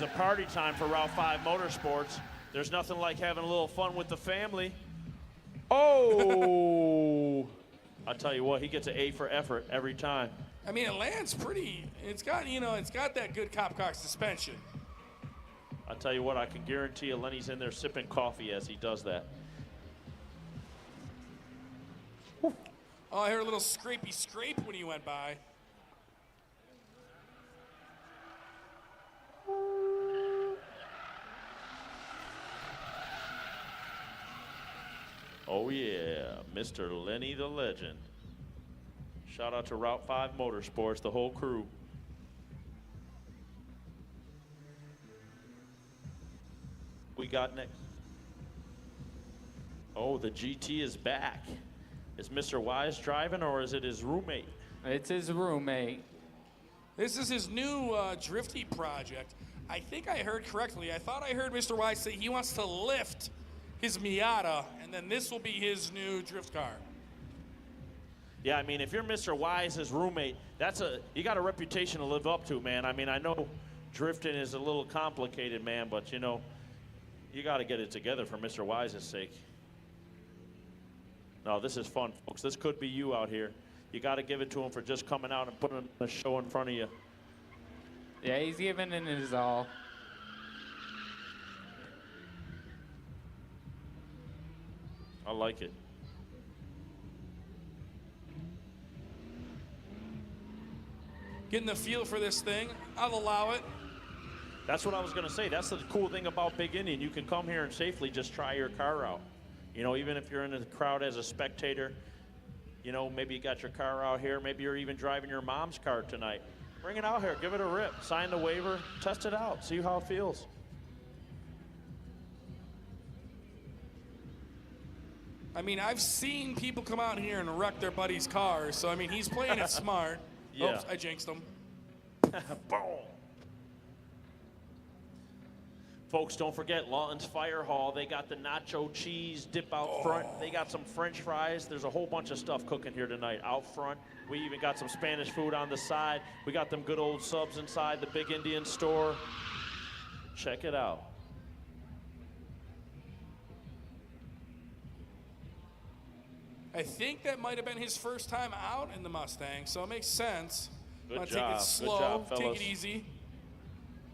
a party time for Route 5 Motorsports. There's nothing like having a little fun with the family. Oh! I'll tell you what, he gets an A for effort every time. I mean, it lands pretty. It's got, it's got that good Copcock suspension. I'll tell you what, I can guarantee you Lenny's in there sipping coffee as he does that. Oh, I heard a little scrapey scrape when he went by. Oh yeah, Mr. Lenny the Legend. Shout out to Route 5 Motorsports, the whole crew. We got next. Oh, the GT is back. Is Mr. Wise driving or is it his roommate? It's his roommate. This is his new drifty project. I think I heard correctly. I thought I heard Mr. Wise say he wants to lift his Miata, and then this will be his new drift car. Yeah, I mean, if you're Mr. Wise's roommate, you got a reputation to live up to, man. I mean, I know drifting is a little complicated, man, but you got to get it together for Mr. Wise's sake. No, this is fun, folks. This could be you out here. You got to give it to him for just coming out and putting a show in front of you. Yeah, he's giving it his all. I like it. Getting the feel for this thing, I'll allow it. That's what I was going to say. That's the cool thing about Big Indian. You can come here and safely just try your car out. Even if you're in the crowd as a spectator, maybe you got your car out here. Maybe you're even driving your mom's car tonight. Bring it out here. Give it a rip. Sign the waiver. Test it out. See how it feels. I mean, I've seen people come out here and wreck their buddies' cars, so I mean, he's playing it smart. Yeah. Oops, I jinxed him. Boom. Folks, don't forget Lawton's Fire Hall. They got the nacho cheese dip out front. They got some French fries. There's a whole bunch of stuff cooking here tonight out front. We even got some Spanish food on the side. We got them good old subs inside the Big Indian store. Check it out. I think that might have been his first time out in the Mustang, so it makes sense. Good Take job. it slow, Good job, take fellas. it easy.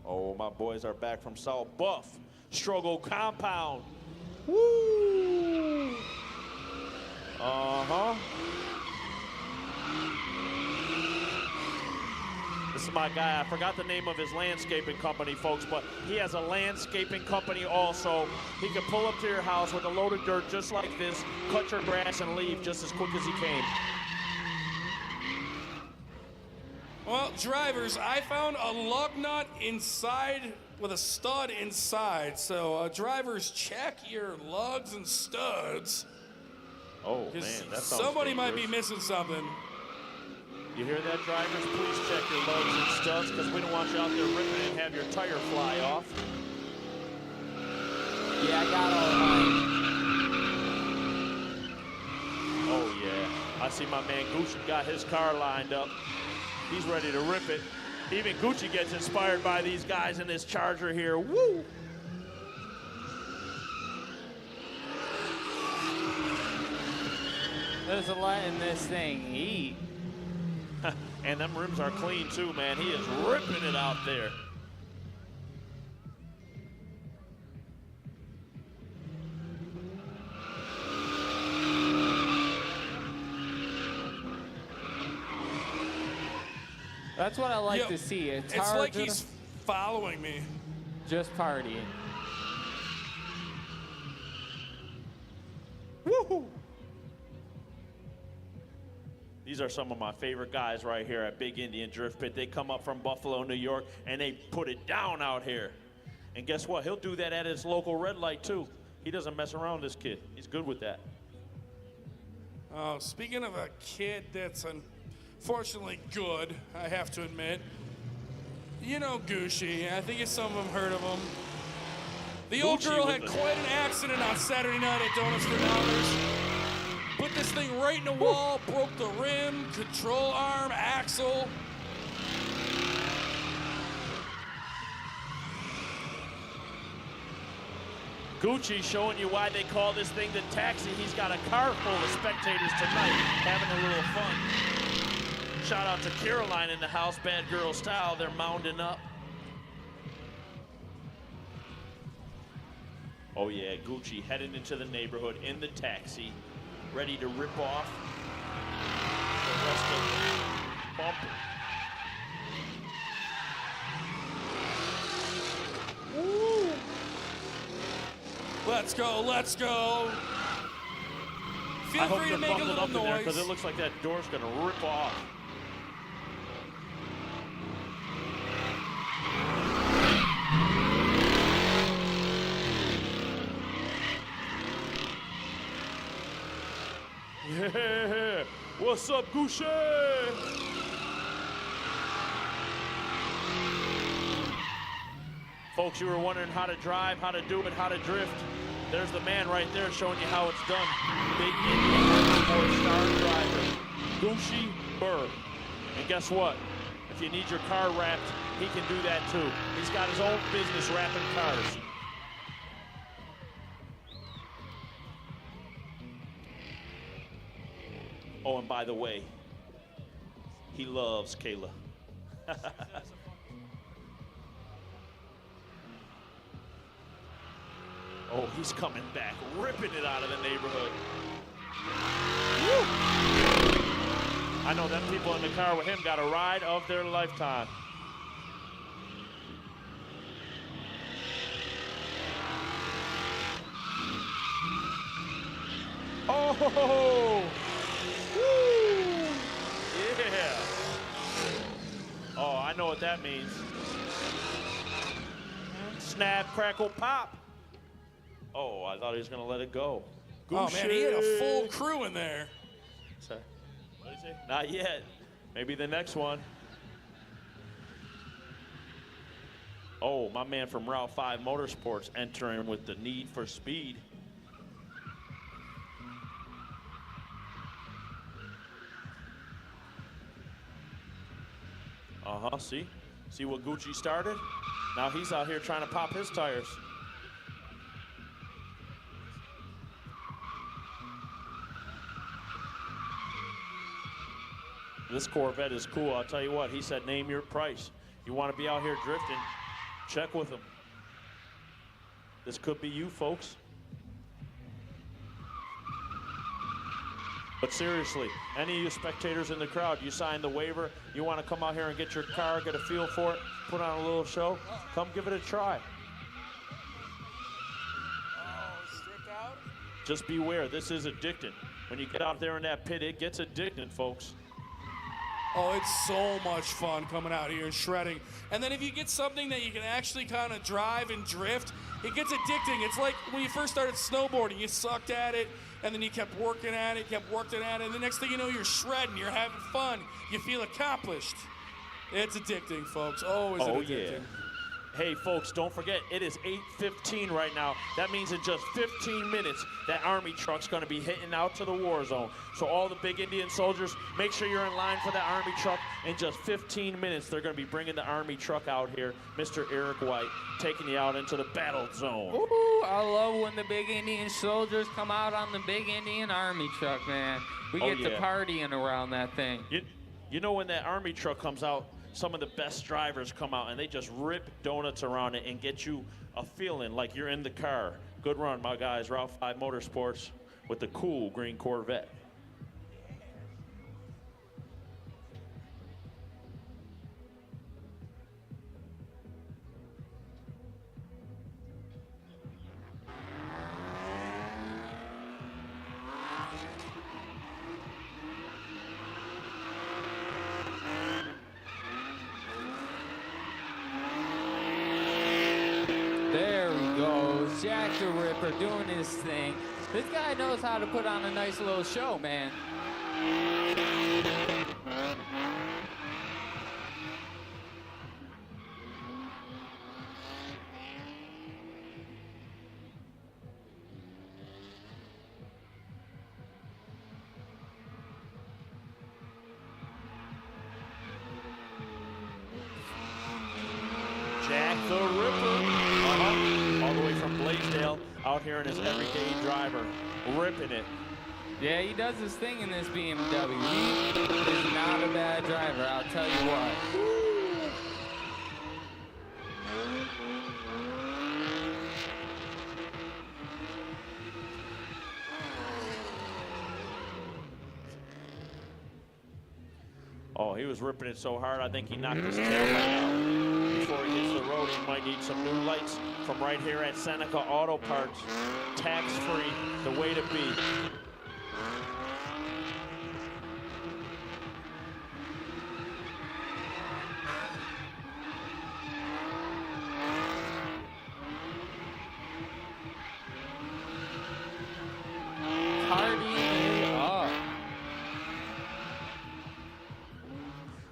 Oh, my boys are back from South Buff. Struggle Compound. Woo! Uh-huh. This is my guy. I forgot the name of his landscaping company, folks, but he has a landscaping company also. He can pull up to your house with a load of dirt just like this, cut your grass, and leave just as quick as he came. Well, drivers, I found a lug nut inside with a stud inside. So drivers, check your lugs and studs. Oh, man, 'Cause that sounds somebody might be dangerous. missing something. You hear that, drivers? Please check your lugs and studs because we don't want you out there ripping and have your tire fly off. Yeah, I got all mine. Oh, yeah. I see my man Gucci got his car lined up. He's ready to rip it. Even Gucci gets inspired by these guys in this Charger here. Woo! There's a lot in this thing eat. And them rims are clean too, man. He is ripping it out there. That's what I like Yo, to see. It's Charger like he's following me. just partying. Woohoo! These are some of my favorite guys right here at Big Indian Drift Pit. They come up from Buffalo, New York, and they put it down out here. And guess what? He'll do that at his local red light, too. He doesn't mess around, this kid. He's good with that. Oh, speaking of a kid that's unfortunately good, I have to admit. You know Gucci. I think some of them heard of him. The old Gucci girl with had the- quite an accident on Saturday night at Donuts for Dollars. Put this thing right in the wall, broke the rim, control arm, axle. Gucci showing you why they call this thing the taxi. He's got a car full of spectators tonight having a little fun. Shout out to Caroline in the house, bad girl style. They're mounding up. Oh yeah, Gucci heading into the neighborhood in the taxi, ready to rip off the rest of the bumper. Woo! Let's go, let's go. Feel I hope free they're to make a bundled little up in there because noise. it looks like that door's gonna rip off. Yeah, what's up, Gucci? Folks, you were wondering how to drive, how to do it, how to drift. There's the man right there showing you how it's done. Big Indian Motorsport star driver, Gucci Burr. And guess what? If you need your car wrapped, he can do that too. He's got his own business wrapping cars. Oh, and by the way, he loves Kayla. Oh, he's coming back, ripping it out of the neighborhood. Woo! I know them people in the car with him got a ride of their lifetime. Oh! Woo! Yeah! Oh, I know what that means. Snap, crackle, pop. Oh, I thought he was going to let it go. Oh man, he had a full crew in there. Sorry. What did he say? Not yet. Maybe the next one. Oh, my man from Route 5 Motorsports entering with the Need for Speed. Uh-huh, see? See what Gucci started? Now he's out here trying to pop his tires. This Corvette is cool. I'll tell you what, he said name your price. You want to be out here drifting, check with him. This could be you, folks. But seriously, any of you spectators in the crowd, you signed the waiver, you want to come out here and get your car, get a feel for it, put on a little show, come give it a try. Just beware, this is addicting. When you get out there in that pit, it gets addicting, folks. Oh, it's so much fun coming out here and shredding. And then if you get something that you can actually kind of drive and drift, it gets addicting. It's like when you first started snowboarding, you sucked at it, and then you kept working at it, and the next thing you know, you're shredding, you're having fun, you feel accomplished. It's addicting, folks. Oh, is it addicting? Yeah. Hey, folks, don't forget, it is 8:15 right now. That means in just 15 minutes, that Army truck's going to be hitting out to the war zone. So all the big Indian soldiers, make sure you're in line for that Army truck. In just 15 minutes, they're going to be bringing the Army truck out here. Mr. Eric White taking you out into the battle zone. Ooh, I love when the big Indian soldiers come out on the big Indian Army truck, man. We get to partying around that thing. You know when that Army truck comes out, some of the best drivers come out and they just rip donuts around it and get you a feeling like you're in the car. Good run, my guys. Route 5 Motorsports with the cool green Corvette. There he goes, Jack the Ripper doing his thing. This guy knows how to put on a nice little show, man. out here in his everyday driver, ripping it. Yeah, he does his thing in this BMW. He is not a bad driver, I'll tell you what. Oh, he was ripping it so hard, I think he knocked his taillight out. Before he hits the road, he might need some new lights from right here at Seneca Auto Parts. Tax-free, the way to be.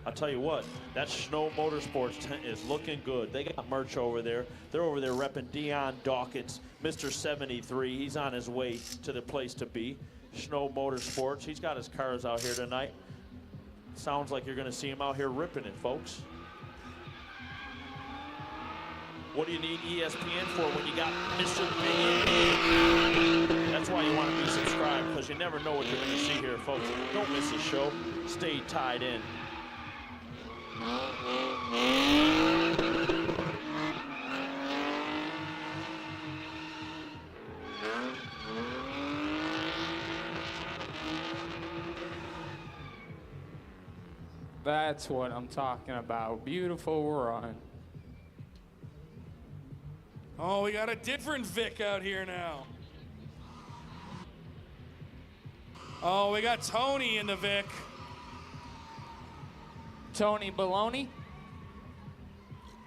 I'll tell you what, that Snow Motorsports tent is looking good. They got merch over there. They're over there repping Dion Dawkins, Mr. 73. He's on his way to the place to be. Snow Motorsports, he's got his cars out here tonight. Sounds like you're gonna see him out here ripping it, folks. What do you need ESPN for when you got Mr. Big? That's why you want to be subscribed, because you never know what you're gonna see here, folks. Don't miss the show. Stay tied in. That's what I'm talking about. Beautiful run. Oh, we got a different Vic out here now. Oh, we got Tony in the Vic. Tony Baloney?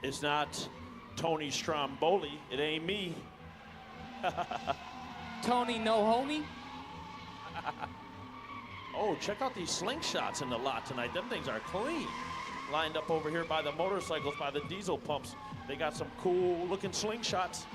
It's not Tony Stromboli. It ain't me. Tony No Homie? Oh, check out these slingshots in the lot tonight. Them things are clean. Lined up over here by the motorcycles, by the diesel pumps. They got some cool looking slingshots.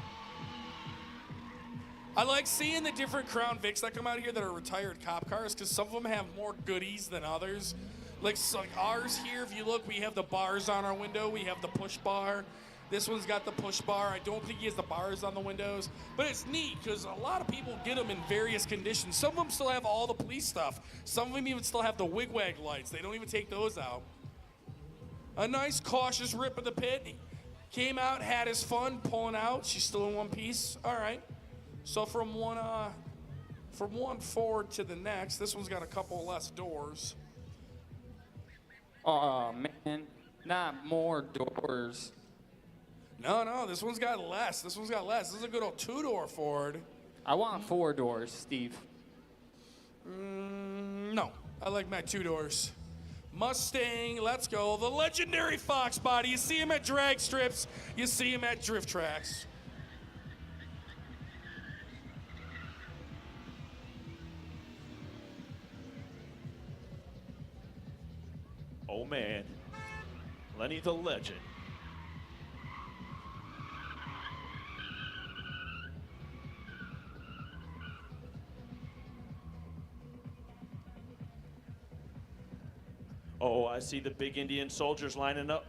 I like seeing the different Crown Vics that come out here that are retired cop cars, because some of them have more goodies than others. Like ours here, if you look, we have the bars on our window. We have the push bar. This one's got the push bar. I don't think he has the bars on the windows. But it's neat because a lot of people get them in various conditions. Some of them still have all the police stuff. Some of them even still have the wigwag lights. They don't even take those out. A nice cautious rip of the pit. He came out, had his fun, pulling out. She's still in one piece. All right. So from one forward to the next, this one's got a couple less doors. Oh, man. Not more doors. No, this one's got less. This one's got less. This is a good old two-door Ford. I want 4 doors, Steve. No, I like my 2 doors. Mustang, let's go. The legendary Fox body. You see him at drag strips. You see him at drift tracks. Oh man, Lenny the Legend. Oh, I see the big Indian soldiers lining up.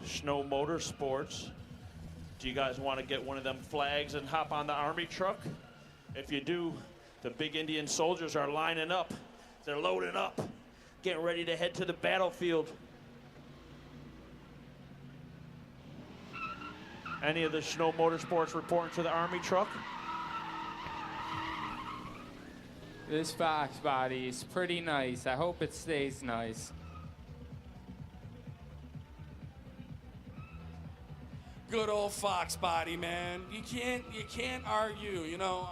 Snow Motorsports. Do you guys want to get one of them flags and hop on the Army truck? If you do, the big Indian soldiers are lining up. They're loading up, getting ready to head to the battlefield. Any of the Snow Motorsports reporting to the Army truck? This Fox body is pretty nice. I hope it stays nice. Good old Fox body, man. You can't argue. You know,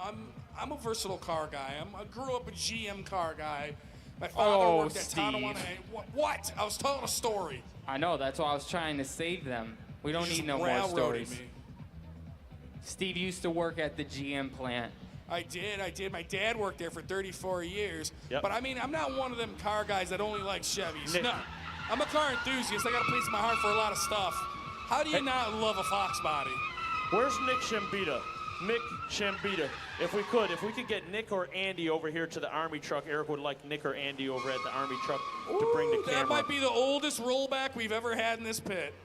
I'm a versatile car guy. I grew up a GM car guy. My father worked at Tonawanda. What? I was telling a story. I know, that's why I was trying to save them. We don't need no more stories. Me. Steve used to work at the GM plant. I did. My dad worked there for 34 years. Yep. But I mean, I'm not one of them car guys that only like Chevys. No. I'm a car enthusiast. I got a place in my heart for a lot of stuff. How do you not love a Fox body? Where's Nick Shambita? Nick Shambita. If we could get Nick or Andy over here to the Army truck. Eric would like Nick or Andy over at the Army truck to bring the camera. That might be the oldest rollback we've ever had in this pit.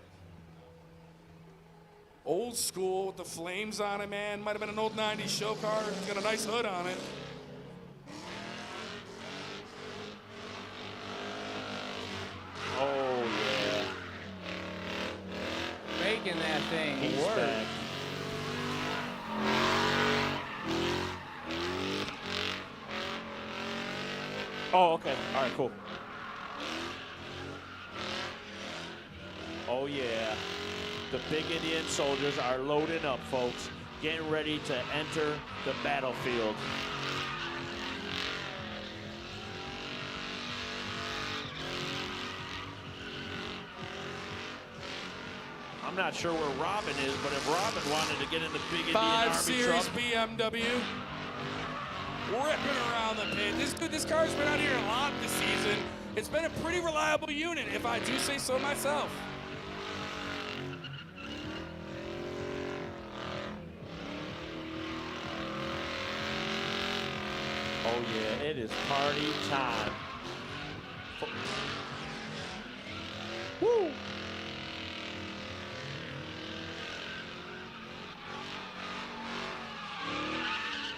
Old school with the flames on it, man. Might have been an old 90s show car. It's got a nice hood on it. Oh, yeah. Making that thing He's work. back. Oh, okay. All right, cool. Oh, yeah. The big Indian soldiers are loading up, folks. Getting ready to enter the battlefield. I'm not sure where Robin is, but if Robin wanted to get in the big Indian 5 Army Series truck, BMW. Ripping around the pit. This car's been out here a lot this season. It's been a pretty reliable unit, if I do say so myself. oh yeah, it is party time. Woo!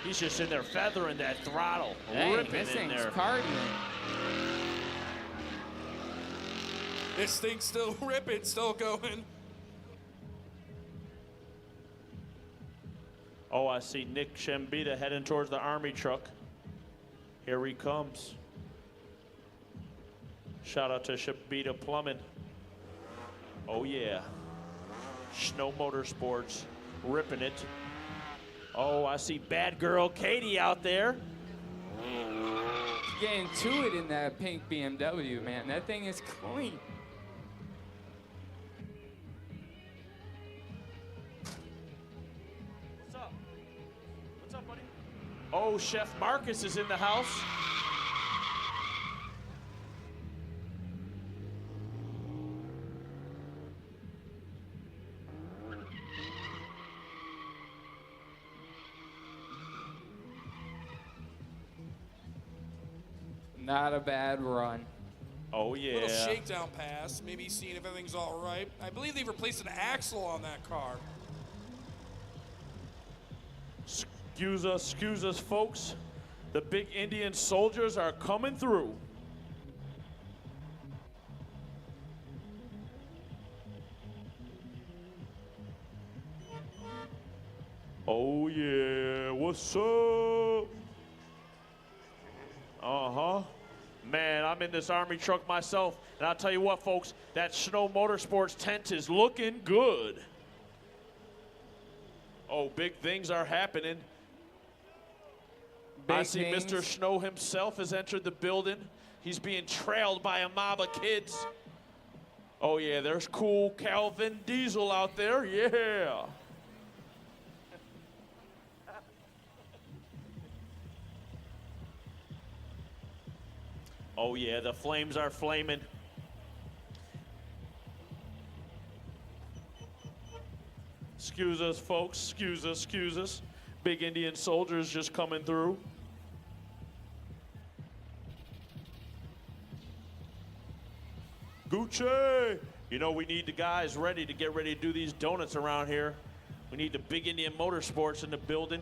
He's just in there feathering that throttle, Dang, ripping this in thing's there. partying. This thing's still ripping, still going. Oh, I see Nick Shembita heading towards the Army truck. Here he comes. Shout out to Shembita Plumbing. Oh yeah. Snow Motorsports ripping it. Oh, I see bad girl Katie out there. Getting to it in that pink BMW, man. That thing is clean. What's up? What's up, buddy? Oh, Chef Marcus is in the house. Not a bad run. Oh, yeah. Little shakedown pass, maybe seeing if everything's all right. I believe they've replaced an axle on that car. Excuse us, folks. The big Indian soldiers are coming through. Oh, yeah. What's up? Uh-huh. Man, I'm in this Army truck myself, and I'll tell you what, folks, that Snow Motorsports tent is looking good. Oh, big things are happening. I Big see things. Mr. Snow himself has entered the building. He's being trailed by a mob of kids. Oh, yeah, there's cool Calvin Diesel out there. Yeah. Oh, yeah, the flames are flaming. Excuse us, folks. Excuse us, excuse us. Big Indian soldiers just coming through. Gucci! You know, we need the guys ready to do these donuts around here. We need the Big Indian Motorsports in the building.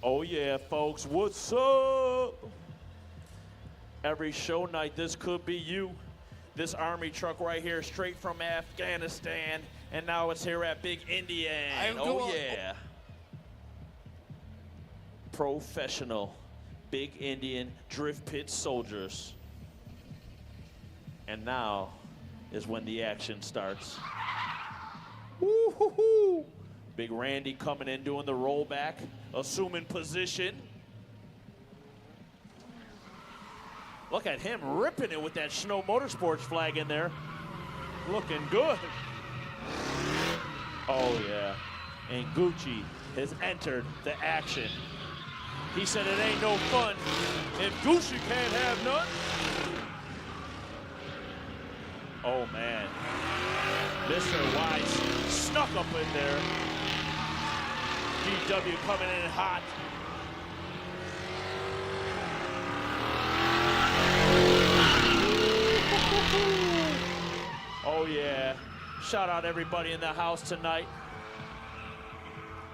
Oh yeah, folks, what's up? Every show night, this could be you. This Army truck right here, straight from Afghanistan, and now it's here at Big Indian. Oh yeah. Professional Big Indian Drift Pit soldiers. And now is when the action starts. Woo-hoo-hoo. Big Randy coming in, doing the rollback, assuming position. Look at him ripping it with that Snow Motorsports flag in there. Looking good. Oh, yeah. And Gucci has entered the action. He said it ain't no fun if Gucci can't have none. Oh, man. Mr. Wise snuck up in there. GW coming in hot. Oh, yeah. Shout out everybody in the house tonight.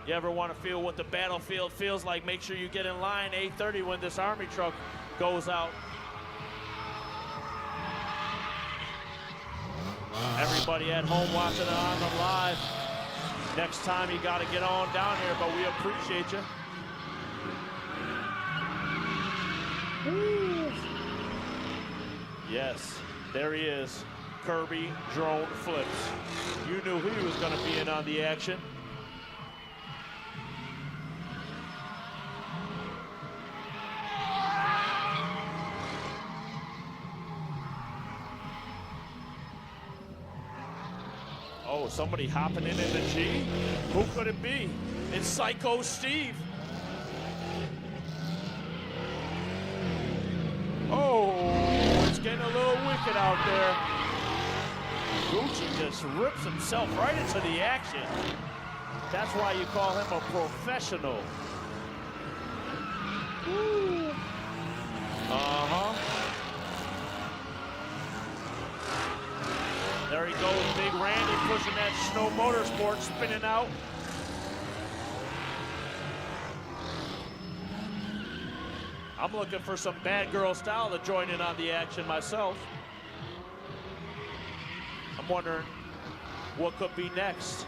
You ever want to feel what the battlefield feels like, make sure you get in line 8:30 when this Army truck goes out. Everybody at home watching it on the live. Next time you got to get on down here, but we appreciate you. Woo. Yes, there he is. Kirby drone flips. You knew he was going to be in on the action. Oh, somebody hopping in the G? Who could it be? It's Psycho Steve. Oh, it's getting a little wicked out there. Gucci just rips himself right into the action. That's why you call him a professional. Woo. Uh-huh. There he goes, Big Randy pushing that Snow Motorsport, spinning out. I'm looking for some bad girl style to join in on the action myself. I'm wondering what could be next.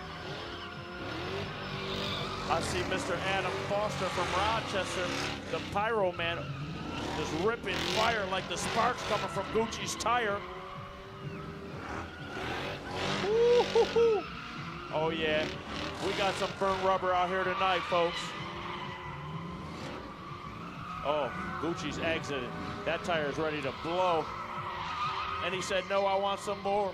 I see Mr. Adam Foster from Rochester, the Pyro Man, just ripping fire like the sparks coming from Gucci's tire. Woo-hoo-hoo. Oh yeah, we got some burnt rubber out here tonight, folks. Oh, Gucci's exited. That tire is ready to blow. And he said, no, I want some more.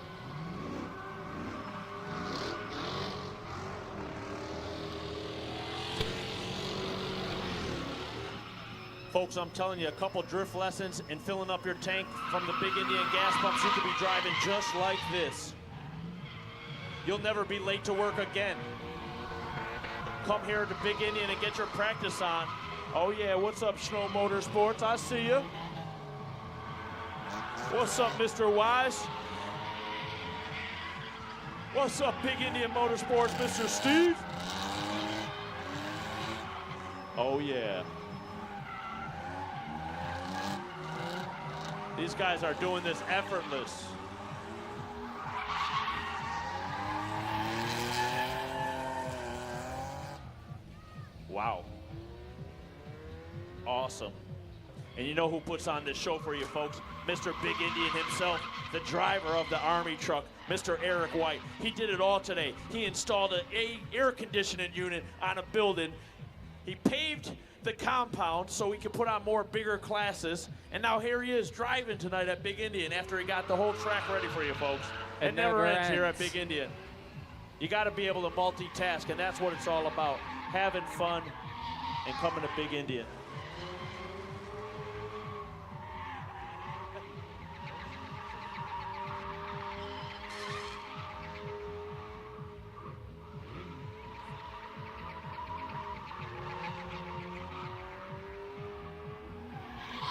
Folks, I'm telling you, a couple drift lessons and filling up your tank from the Big Indian gas pumps, you could be driving just like this. You'll never be late to work again. Come here to Big Indian and get your practice on. Oh yeah, what's up, Snow Motorsports? I see you. What's up, Mr. Wise? What's up, Big Indian Motorsports, Mr. Steve? Oh yeah. These guys are doing this effortless. Wow. Awesome. And you know who puts on this show for you, folks? Mr. Big Indian himself, the driver of the Army truck, Mr. Eric White. He did it all today. He installed an air conditioning unit on a building. He paved the compound so he could put on more bigger classes. And now here he is driving tonight at Big Indian after he got the whole track ready for you, folks. It never ends here at Big Indian. You got to be able to multitask, and that's what it's all about. Having fun and coming to Big Indian.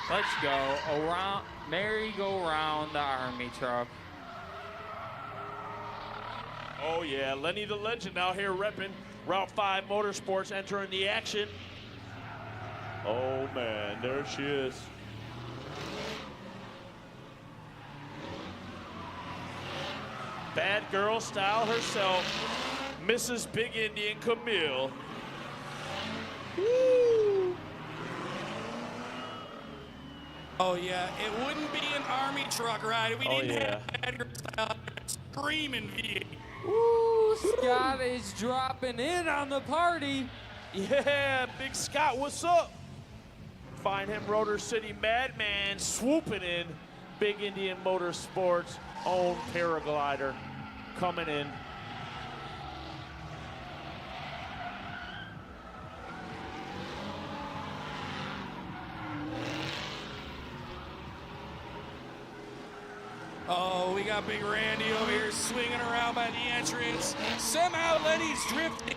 Let's go around, merry-go-round the Army truck. Oh yeah, Lenny the Legend out here repping Route 5 Motorsports, entering the action. Oh man, there she is. Bad girl style herself, Mrs. Big Indian Camille. Woo! Oh yeah, it wouldn't be an Army truck ride if we didn't have bad girl style screaming V8. Woo, Scott is dropping in on the party. Yeah, Big Scott, what's up? Find him, Rotor City Madman, swooping in. Big Indian Motorsports' own paraglider coming in. Oh, we got Big Randy over here swinging around by the entrance. Somehow Lenny's drifting.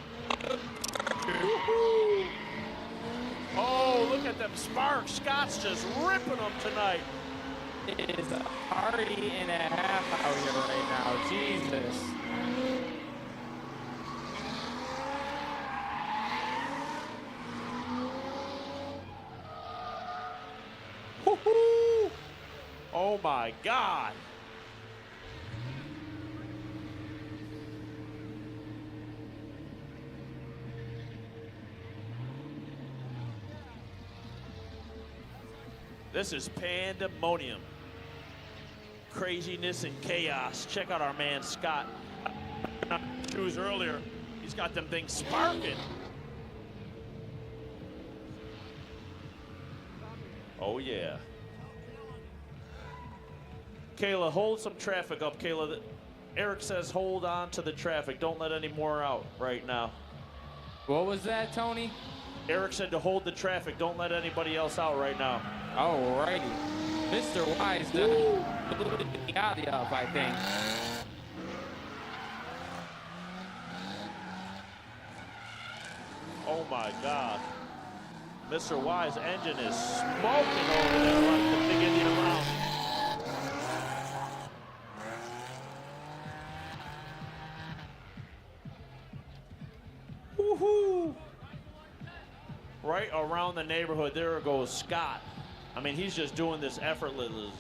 Oh, look at them sparks. Scott's just ripping them tonight. It is a party and a half out here right now. Jesus. Woo-hoo! Oh my God. This is pandemonium. Craziness and chaos. Check out our man Scott. Shoes earlier. He's got them things sparking. Oh yeah. Kayla, hold some traffic up, Kayla. Eric says hold on to the traffic. Don't let any more out right now. What was that, Tony? Eric said to hold the traffic. Don't let anybody else out right now. Alrighty. Mr. Wise blew the alley up, I think. Oh my God. Mr. Wise engine is smoking over there like the Big Indian Mountain. Woohoo! Right around the neighborhood, there goes Scott. I mean, he's just doing this effortlessly.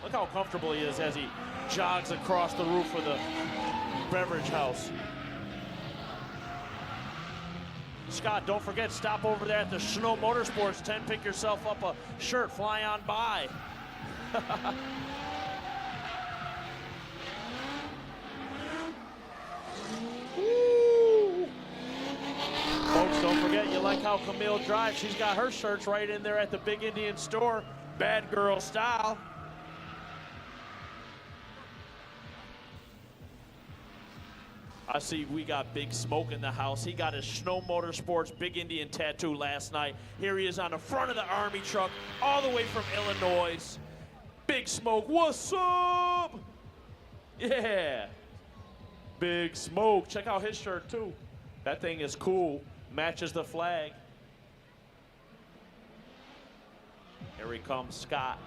Look how comfortable he is as he jogs across the roof of the beverage house. Scott, don't forget, stop over there at the Snow Motorsports tent, pick yourself up a shirt, fly on by. Woo! Folks, don't forget, you like how Camille drives. She's got her shirts right in there at the Big Indian store, bad girl style. I see we got Big Smoke in the house. He got his Snow Motorsports Big Indian tattoo last night. Here he is on the front of the Army truck, all the way from Illinois. Big Smoke, what's up? Yeah. Big Smoke. Check out his shirt, too. That thing is cool. Matches the flag. Here he comes, Scott.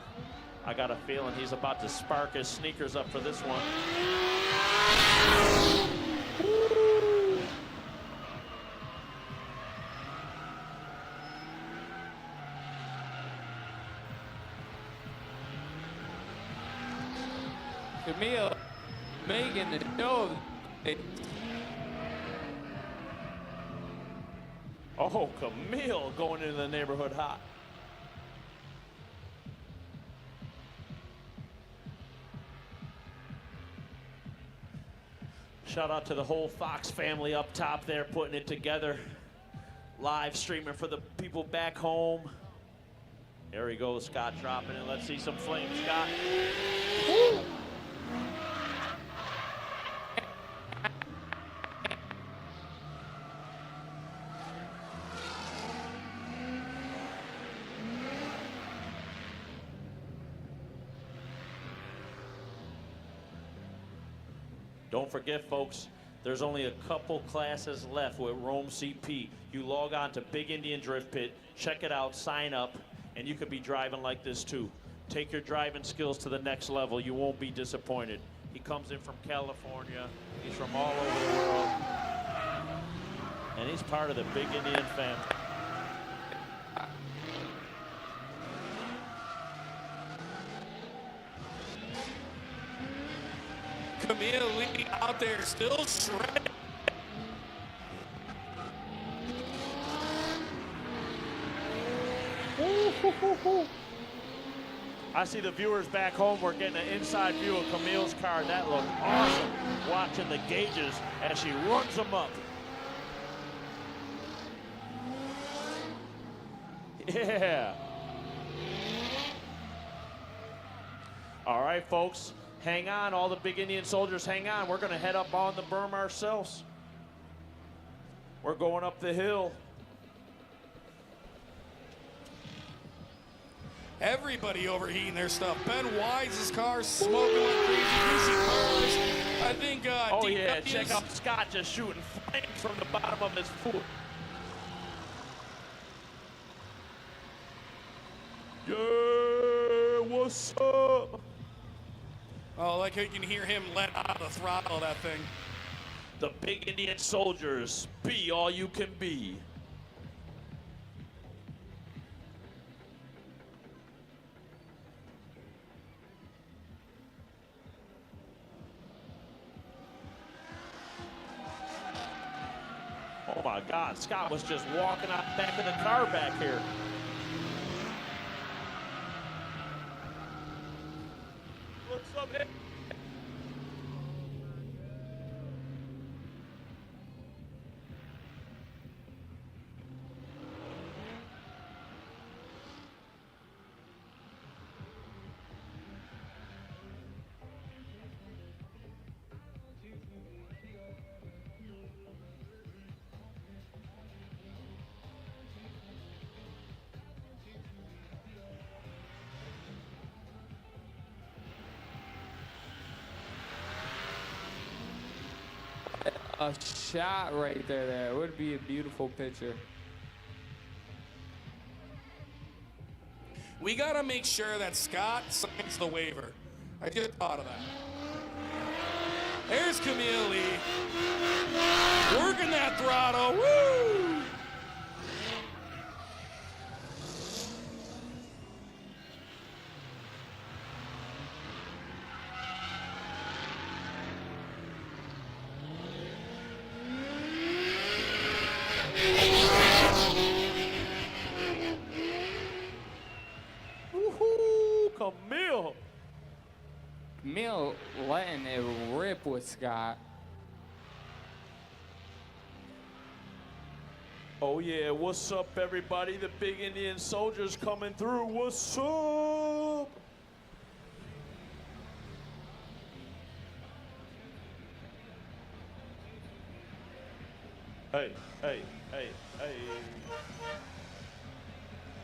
I got a feeling he's about to spark his sneakers up for this one. Woo. Camille making the show. Oh, Camille going into the neighborhood hot. Shout out to the whole Fox family up top there putting it together. Live streaming for the people back home. There he goes, Scott dropping it. Let's see some flames, Scott. Woo! Don't forget, folks, there's only a couple classes left with Rome CP. You log on to Big Indian Drift Pit, check it out, sign up, and you could be driving like this too. Take your driving skills to the next level. You won't be disappointed. He comes in from California. He's from all over the world. And he's part of the Big Indian family. Camille leading out there, still shredding. I see the viewers back home. We're getting an inside view of Camille's car. That looked awesome. Watching the gauges as she runs them up. Yeah. All right, folks. Hang on, all the big Indian soldiers, hang on. We're going to head up on the berm ourselves. We're going up the hill. Everybody overheating their stuff. Ben Wise's car smoking like crazy. Goosey cars. I think Oh, yeah, DW's check out Scott just shooting flames from the bottom of his foot. Yeah, what's up? Oh, like how you can hear him let out the throttle of that thing. The big Indian soldiers, be all you can be. Oh my God, Scott was just walking out back of the car back here. What's up, man? A shot right there. That would be a beautiful picture. We got to make sure that Scott signs the waiver. I just thought of that. There's Camille Lee. Working that throttle. Woo! Woohoo, Camille. Camille letting it rip with Scott. Oh yeah, what's up everybody? The big Indian soldiers coming through. What's up? Hey, hey, hey, hey.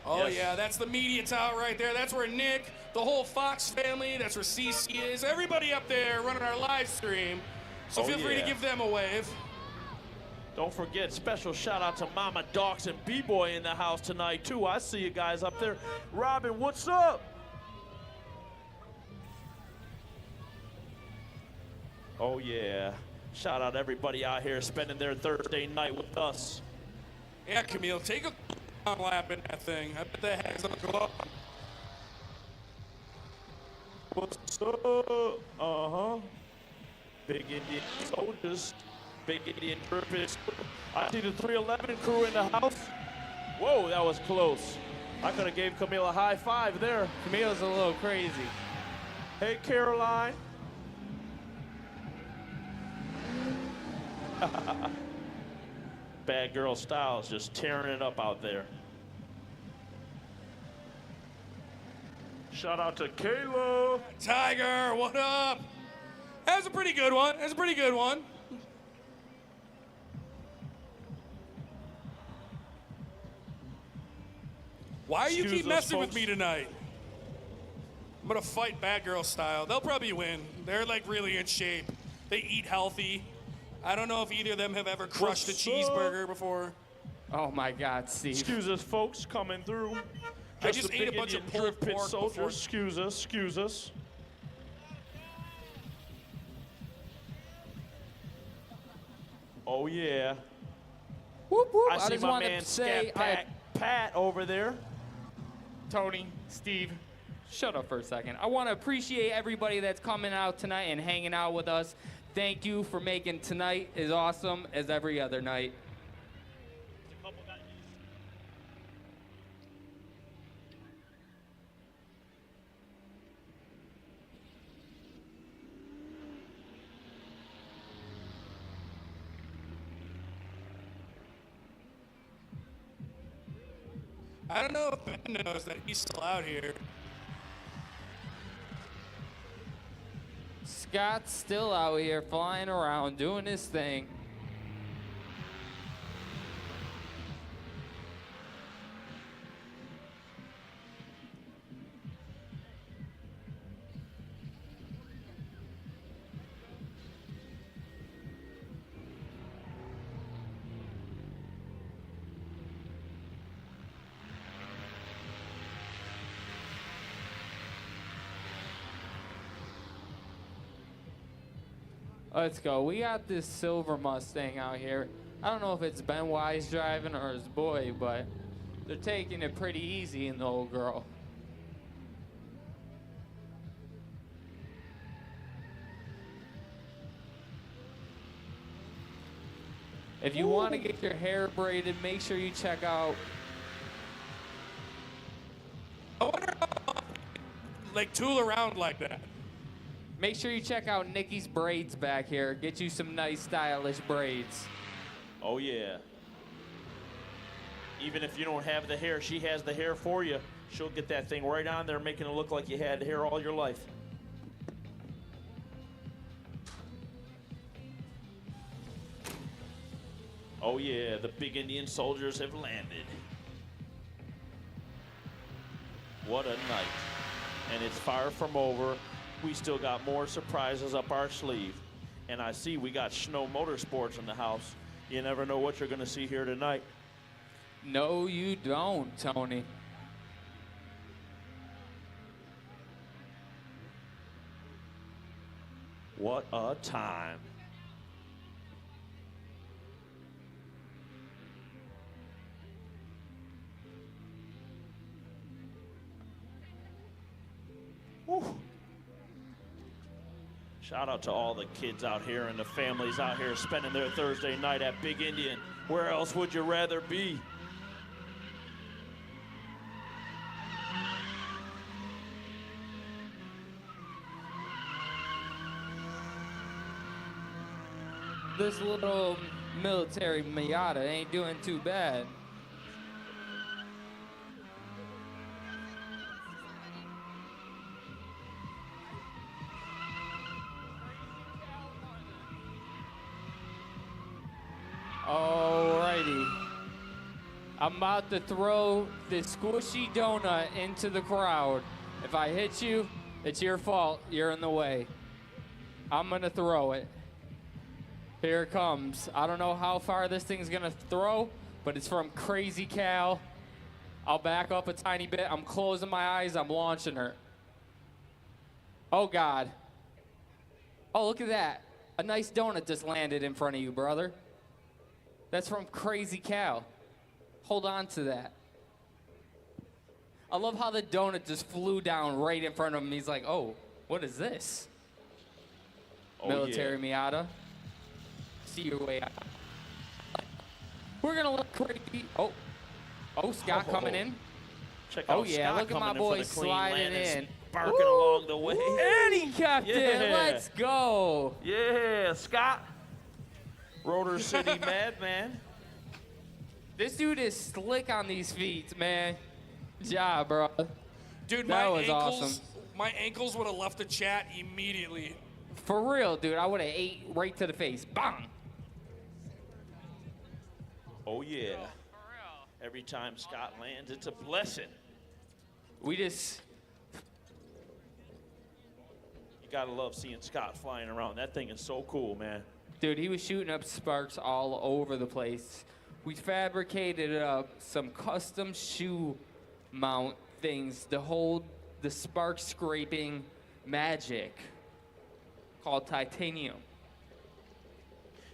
Oh, Yes. yeah, that's the media tower right there. That's where Nick, the whole Fox family, that's where CC is. Everybody up there running our live stream. So Oh, feel free to yeah. give them a wave. Don't forget, special shout out to Mama Docs and B-Boy in the house tonight too. I see you guys up there. Robin, what's up? Oh yeah. Shout out everybody out here spending their Thursday night with us. Yeah, Camille, take a lap in that thing. I bet that has a glow. What's up? Uh-huh. Big Indian soldiers. Big Indian purpose. I see the 311 crew in the house. Whoa, that was close. I could have gave Camille a high five there. Camille's a little crazy. Hey, Caroline. Bad Girl Styles just tearing it up out there. Shout out to Kayla. Tiger, what up? That was a pretty good one. That's a pretty good one. Why do you Excuse keep us, messing with folks. me tonight? I'm gonna fight Bad Girl style. They'll probably win. They're like really in shape. They eat healthy. I don't know if either of them have ever crushed a What's up? cheeseburger before. Oh my God, Steve. Excuse us, folks, coming through. I just the ate a big bunch of Indian pulled Drift Pit pork soldiers. before. Excuse us, excuse us. Oh yeah. Whoop, whoop. I see just my wanted man to say, Scat Pat over there. Tony, Steve, shut up for a second. I want to appreciate everybody that's coming out tonight and hanging out with us. Thank you for making tonight as awesome as every other night. I don't know if Ben knows that he's still out here. Scott's still out here flying around doing his thing. Let's go. We got this silver Mustang out here. I don't know if it's Ben Wise driving or his boy, but they're taking it pretty easy in the old girl. If you want to get your hair braided, make sure you check out. I wonder how, like, tool around like that. Make sure you check out Nikki's braids back here. Get you some nice, stylish braids. Oh, yeah. Even if you don't have the hair, she has the hair for you. She'll get that thing right on there, making it look like you had hair all your life. Oh, yeah, the big Indian soldiers have landed. What a night. And it's far from over. We still got more surprises up our sleeve. And I see we got Snow Motorsports in the house. You never know what you're going to see here tonight. No, you don't, Tony. What a time. Whew. Shout out to all the kids out here and the families out here spending their Thursday night at Big Indian. Where else would you rather be? This little military Miata ain't doing too bad. Alrighty. I'm about to throw this squishy donut into the crowd. If I hit you, it's your fault. You're in the way. I'm gonna throw it. Here it comes. I don't know how far this thing's gonna throw, but it's from Crazy Cal. I'll back up a tiny bit. I'm closing my eyes. I'm launching her. Oh, God. Oh, look at that. A nice donut just landed in front of you, brother. That's from Crazy Cal. Hold on to that. I love how the donut just flew down right in front of him. He's like, oh, what is this? Oh, Military yeah. Miata. See your way out. We're gonna let Crazy. Oh, Scott coming in. Check out Oh yeah, Scott look at my coming in for boy the clean sliding landings, in. barking Woo! along the way. And he kept it. Yeah. Let's go. Yeah, Scott. Rotor City Madman. This dude is slick on these feet, man. Job, bro. Dude, That was awesome. My ankles would have left the chat immediately. For real, dude. I would have ate right to the face. Bang. Oh, yeah. Every time Scott lands, it's a blessing. We just. You gotta love seeing Scott flying around. That thing is so cool, man. Dude, he was shooting up sparks all over the place. We fabricated up some custom shoe mount things to hold the spark scraping magic called titanium.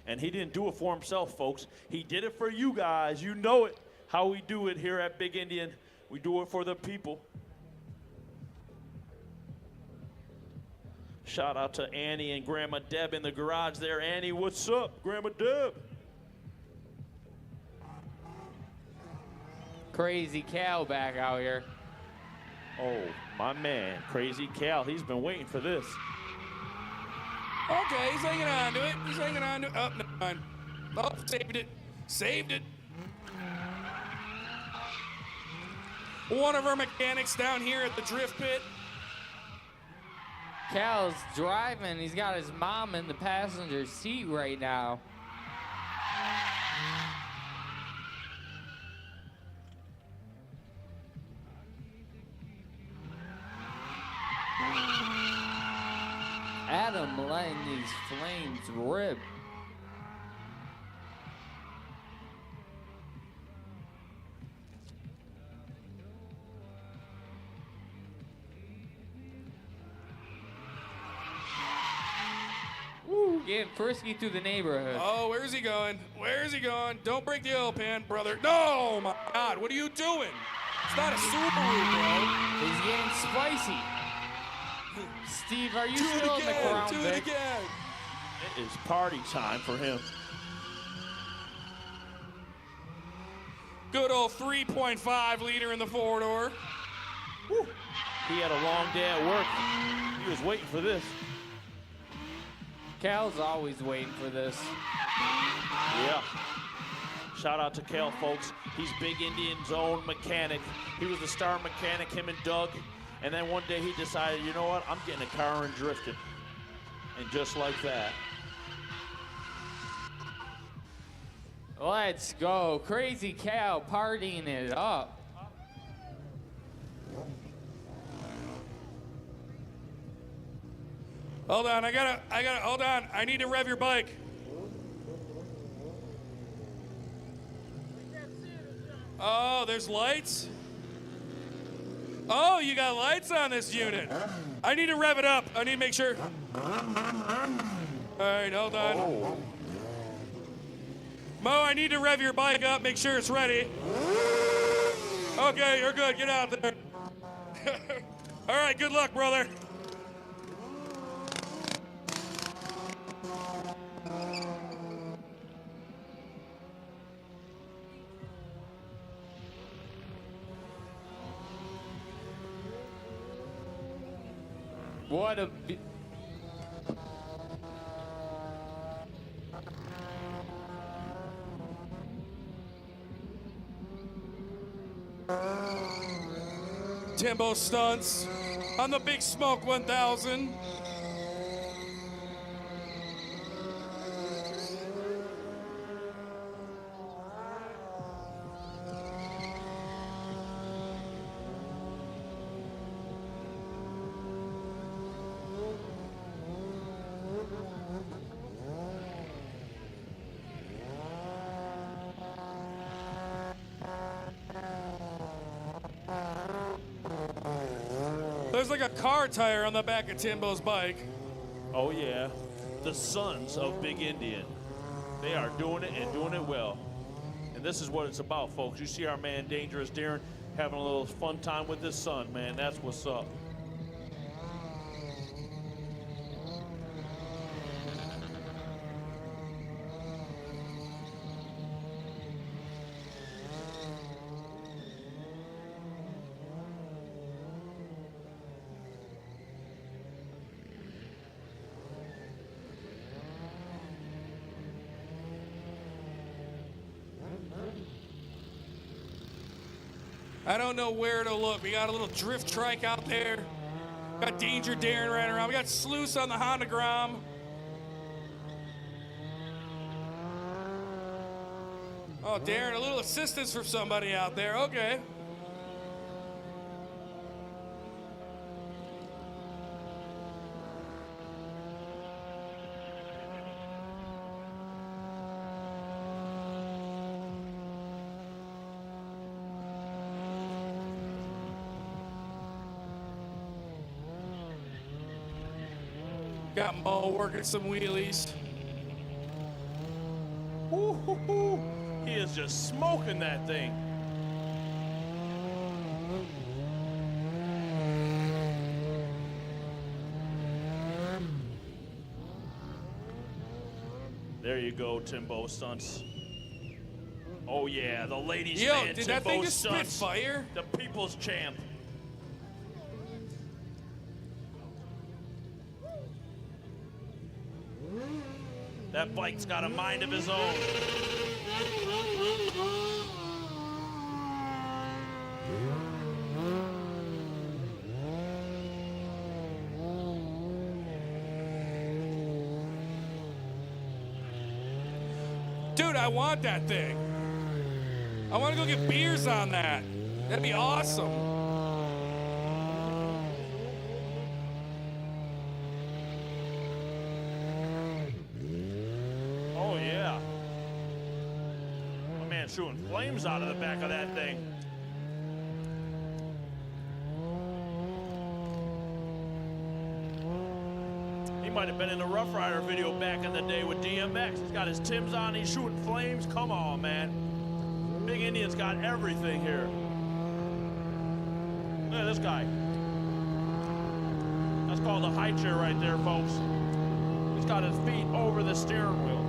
And he didn't do it for himself, folks. He did it for you guys. You know it. How we do it here at Big Indian. We do it for the people. Shout out to Annie and Grandma Deb in the garage there. Annie, what's up, Grandma Deb? Crazy Cal back out here. Oh, my man, Crazy Cal. He's been waiting for this. Okay, he's hanging on to it. He's hanging on to it. Oh, never mind. Oh, saved it. Saved it. one of our mechanics down here at the drift pit. Cal's driving. He's got his mom in the passenger seat right now. Adam letting these flames rip. Woo, getting frisky through the neighborhood. Oh, where's he going? Where's he going? Don't break the oil pan, brother. No, my God, what are you doing? It's not a Subaru, bro. He's getting spicy. Steve, are you Do still it in the again, Crown do it Vic? again. It is party time for him. Good old 3.5 liter in the four-door. He had a long day at work. He was waiting for this. Cal's always waiting for this. Yeah. Shout out to Cal, folks. He's Big Indian's own mechanic. He was the star mechanic, him and Doug. And then one day he decided, you know what? I'm getting a car and drifting. And just like that. Let's go. Crazy Cal partying it up. Hold on, hold on. I need to rev your bike. Oh, there's lights? Oh, you got lights on this unit. I need to rev it up. I need to make sure. All right, hold on. Mo, I need to rev your bike up, make sure it's ready. Okay, you're good. Get out there. All right, good luck, brother. What a... Timbo Stunts on the Big Smoke 1000. There's like a car tire on the back of Timbo's bike. Oh, yeah. The sons of Big Indian. They are doing it and doing it well. And this is what it's about, folks. You see our man Dangerous Darren having a little fun time with his son, man. That's what's up. I don't know where to look. We got a little drift trike out there. Got Danger Darren riding around. We got Sluice on the Honda Grom. Oh, Darren, a little assistance from somebody out there. Okay. Got Mo working some wheelies. Woo-hoo-hoo. He is just smoking that thing. There you go, Timbo Stunts. Oh yeah, the ladies' Yo, man, did Timbo that thing just spit Stunts, fire? the people's champ. That bike's got a mind of his own. Dude, I want that thing. I want to go get beers on that. That'd be awesome. Oh, yeah. My man shooting flames out of the back of that thing. He might have been in the Rough Rider video back in the day with DMX. He's got his Timbs on, he's shooting flames. Come on, man. Big Indian's got everything here. Look at this guy. That's called a high chair right there, folks. He's got his feet over the steering wheel.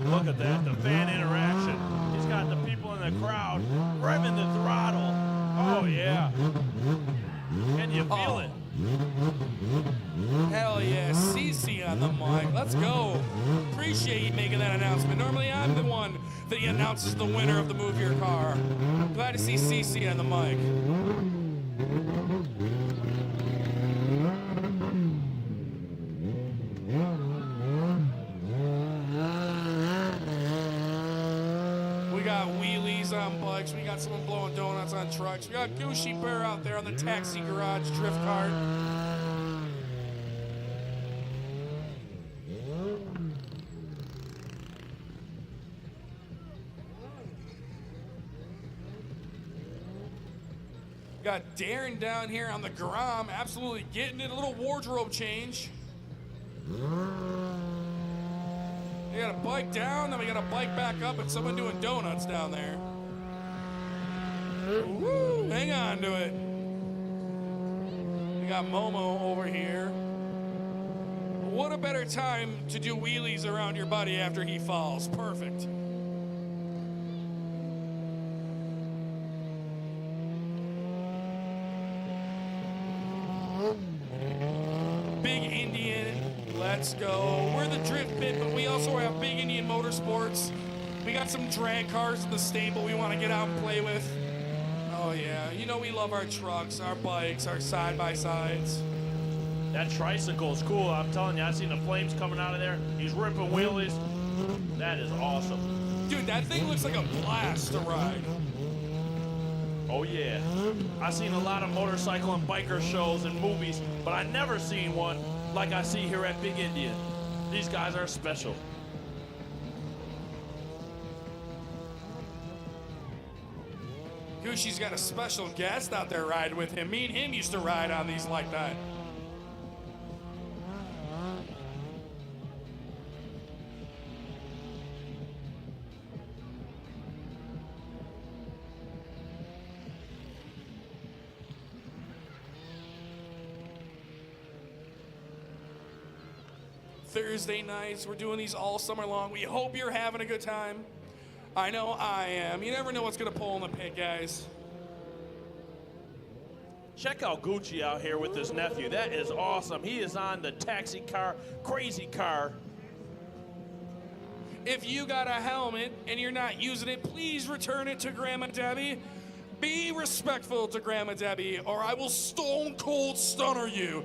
Look at that, the fan interaction. He's got the people in the crowd revving the throttle. Oh, yeah. Can you feel it? Hell yeah, CC on the mic. Let's go. Appreciate you making that announcement. Normally I'm the one that announces the winner of the Move Your Car. Glad to see CC on the mic. We got wheelies on bikes. We got someone blowing donuts on trucks. We got Gucci Bear out there on the taxi garage drift cart. Got Darren down here on the Grom, absolutely getting it. A little wardrobe change. We got a bike down, then we got a bike back up, and someone doing donuts down there. Woo, hang on to it. We got Momo over here. What a better time to do wheelies around your buddy after he falls. Perfect. Big Indian, let's go. We're the Drift Pit, but we also have Big Indian Motorsports. We got some drag cars in the stable we want to get out and play with. Oh yeah, you know we love our trucks, our bikes, our side-by-sides. That tricycle is cool. I'm telling you, I seen the flames coming out of there. He's ripping wheelies. That is awesome. Dude, that thing looks like a blast to ride. Oh yeah. I've seen a lot of motorcycle and biker shows and movies, but I never seen one like I see here at Big Indian. These guys are special. Gucci's got a special guest out there riding with him. Me and him used to ride on these like that. Thursday nights, we're doing these all summer long. We hope you're having a good time. I know I am. You never know what's gonna pull in the pit, guys. Check out Gucci out here with his nephew. That is awesome. He is on the taxi car, crazy car. If you got a helmet and you're not using it, please return it to Grandma Debbie. Be respectful to Grandma Debbie, or I will stone cold stunner you,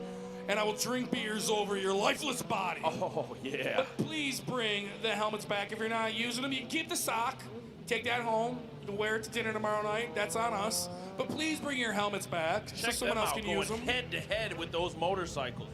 and I will drink beers over your lifeless body. Oh, yeah. But please bring the helmets back if you're not using them. You can keep the sock, take that home, you can wear it to dinner tomorrow night. That's on us. But please bring your helmets back so Check someone them else out, can use going them. head to head with those motorcycles.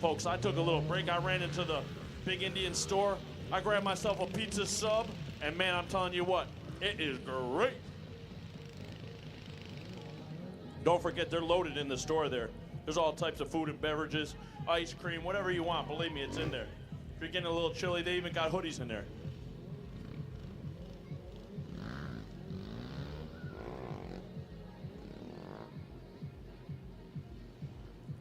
folks. I took a little break. I ran into the Big Indian store. I grabbed myself a pizza sub, and man, I'm telling you what, it is great. Don't forget, they're loaded in the store there. There's all types of food and beverages, ice cream, whatever you want. Believe me, it's in there. If you're getting a little chilly, they even got hoodies in there.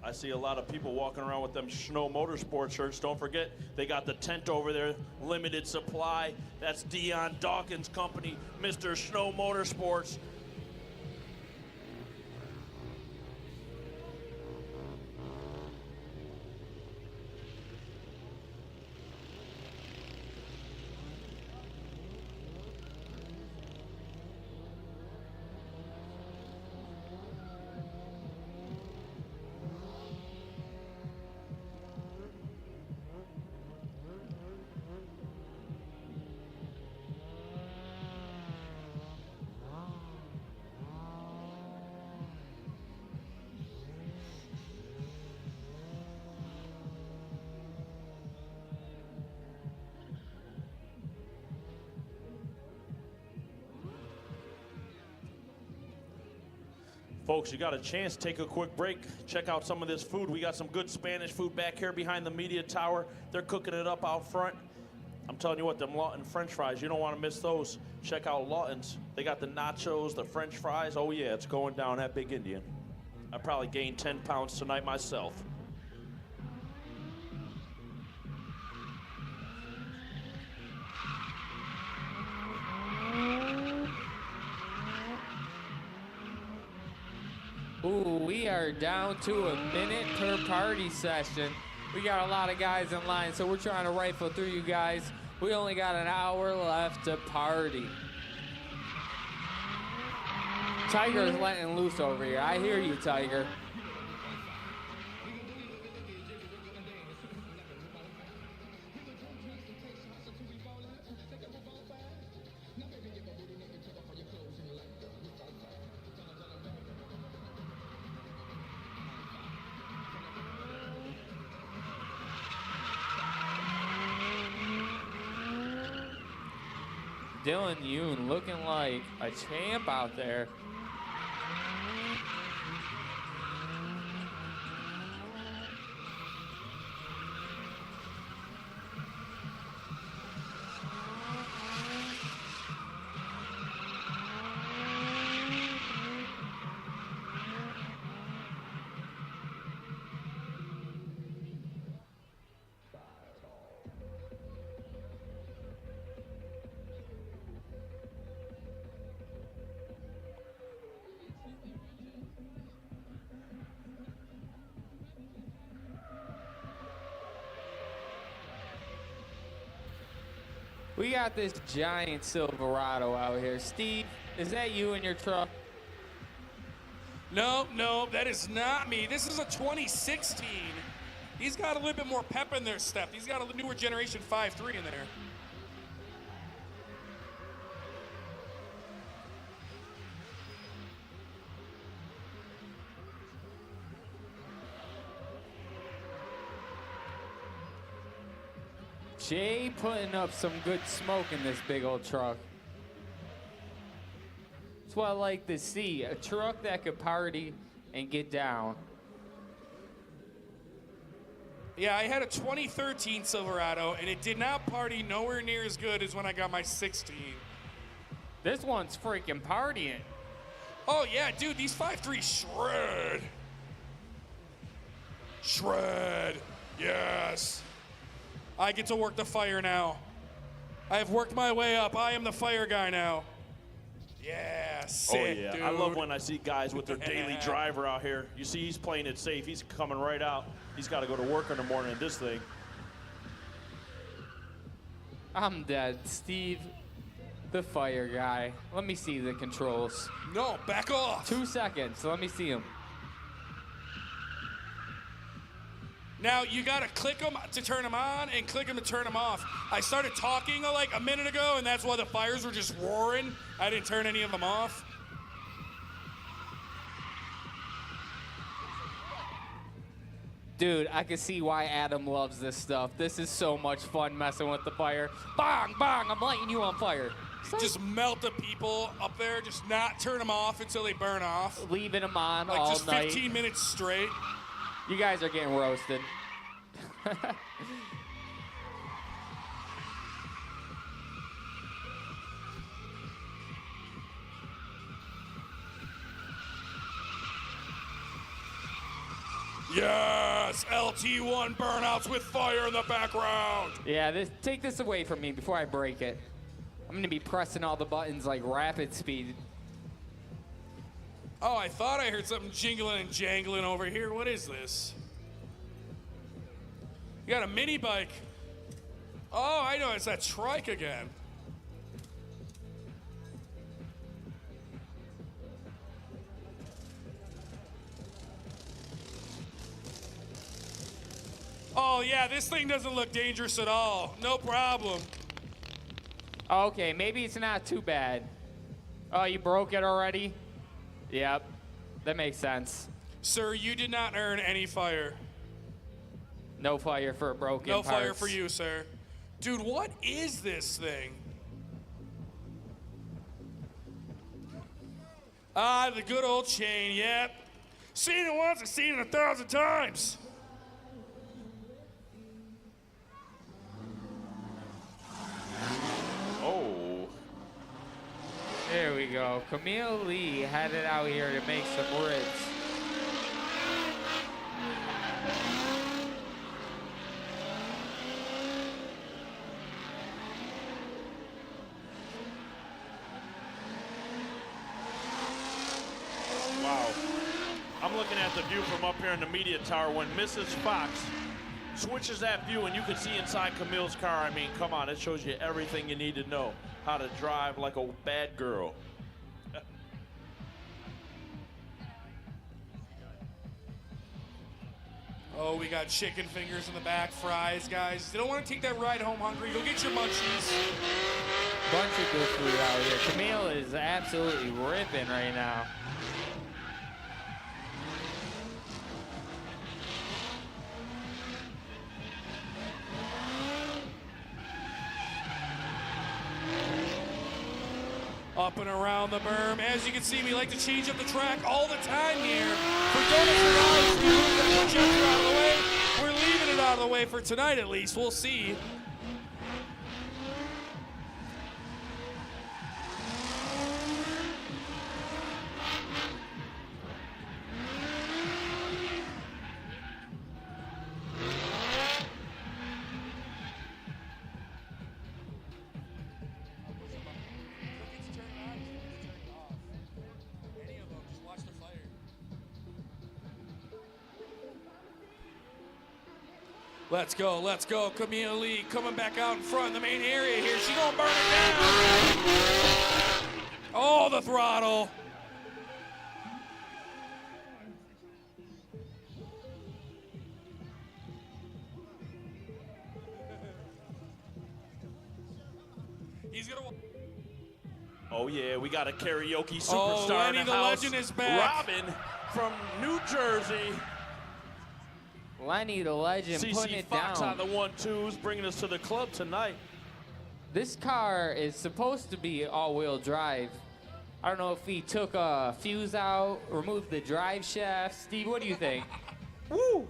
I see a lot of people walking around with them Snow Motorsports shirts. Don't forget, they got the tent over there, limited supply. That's Dion Dawkins' company, Mr. Snow Motorsports. Folks, you got a chance, take a quick break, check out some of this food. We got some good Spanish food back here behind the media tower. They're cooking it up out front. I'm telling you what, them Lawton French fries, you don't want to miss those. Check out Lawton's. They got the nachos, the French fries. Oh yeah, it's going down at Big Indian. I probably gained 10 pounds tonight myself. Ooh, we are down to a minute per party session. We got a lot of guys in line, so we're trying to rifle through you guys. We only got an hour left to party. Tiger's letting loose over here. I hear you, Tiger. Dylan Yoon looking like a champ out there. We got this giant Silverado out here. Steve, is that you in your truck? No, that is not me. This is a 2016. He's got a little bit more pep in their step. He's got a newer generation 5.3 in there. Jay putting up some good smoke in this big old truck. That's what I like to see, a truck that could party and get down. Yeah, I had a 2013 Silverado, and it did not party nowhere near as good as when I got my 16. This one's freaking partying. Oh, yeah, dude, these 5.3 shred. Shred, yes. I get to work the fire now. I have worked my way up. I am the fire guy now. Yeah, sick, oh yeah, dude. I love when I see guys with their daily driver out here. You see he's playing it safe. He's coming right out. He's got to go to work in the morning in this thing. I'm dead. Steve, the fire guy. Let me see the controls. No, back off. 2 seconds. Let me see them. Now, you got to click them to turn them on and click them to turn them off. I started talking like a minute ago, and that's why the fires were just roaring. I didn't turn any of them off. Dude, I can see why Adam loves this stuff. This is so much fun messing with the fire. Bang, bang, I'm lighting you on fire. Just melt the people up there. Just not turn them off until they burn off. Leaving them on Like all just night. 15 minutes straight. You guys are getting roasted. Yes, LT1 burnouts with fire in the background. Yeah, take this away from me before I break it. I'm gonna be pressing all the buttons like rapid speed. Oh, I thought I heard something jingling and jangling over here. What is this? You got a mini bike. Oh, I know, it's that trike again. Oh, yeah, this thing doesn't look dangerous at all. No problem. Okay, maybe it's not too bad. Oh, you broke it already? Yep, that makes sense. Sir, you did not earn any fire. No fire for a broken No parts. fire for you, sir. Dude, what is this thing? Ah, the good old chain, yep. Seen it once, I've seen it 1,000 times. Oh. There we go. Camille Lee headed out here to make some ribs. Wow. I'm looking at the view from up here in the media tower when Mrs. Fox switches that view and you can see inside Camille's car. I mean, come on, it shows you everything you need to know how to drive like a bad girl. Oh, we got chicken fingers in the back, fries, guys. You don't want to take that ride home hungry. Go get your munchies. Bunch of good food out here. Camille is absolutely ripping right now. Up and around the berm. As you can see, we like to change up the track all the time here. For Donuts and Eyes, we moved that projector out of the way. We're leaving it out of the way for tonight at least. We'll see. Let's go. Camille Lee coming back out in front in the main area here. She gonna burn it down. Oh, the throttle. He's gonna. Oh yeah, we got a karaoke Oh, superstar Lenny in the the house. Legend is back. Robin from New Jersey. Lenny the Legend putting CC it Fox down. on the 1-2s, bringing us to the club tonight. This car is supposed to be all-wheel drive. I don't know if he took a fuse out, removed the drive shaft. Steve, what do you think? Woo!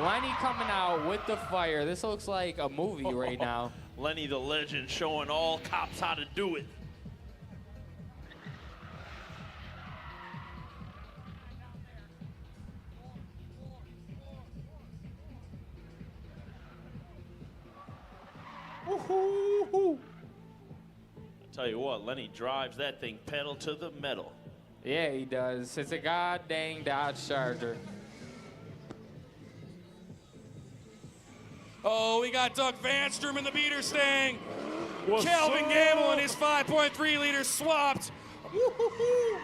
Lenny coming out with the fire. This looks like a movie right now. Lenny the Legend showing all cops how to do it. Woo-hoo-hoo. I tell you what, Lenny drives that thing pedal to the metal. Yeah, he does. It's a god dang Dodge Charger. Oh, we got Doug Vanstrom in the beater stang. What's Calvin up? Gamble and his 5.3 liters swapped.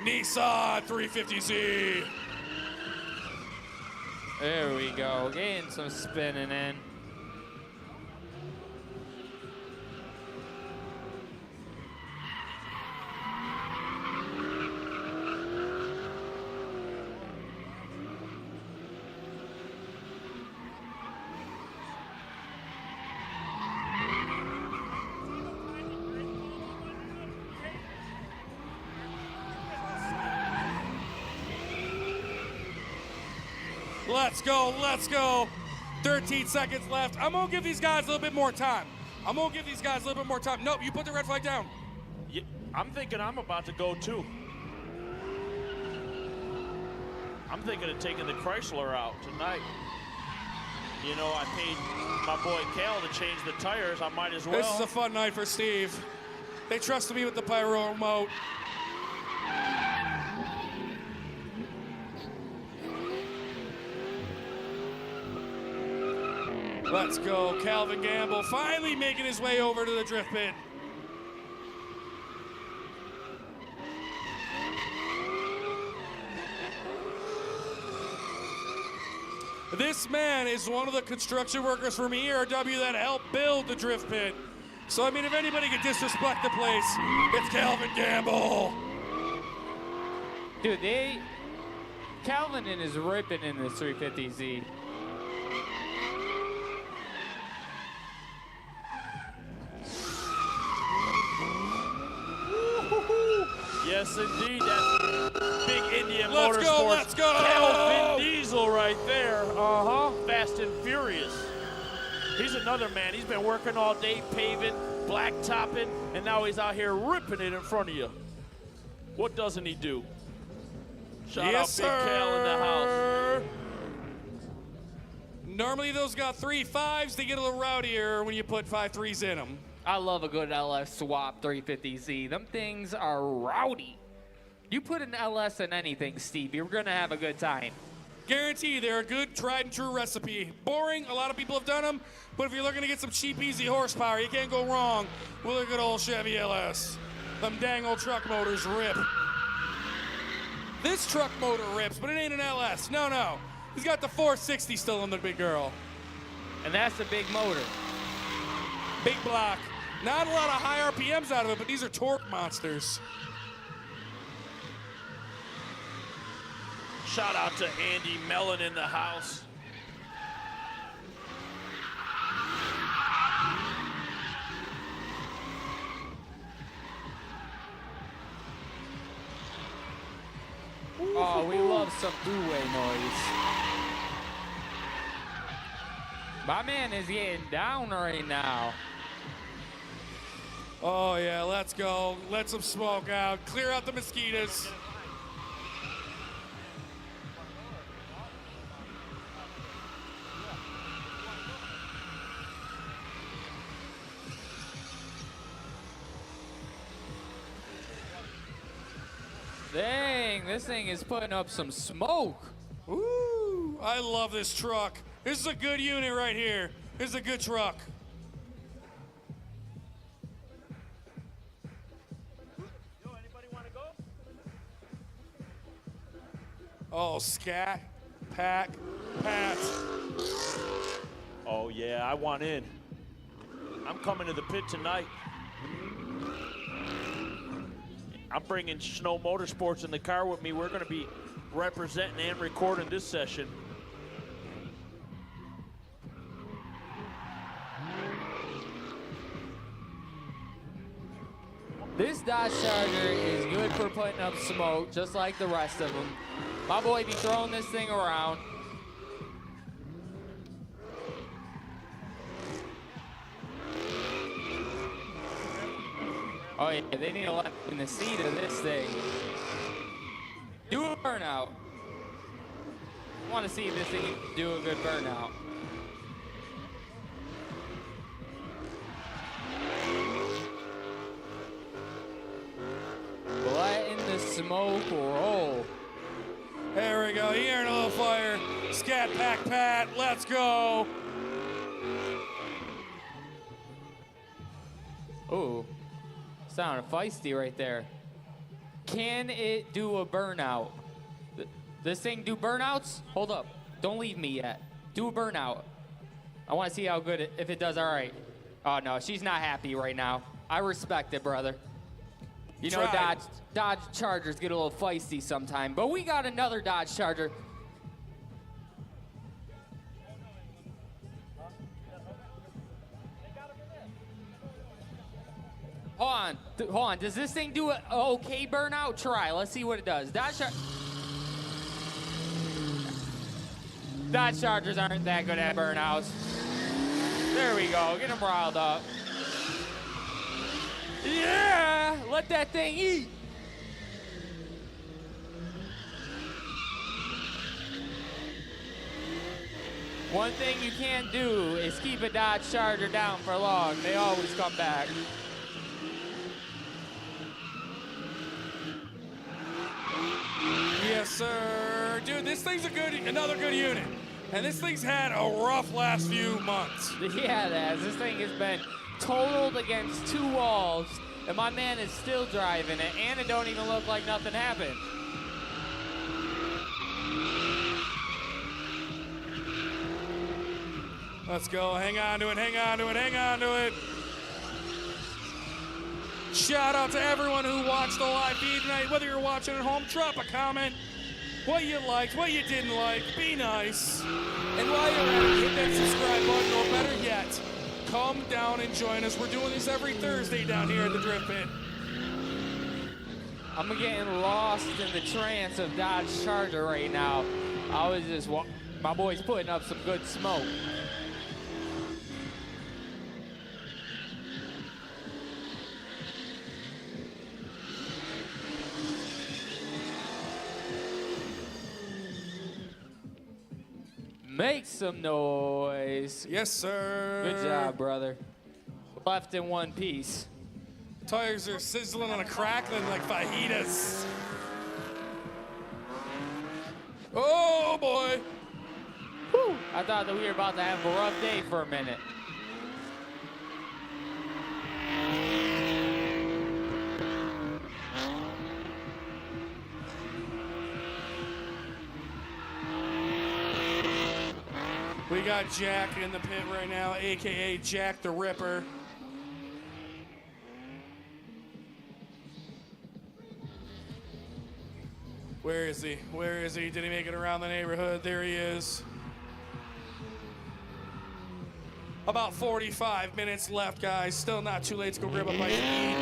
Nissan 350Z. There we go. Getting some spinning in. Let's go, let's go. 13 seconds left. I'm gonna give these guys a little bit more time. Nope, you put the red flag down. Yeah, I'm thinking I'm about to go too. I'm thinking of taking the Chrysler out tonight. You know, I paid my boy Cal to change the tires. I might as well. This is a fun night for Steve. They trusted me with the pyro remote. Let's go, Calvin Gamble finally making his way over to the drift pit. This man is one of the construction workers from ERW that helped build the drift pit. So, I mean, if anybody could disrespect the place, it's Calvin Gamble. Dude, Calvin is ripping in this 350Z. Yes, indeed. That's Big Indian Let's Motorsports. go, let's go! Calvin Diesel right there. Fast and Furious. He's another man. He's been working all day, paving, blacktopping, and now he's out here ripping it in front of you. What doesn't he do? Shout out Big Cal in the house. Normally those got 3 5s. They get a little rowdier when you put 5 3s in them. I love a good LS swap 350Z. Them things are rowdy. You put an LS in anything, Steve, you're gonna have a good time. Guarantee they're a good, tried and true recipe. Boring, a lot of people have done them, but if you're looking to get some cheap, easy horsepower, you can't go wrong with a good old Chevy LS. Them dang old truck motors rip. This truck motor rips, but it ain't an LS. No, no. He's got the 460 still on the big girl. And that's a big motor. Big block. Not a lot of high RPMs out of it, but these are torque monsters. Shout out to Andy Mellon in the house. Oh, we love some throughway noise. My man is getting down right now. Oh, yeah, let's go. Let some smoke out. Clear out the mosquitoes. Dang, this thing is putting up some smoke. Ooh, I love this truck. This is a good unit right here. This is a good truck. Oh, scat, pack, pat. Oh, yeah, I want in. I'm coming to the pit tonight. I'm bringing Snow Motorsports in the car with me. We're going to be representing and recording this session. This Dodge Charger is good for putting up smoke, just like the rest of them. My boy be throwing this thing around. Oh yeah, they need a lot in the seat of this thing. Do a burnout. I want to see if this thing can do a good burnout. Letting the smoke roll. There we go. Hearing a little fire. Scat, pack, pat. Let's go. Ooh, sounded feisty right there. Can it do a burnout? This thing do burnouts? Hold up, don't leave me yet. Do a burnout. I want to see how good if it does all right. Oh no, she's not happy right now. I respect it, brother. You know, Dodge Chargers get a little feisty sometime, but we got another Dodge Charger. Hold on. Does this thing do an okay burnout? Try. Let's see what it does. Dodge Charger. Dodge Chargers aren't that good at burnouts. There we go. Get them riled up. Yeah! Let that thing eat. One thing you can't do is keep a Dodge Charger down for long. They always come back. Yes, sir. Dude, this thing's another good unit. And this thing's had a rough last few months. Yeah, it has. This thing has been totaled against 2 walls, and my man is still driving it, and it don't even look like nothing happened. Let's go. Hang on to it, hang on to it, hang on to it. Shout out to everyone who watched the live feed tonight. Whether you're watching at home, drop a comment. What you liked, what you didn't like. Be nice. And while you're at it, hit that subscribe button, or better yet, come down and join us. We're doing this every Thursday down here at the Drift Pit. I'm getting lost in the trance of Dodge Charger right now. I was just, my boy's putting up some good smoke. Make some noise. Yes, sir. Good job, brother. Left in one piece. Tires are sizzling on a crackling like fajitas. Oh, boy. Whew. I thought that we were about to have a rough day for a minute. We got Jack in the pit right now, AKA Jack the Ripper. Where is he? Where is he? Did he make it around the neighborhood? There he is. About 45 minutes left, guys. Still not too late to go grab a bite to eat.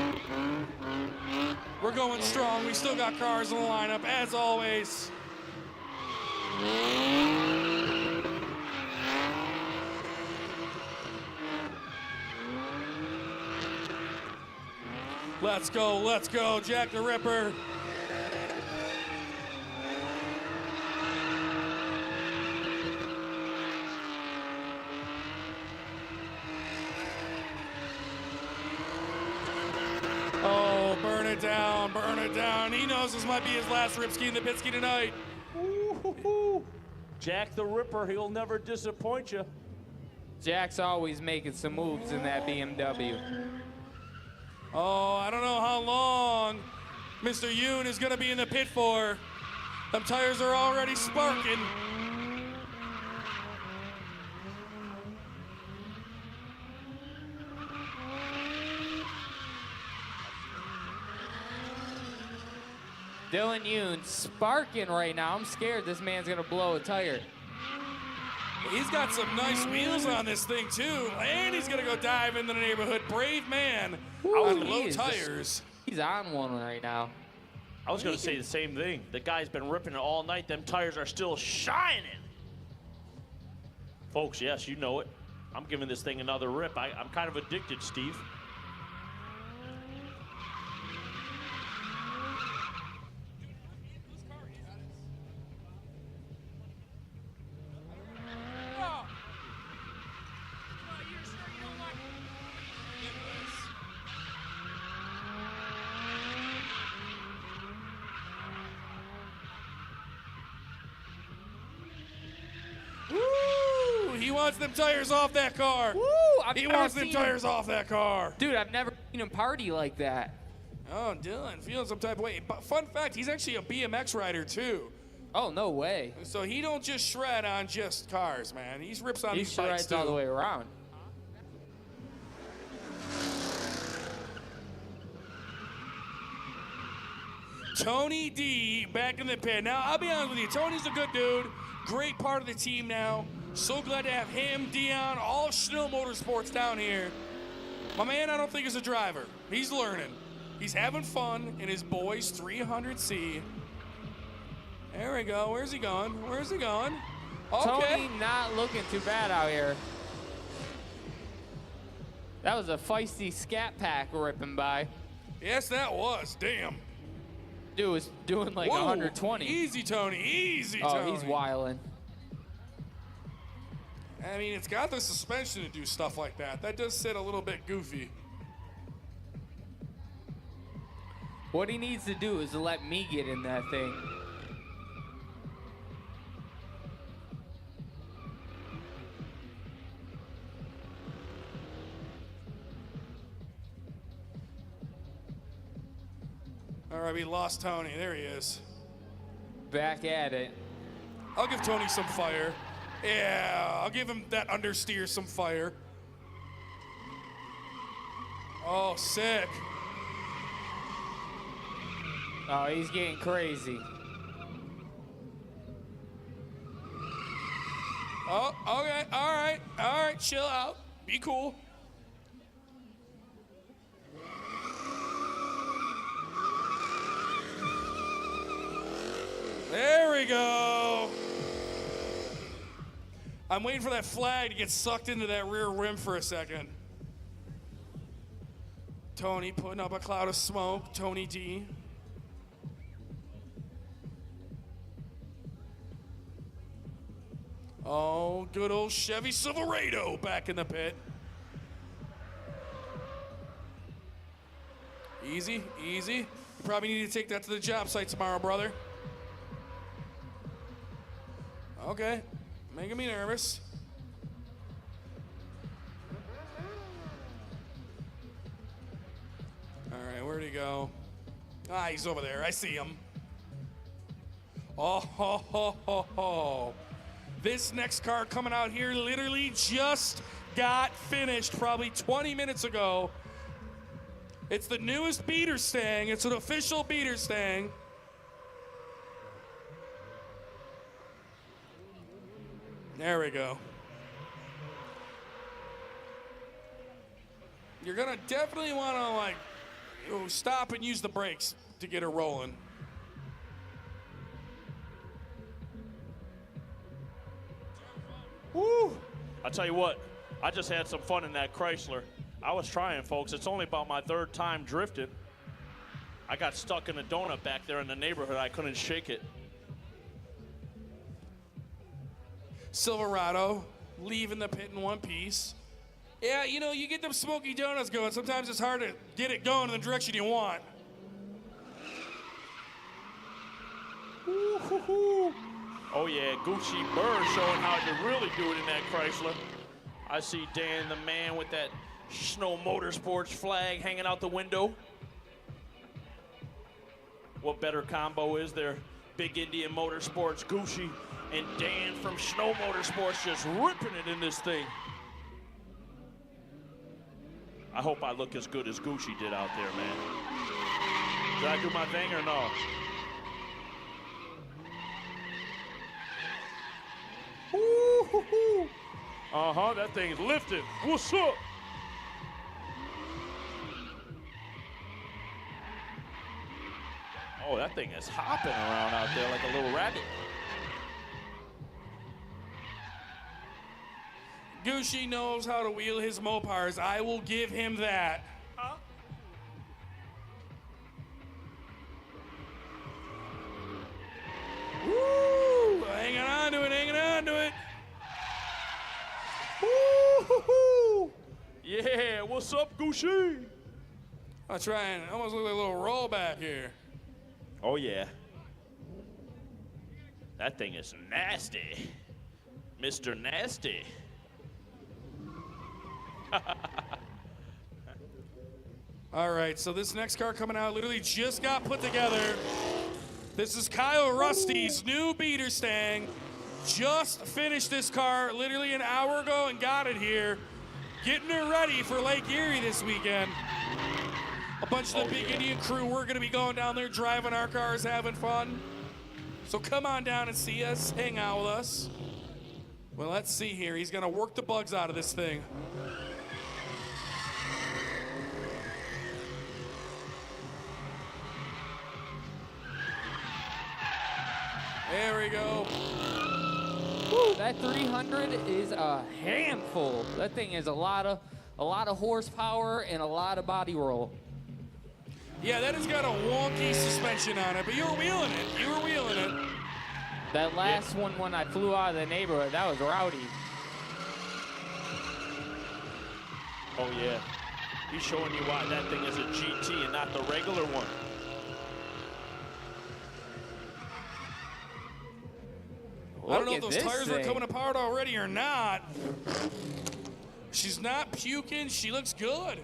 We're going strong. We still got cars in the lineup, as always. Let's go, Jack the Ripper. Oh, burn it down, burn it down. He knows this might be his last ripski in the pitski tonight. Ooh, Jack the Ripper, he'll never disappoint you. Jack's always making some moves in that BMW. Oh, I don't know how long Mr. Yoon is going to be in the pit for. Them tires are already sparking. Dylan Yoon sparking right now. I'm scared this man's gonna blow a tire. He's got some nice wheels on this thing too, and he's gonna go dive into the neighborhood. Brave man on low tires. He's on one right now. I was going to say the same thing. The guy's been ripping it all night. Them tires are still shining. Folks, yes, you know it. I'm giving this thing another rip. I'm kind of addicted, Steve. He wants them tires off that car. Woo! He wants them tires off that car. Dude, I've never seen him party like that. Oh, Dylan, feeling some type of way. But fun fact, he's actually a BMX rider too. Oh, no way. So he don't just shred on just cars, man. He rips on He these bikes shreds too. all the way around. Tony D back in the pit. Now, I'll be honest with you, Tony's a good dude. Great part of the team now. So glad to have him, Dion, all of Schnell Motorsports down here. My man, I don't think is a driver. He's learning. He's having fun in his boys 300C. There we go. Where's he going? Where's he going? Tony not looking too bad out here. That was a feisty scat pack ripping by. Yes, that was. Damn. Dude was doing like Whoa. 120. Easy, Tony. Easy, Oh, Tony. he's wildin'. I mean, it's got the suspension to do stuff like that. That does sit a little bit goofy. What he needs to do is to let me get in that thing. All right, we lost Tony. There he is. Back at it. I'll give Tony some fire. Yeah, I'll give him that understeer some fire. Oh, sick. Oh, he's getting crazy. Oh, okay. All right. All right, chill out. Be cool. There we go. I'm waiting for that flag to get sucked into that rear rim for a second. Tony putting up a cloud of smoke. Tony D. Oh, good old Chevy Silverado back in the pit. Easy, easy. You probably need to take that to the job site tomorrow, brother. Okay, making me nervous. All right, where'd he go? Ah, he's over there. I see him. Oh, ho, ho, ho, ho. This next car coming out here literally just got finished probably 20 minutes ago. It's the newest beater stang. It's an official beater stang. There we go. You're gonna definitely wanna stop and use the brakes to get her rolling. Woo! I tell you what, I just had some fun in that Chrysler. I was trying, folks. It's only about my third time drifting. I got stuck in a donut back there in the neighborhood. I couldn't shake it. Silverado leaving the pit in one piece. Yeah, you know, you get them smoky donuts going. Sometimes it's hard to get it going in the direction you want. Woo-hoo-hoo. Oh yeah, Gucci Bird showing how to really do it in that Chrysler. I see Dan the man with that Snow Motorsports flag hanging out the window. What better combo is there? Big Indian Motorsports, Gucci, and Dan from Snow Motorsports just ripping it in this thing. I hope I look as good as Gucci did out there, man. Did I do my thing or no? Woo-hoo-hoo. Uh-huh, that thing's lifted. What's up? Oh, that thing is hopping around out there like a little rabbit. Gucci knows how to wheel his Mopars. I will give him that. Huh? Woo! Hanging on to it, hanging on to it. Woo-hoo-hoo. Yeah, what's up, Gucci? I'm trying, almost look like a little rollback here. Oh, yeah. That thing is nasty. Mr. Nasty. All right, so this next car coming out literally just got put together. This is Kyle Rusty's new beater stang. Just finished this car literally an hour ago and got it here. Getting it ready for Lake Erie this weekend. A bunch of the Big Indian crew, we're gonna be going down there driving our cars, having fun. So come on down and see us, hang out with us. Well, let's see here. He's gonna work the bugs out of this thing. There we go. Woo, that 300 is a handful. That thing is a lot of horsepower and a lot of body roll. Yeah, that has got a wonky suspension on it, but you were wheeling it. You were wheeling it. That last one when I flew out of the neighborhood, that was rowdy. Oh, yeah. He's showing you why that thing is a GT and not the regular one. I don't know Look if at those this tires are thing. coming apart already or not. She's not puking. She looks good.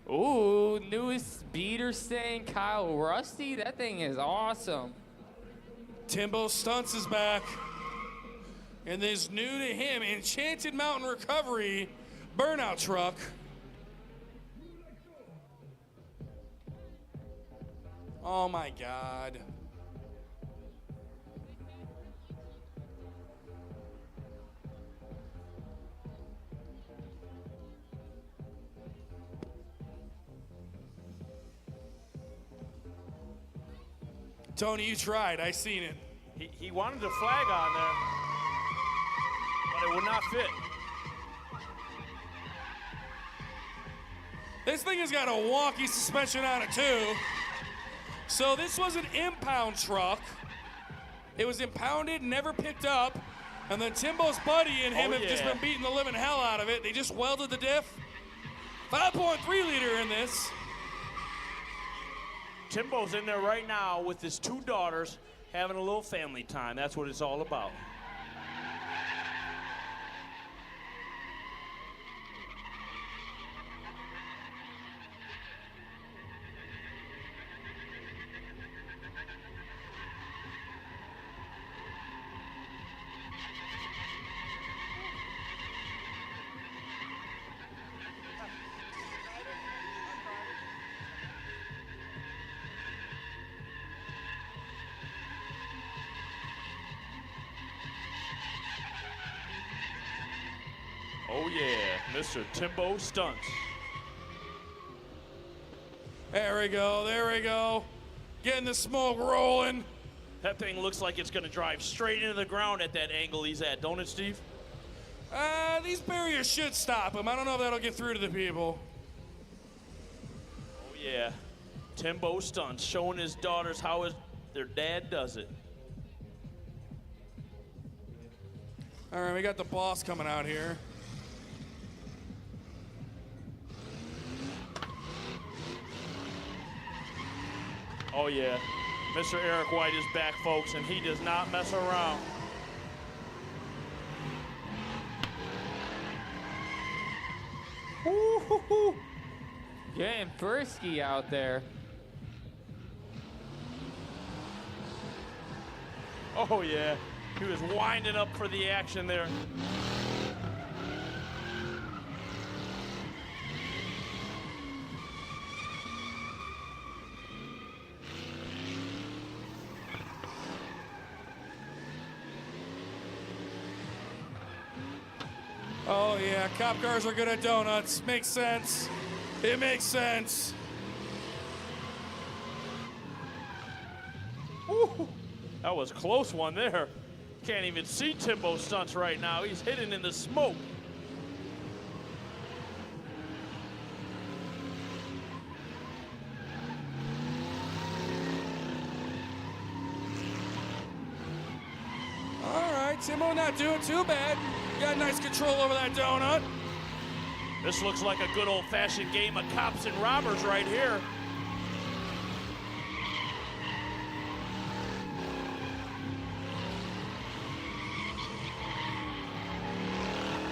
Ooh, newest speeder saying Kyle Rusty. That thing is awesome. Timbo Stunts is back. And this new to him, Enchanted Mountain Recovery burnout truck. Oh my God. Tony, you tried. I seen it. He wanted the flag on there, but it would not fit. This thing has got a wonky suspension on it too. So this was an impound truck. It was impounded, never picked up, and then Timbo's buddy and him have just been beating the living hell out of it. They just welded the diff. 5.3 liter in this. Timbo's in there right now with his two daughters having a little family time. That's what it's all about. Oh yeah, Mr. Timbo Stunt. There we go, there we go. Getting the smoke rolling. That thing looks like it's gonna drive straight into the ground at that angle he's at, don't it, Steve? These barriers should stop him. I don't know if that'll get through to the people. Oh yeah, Timbo Stunt showing his daughters how their dad does it. All right, we got the boss coming out here. Oh yeah, Mr. Eric White is back, folks, and he does not mess around. Woo-hoo-hoo. Getting frisky out there. Oh yeah, he was winding up for the action there. Oh yeah, cop cars are good at donuts. Makes sense. It makes sense. Ooh, that was a close one there. Can't even see Timbo Stunts right now. He's hidden in the smoke. All right, Timbo not doing too bad. Got nice control over that donut. This looks like a good old-fashioned game of cops and robbers right here.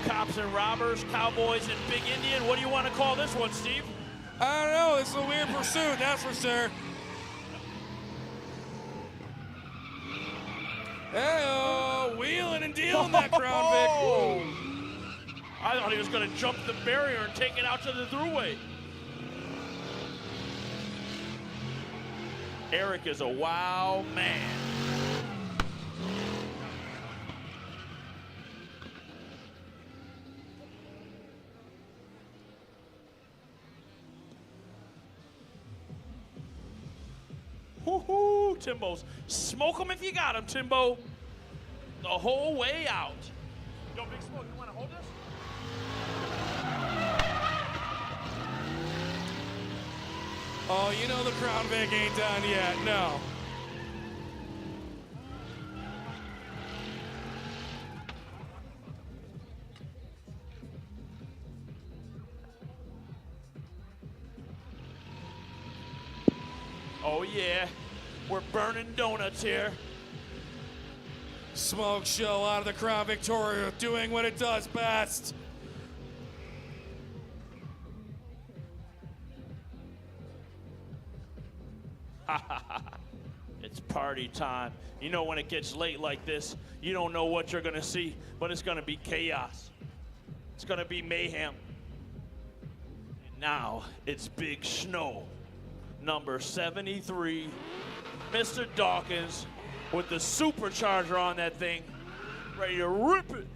Cops and robbers, cowboys and big Indian. What do you want to call this one, Steve? I don't know, it's a weird pursuit, that's for sure. Hey, wheeling and dealing that Crown Vic. I thought he was going to jump the barrier and take it out to the thruway. Eric is a wow man. Woo-hoo, Woo, Timbo's. Smoke him if you got him, Timbo. The whole way out. Yo, Big Smoke, you want to hold this? Oh, you know the Crown Vic ain't done yet. No. Oh, yeah. We're burning donuts here. Smoke show out of the Crown Victoria, doing what it does best. It's party time. You know when it gets late like this, you don't know what you're gonna see, but it's gonna be chaos. It's gonna be mayhem. And now it's Big Snow, number 73, Mr. Dawkins, with the supercharger on that thing, ready to rip it.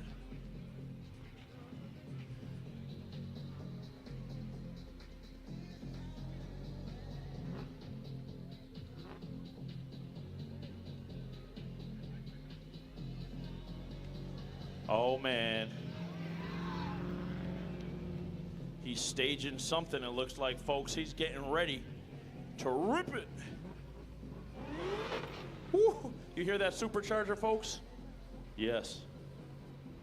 Oh, man. He's staging something, it looks like, folks. He's getting ready to rip it. Woo. You hear that supercharger, folks? Yes.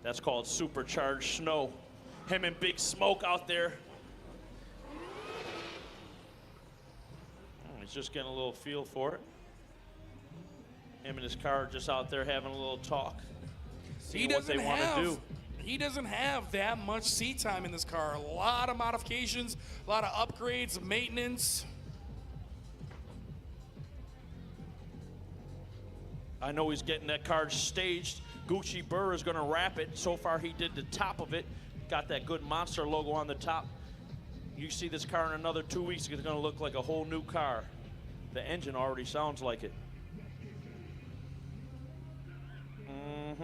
That's called supercharged snow. Him and Big Smoke out there. He's just getting a little feel for it. Him and his car are just out there having a little talk. Seeing what they want to do. He doesn't have that much seat time in this car. A lot of modifications, a lot of upgrades, maintenance. I know he's getting that car staged. Gucci Burr is going to wrap it. So far, he did the top of it. Got that good monster logo on the top. You see this car in another 2 weeks, it's going to look like a whole new car. The engine already sounds like it. Mm-hmm.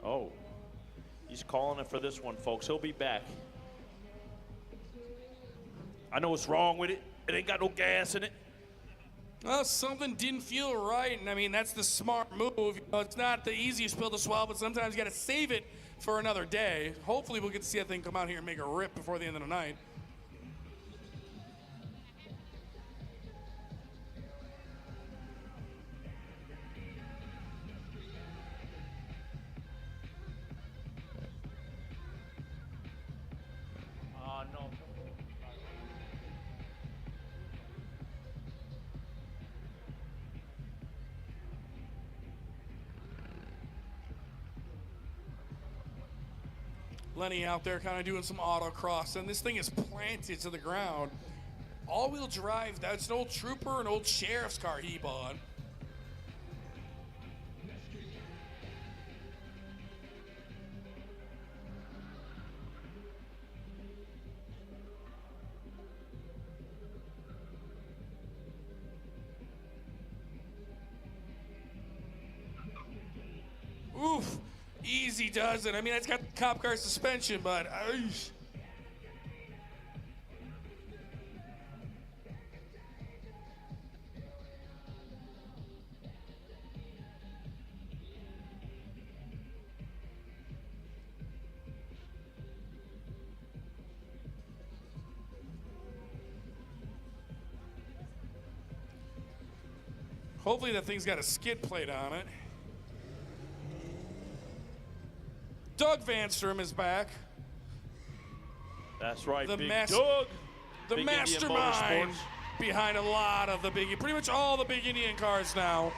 Oh, he's calling it for this one, folks. He'll be back. I know what's wrong with it. It ain't got no gas in it. Well, something didn't feel right, and I mean, that's the smart move. You know, it's not the easiest pill to swallow, but sometimes you got to save it for another day. Hopefully we'll get to see that thing come out here and make a rip before the end of the night. No. Lenny out there kind of doing some autocross, and this thing is planted to the ground. All-wheel drive, that's an old trooper, an old sheriff's car he bought. Oof, easy does it. I mean, it's got the cop car suspension, but hopefully that thing's got a skid plate on it. Doug Vanstrom is back. That's right, Big Doug. The Big mastermind behind a lot of the big, pretty much all the big Indian cars now.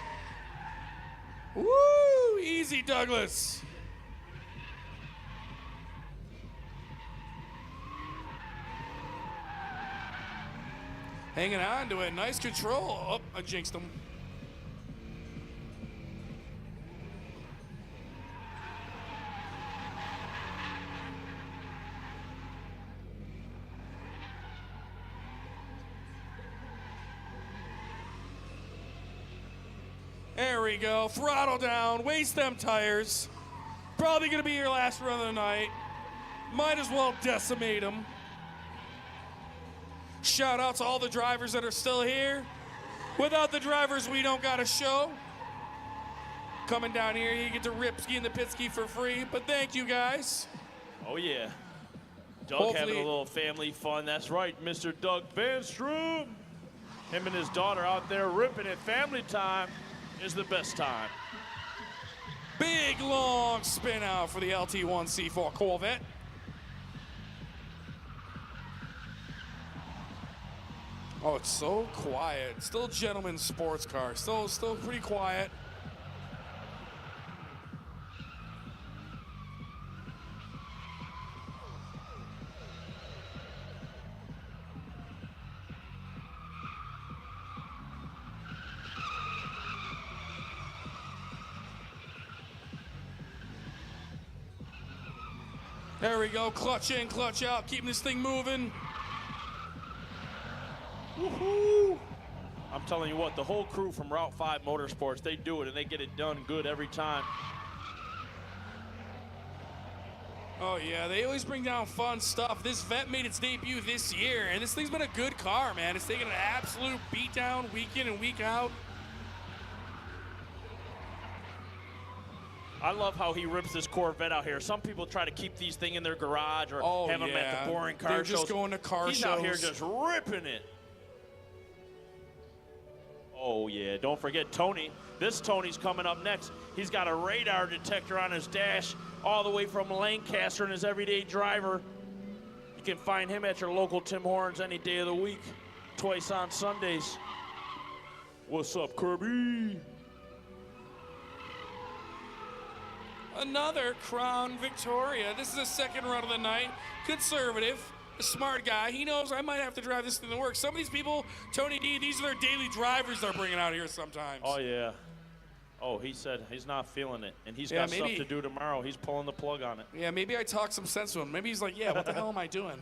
Woo! Easy, Douglas. Hanging on to it. Nice control. Oh, I jinxed him. There we go. Throttle down. Waste them tires. Probably going to be your last run of the night. Might as well decimate them. Shout out to all the drivers that are still here. Without the drivers, we don't got a show. Coming down here, you get to rip ski and the pit ski for free, but thank you guys. Oh, yeah. Doug Hopefully- having a little family fun. That's right, Mr. Doug Vanstrom. Him and his daughter out there ripping it. Family time is the best time. Big long spin out for the LT1C4 Corvette. Oh, it's so quiet. Still gentleman's sports car. Still pretty quiet. There we go, clutch in, clutch out, keeping this thing moving. Woohoo! I'm telling you what, the whole crew from Route 5 Motorsports, they do it and they get it done good every time. Oh yeah, they always bring down fun stuff. This Vet made its debut this year, and this thing's been a good car, man. It's taken an absolute beatdown week in and week out. I love how he rips this Corvette out here. Some people try to keep these things in their garage or Oh, have them at yeah. the boring car They're shows. just going to car He's shows. out here just ripping it. Oh, yeah. Don't forget Tony. This Tony's coming up next. He's got a radar detector on his dash all the way from Lancaster and his everyday driver. You can find him at your local Tim Hortons any day of the week, twice on Sundays. What's up, Kirby? Another Crown Victoria. This is the second run of the night. Conservative, a smart guy. He knows I might have to drive this thing to work. Some of these people, Tony D, these are their daily drivers they're bringing out here sometimes. Oh, yeah. Oh, he said he's not feeling it, and he's Yeah, got stuff maybe- to do tomorrow. He's pulling the plug on it. Yeah, maybe I talked some sense to him. Maybe he's like, yeah, what the hell am I doing?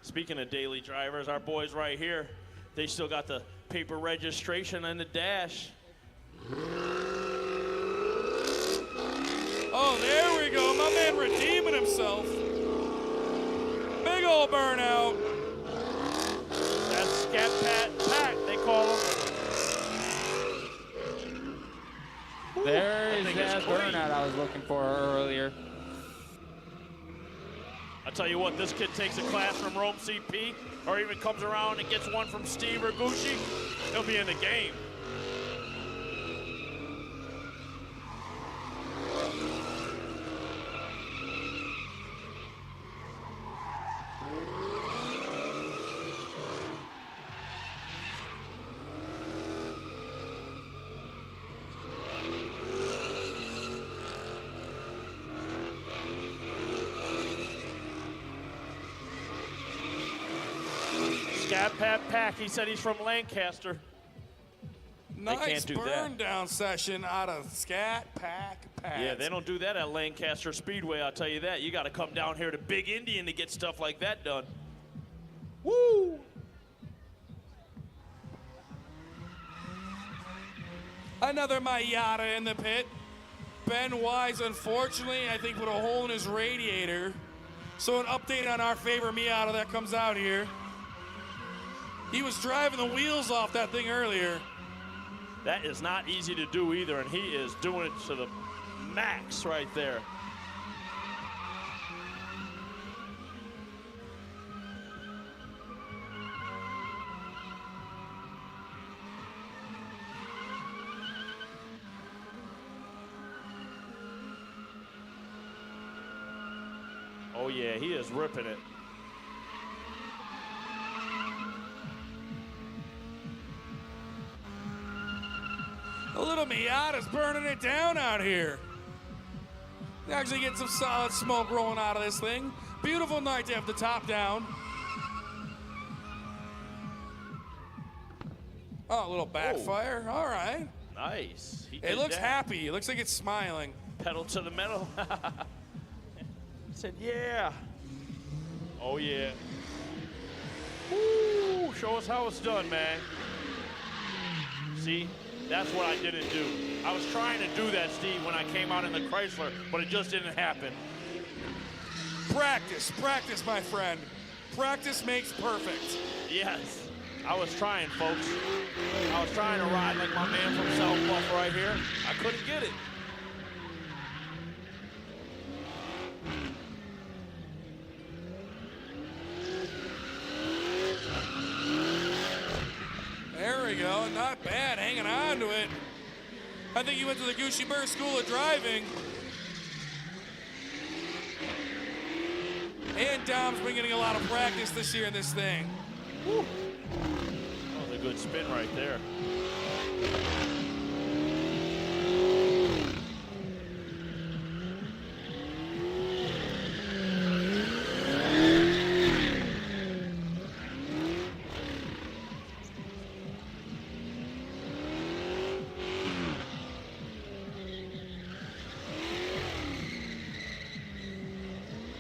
Speaking of daily drivers, our boys right here, they still got the paper registration and the dash. Oh, there we go. My man redeeming himself. Big old burnout. That's Scat Pat Pack, they call him. There is thing is that clean. burnout I was looking for earlier. I tell you what, this kid takes a class from Rome CP, or even comes around and gets one from Steve or Gucci, he'll be in the game. Scat Pat Pack, he said he's from Lancaster. Nice can't do that. burn down session out of Scat Pack Pads. Yeah, they don't do that at Lancaster Speedway, I'll tell you that. You got to come down here to Big Indian to get stuff like that done. Woo! Another Miata in the pit. Ben Wise, unfortunately, I think put a hole in his radiator. So an update on our favorite Miata that comes out here. He was driving the wheels off that thing earlier. That is not easy to do either, and he is doing it to the max right there. Oh yeah, he is ripping it. The little Miata's burning it down out here. Actually getting some solid smoke rolling out of this thing. Beautiful night to have the top down. Oh, a little backfire. All right. Nice. He It did looks that. happy. It looks like it's smiling. Pedal to the metal. Said, yeah. Oh, yeah. Woo! Show us how it's done, man. See? That's what I didn't do. I was trying to do that, Steve, when I came out in the Chrysler, but it just didn't happen. Practice, practice, my friend. practice makes perfect. Yes. I was trying, folks. I was trying to ride like my man from South Bluff right here. I couldn't get it. There we go. Not bad. Hanging on to it. I think he went to the Gucci Burr School of Driving. And Dom's been getting a lot of practice this year in this thing. Woo. That was a good spin right there.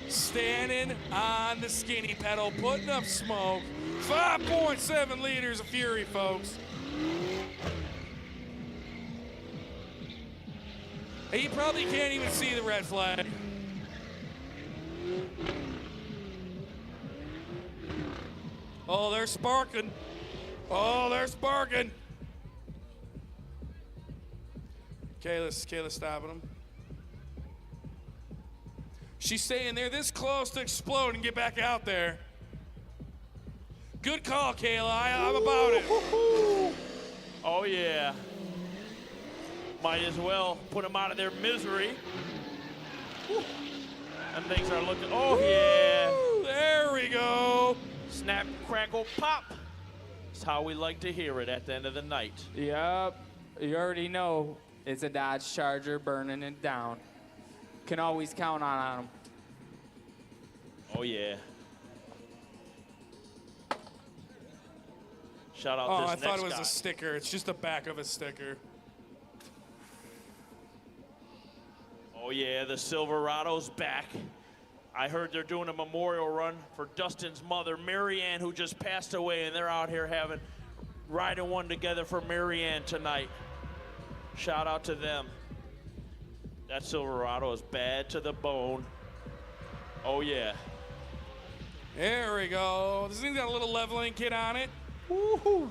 Standing on the skinny pedal, putting up smoke. 5.7 liters of fury, folks. He probably can't even see the red flag. Oh, they're sparking. Oh, they're sparking. Kayla's stopping him. She's staying there this close to explode and get back out there. Good call, Kayla. I'm about it. Oh, yeah. Might as well put them out of their misery. Woo. And things are looking, oh, yeah. There we go. Snap, crackle, pop. That's how we like to hear it at the end of the night. Yep. You already know it's a Dodge Charger burning it down. Can always count on them. Oh, yeah. Shout out Oh, this I next thought it was guy. a sticker. It's just the back of a sticker. Oh, yeah, the Silverado's back. I heard they're doing a memorial run for Dustin's mother, Mary Ann, who just passed away, and they're out here riding one together for Mary Ann tonight. Shout out to them. That Silverado is bad to the bone. Oh, yeah. There we go. This thing's got a little leveling kit on it. Woohoo!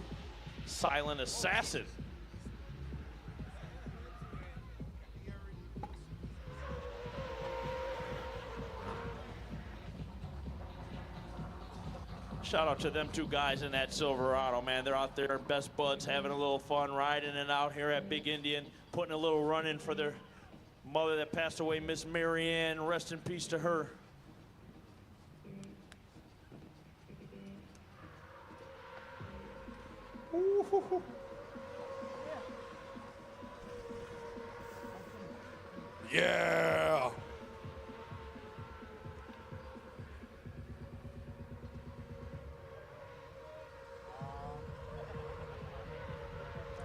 Silent assassin. Shout out to them two guys in that Silverado, man. They're out there, best buds, having a little fun, riding it out here at Big Indian, putting a little run in for their mother that passed away, Miss Mary Ann. Rest in peace to her. Ooh. Yeah.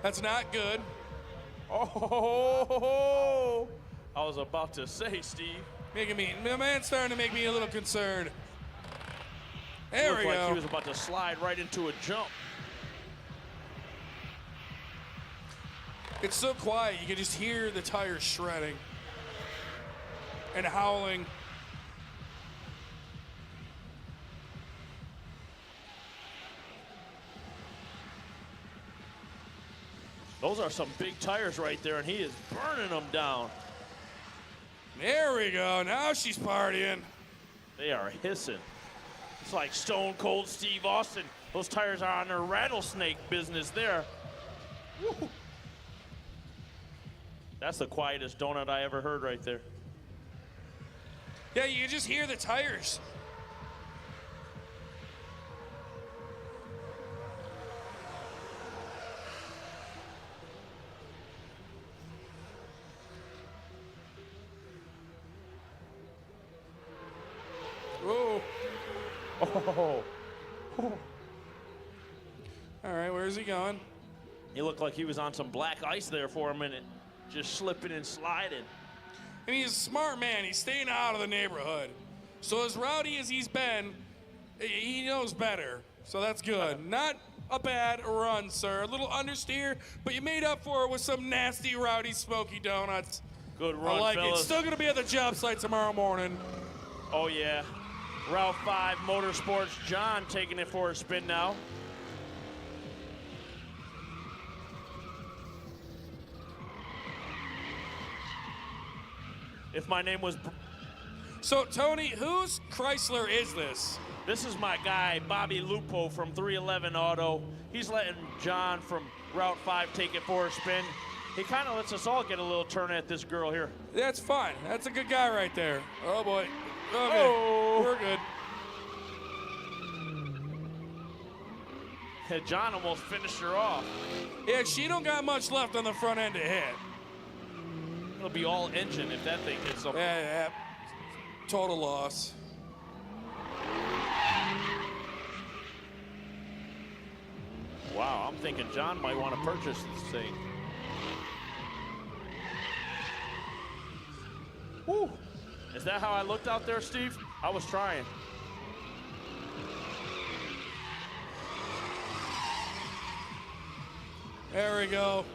That's not good. Oh, I was about to say, Steve. My man's starting to make me a little concerned. There Looked we like go. he was about to slide right into a jump. It's so quiet, you can just hear the tires shredding and howling. Those are some big tires right there, and he is burning them down. There we go. Now she's partying. They are hissing. It's like Stone Cold Steve Austin. Those tires are on their rattlesnake business there. Woo. That's the quietest donut I ever heard right there. Yeah, you can just hear the tires. Whoa. Oh. All right, where's he going? He looked like he was on some black ice there for a minute, just slipping and sliding. And he's a smart man. He's staying out of the neighborhood. So as rowdy as he's been, he knows better. So that's good. Not a bad run, sir. A little understeer, but you made up for it with some nasty, rowdy, smoky donuts. Good run, I like fellas. it. Still going to be at the job site tomorrow morning. Oh, yeah. Route 5 Motorsports, John taking it for a spin now. If my name was... So, Tony, whose Chrysler is this? This is my guy, Bobby Lupo from 311 Auto. He's letting John from Route 5 take it for a spin. He kind of lets us all get a little turn at this girl here. That's fine. That's a good guy right there. Oh, boy. Okay, Oh. we're good. John almost finished her off. Yeah, she don't got much left on the front end to hit. It'll be all engine if that thing hits something. Yeah. Total loss. Wow, I'm thinking John might want to purchase this thing. Woo! Is that how I looked out there, Steve? I was trying. There we go.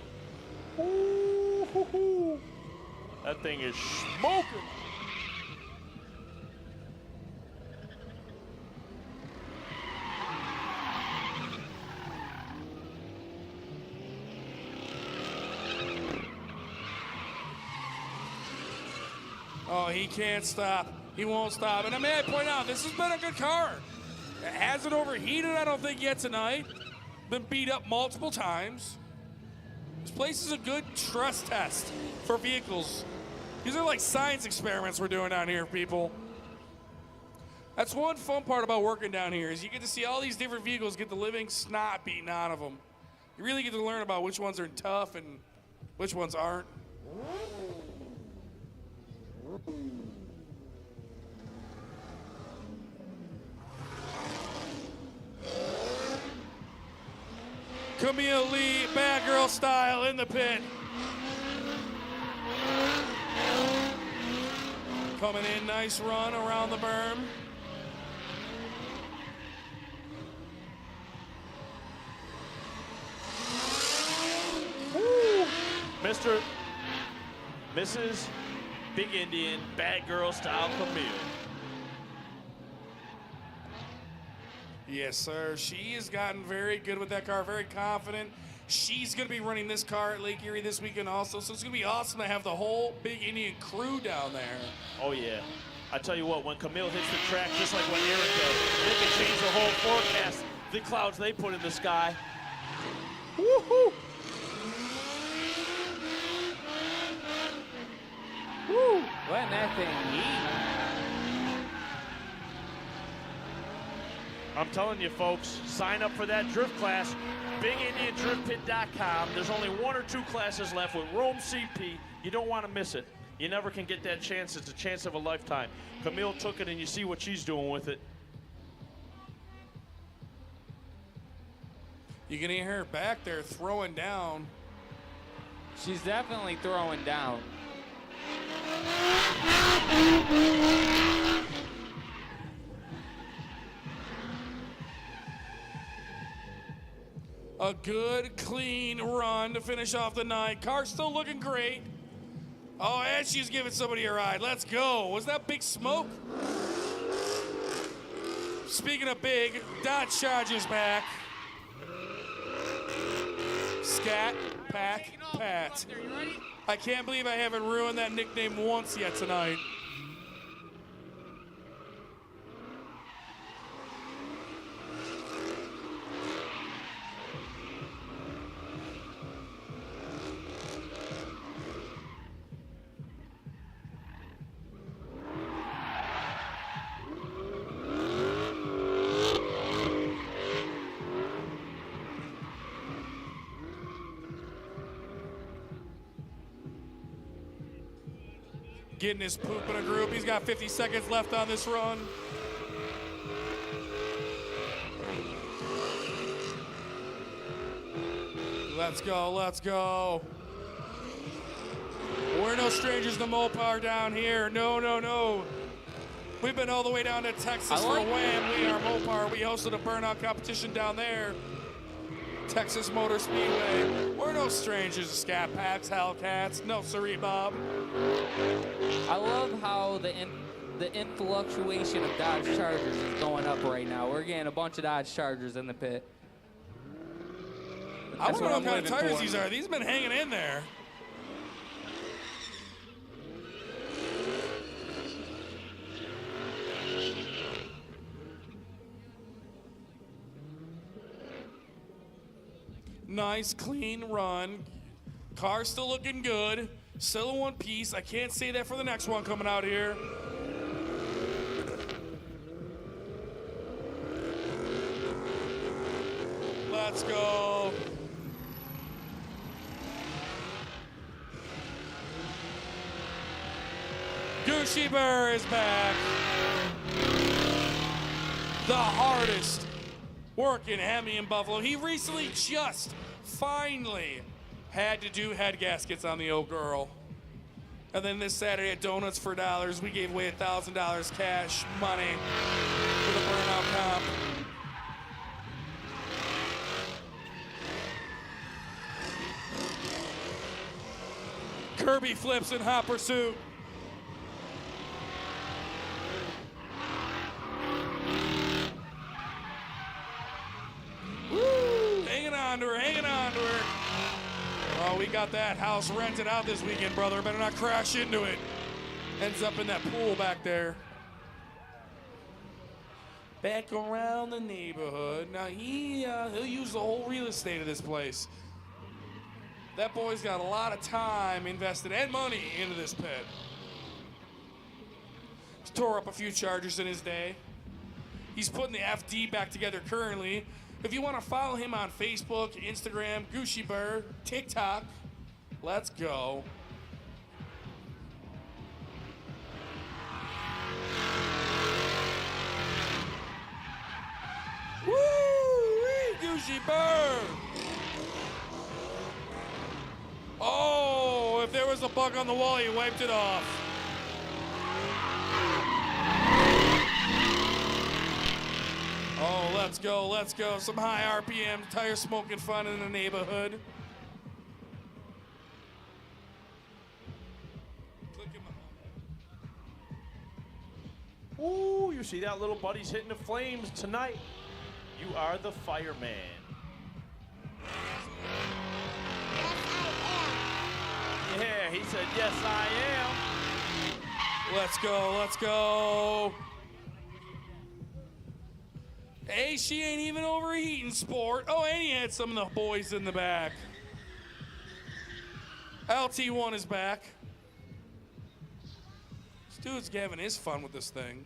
Ooh, that thing is smoking. Oh, he can't stop. He won't stop. And may I point out, this has been a good car. It hasn't overheated, I don't think, yet tonight. Been beat up multiple times. This place is a good trust test for vehicles. These are like science experiments we're doing down here, people. That's one fun part about working down here is you get to see all these different vehicles get the living snot beaten out of them. You really get to learn about which ones are tough and which ones aren't. Camille Lee, bad girl style in the pit. Coming in, nice run around the berm. Woo! Mr. Mrs. Big Indian, bad girl style Camille. Yes, sir. She has gotten very good with that car, very confident. She's going to be running this car at Lake Erie this weekend also, so it's going to be awesome to have the whole Big Indian crew down there. Oh, yeah. I tell you what, when Camille hits the track, just like when Aaron does, they can change the whole forecast, the clouds they put in the sky. Woo-hoo! Woo! Letting that thing eat. I'm telling you, folks, sign up for that drift class. BigIndianDriftPit.com. There's only 1 or 2 classes left with Rome CP. You don't want to miss it. You never can get that chance. It's a chance of a lifetime. Camille took it, and you see what she's doing with it. You can hear her back there throwing down. She's definitely throwing down. A good, clean run to finish off the night. Car's still looking great. Oh, and she's giving somebody a ride. Let's go. Was that Big Smoke? Speaking of big, Dot Charger's back. Scat, Pack, Pat. I can't believe I haven't ruined that nickname once yet tonight. Getting his poop in a group. He's got 50 seconds left on this run. Let's go, let's go. We're no strangers to Mopar down here. No, no, no. We've been all the way down to Texas for Wham. We are Mopar. We hosted a burnout competition down there. Texas Motor Speedway. We're no strangers to Scat Packs, Hellcats. No, siree, Bob. I love how the influctuation of Dodge Chargers is going up right now. We're getting a bunch of Dodge Chargers in the pit. I That's want to know what what I'm kind of living tires for. these are. These have been hanging in there. Nice, clean run. Car's still looking good. Still in one piece. I can't say that for the next one coming out here. Let's go. Gucci Burr is back. The hardest working Hemi in Buffalo. He recently just finally had to do head gaskets on the old girl. And then this Saturday at Donuts for Dollars, we gave away $1,000 cash money for the burnout comp. Kirby flips in hot pursuit. Woo! Hanging on to her, hanging on to her. Oh, we got that house rented out this weekend, brother. Better not crash into it. Ends up in that pool back there. Back around the neighborhood. Now he'll use the whole real estate of this place. That boy's got a lot of time invested and money into this pit. He's tore up a few Chargers in his day. He's putting the FD back together currently. If you want to follow him on Facebook, Instagram, Gucci Burr, TikTok, let's go. Woo! Gucci Burr! Oh, if there was a bug on the wall, he wiped it off. Oh, let's go, let's go. Some high RPM, tire smoking fun in the neighborhood. Ooh, you see that little buddy's hitting the flames tonight. You are the fireman. Yeah, he said, yes, I am. Let's go, let's go. Hey, she ain't even overheating, sport. Oh, and he had some of the boys in the back. LT1 is back. This dude's having his fun with this thing.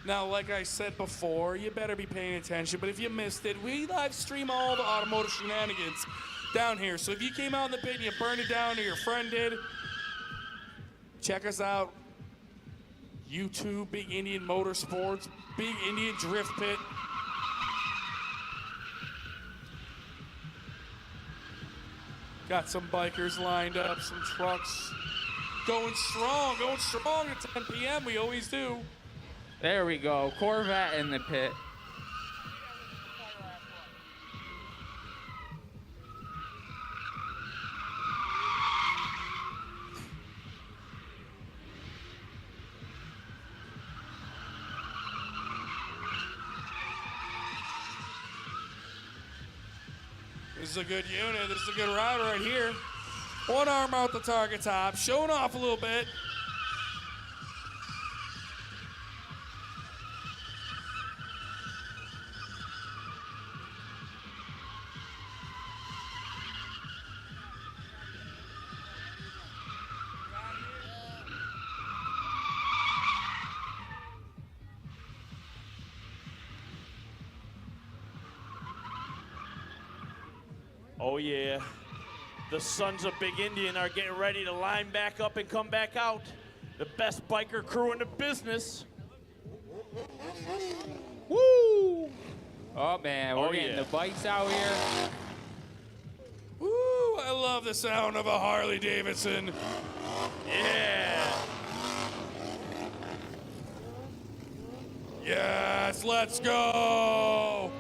Now, like I said before, you better be paying attention, but if you missed it, we live stream all the automotive shenanigans down here. So if you came out in the pit and you burned it down or your friend did, check us out. YouTube, Big Indian Motorsports, Big Indian Drift Pit. Got some bikers lined up, some trucks. Going strong at 10 p.m. We always do. There we go. Corvette in the pit. This is a good unit. This is a good ride right here. One arm out the target top, showing off a little bit. Oh, yeah. The Sons of Big Indian are getting ready to line back up and come back out. The best biker crew in the business. Woo! Oh, man. We're getting the bikes out here. Woo! I love the sound of a Harley Davidson. Yeah. Yes, let's go.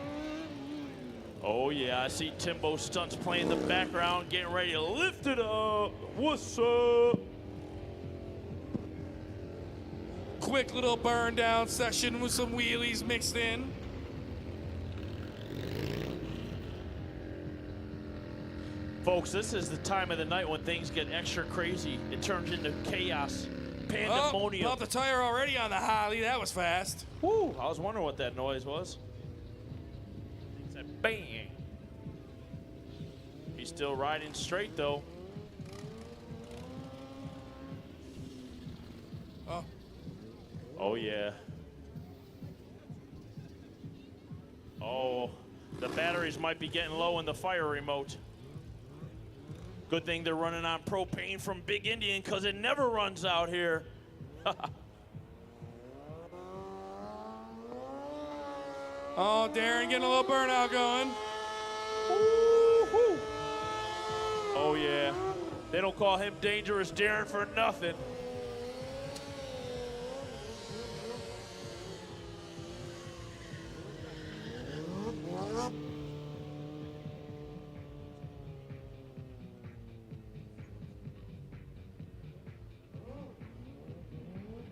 Oh yeah, I see Timbo Stunts playing in the background, getting ready to lift it up. What's up? Quick little burn down session with some wheelies mixed in. Folks, this is the time of the night when things get extra crazy. It turns into chaos, pandemonium. Oh, popped the tire already on the Harley. That was fast. Woo, I was wondering what that noise was. It said bang. He's still riding straight though. Oh, Oh yeah. Oh, the batteries might be getting low in the fire remote. Good thing they're running on propane from Big Indian because it never runs out here. oh, Darren getting a little burnout going. Woo-hoo. Oh yeah. They don't call him Dangerous Darren for nothing.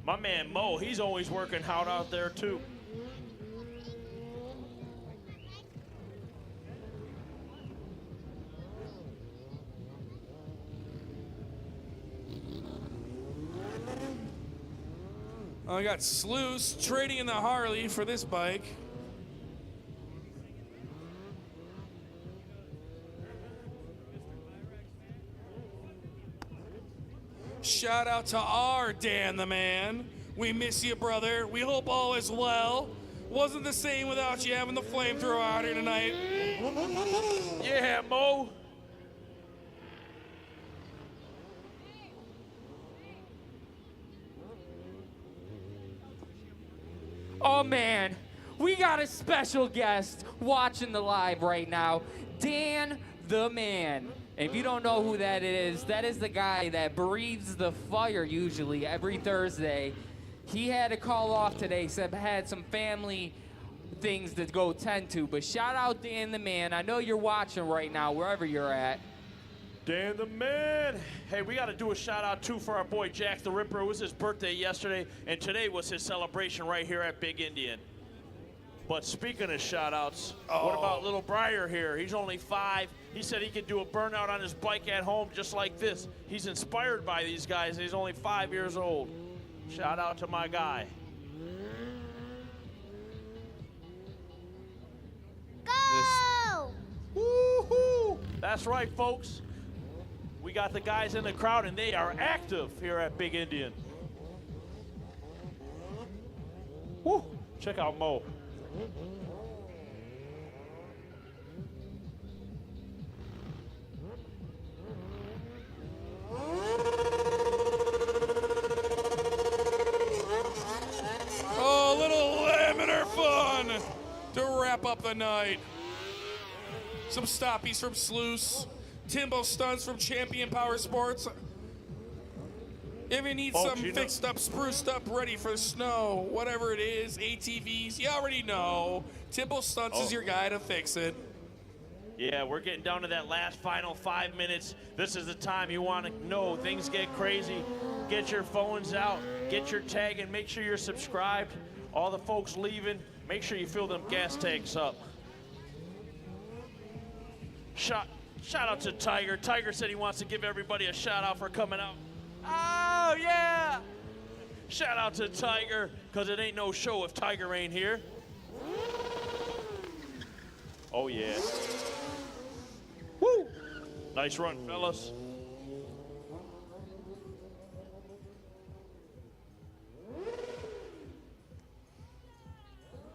My man Mo, he's always working hard out there too. I got Sluice trading in the Harley for this bike. Shout out to our Dan the Man. We miss you, brother. We hope all is well. Wasn't the same without you having the flamethrower out here tonight. Yeah, Mo. Oh man, we got a special guest watching the live right now, Dan the Man. And if you don't know who that is the guy that breathes the fire usually every Thursday. He had to call off today, said had some family things to go tend to. But shout out Dan the Man. I know you're watching right now, wherever you're at. Dan the Man. Hey, we got to do a shout out too for our boy Jack the Ripper. It was his birthday yesterday, and today was his celebration right here at Big Indian. But speaking of shout outs, what about little Briar here? He's only 5. He said he could do a burnout on his bike at home just like this. He's inspired by these guys. He's only 5 years old. Shout out to my guy. Go! Woo-hoo! That's right, folks. We got the guys in the crowd, and they are active here at Big Indian. Woo! Check out Mo. Oh, little laminar fun to wrap up the night. Some stoppies from Sluice. Timbo Stunts from Champion Power Sports. If you need Folks, something fixed up, spruced up, ready for snow, whatever it is, ATVs, you already know. Timbo Stunts is your guy to fix it. Yeah, we're getting down to that last final 5 minutes. This is the time you want to know things get crazy. Get your phones out, get your tag, and make sure you're subscribed. All the folks leaving, make sure you fill them gas tanks up. Shout out to Tiger. Tiger said he wants to give everybody a shout out for coming out. Oh, yeah! Shout out to Tiger, because it ain't no show if Tiger ain't here. Oh, yeah. Woo! Nice run, fellas.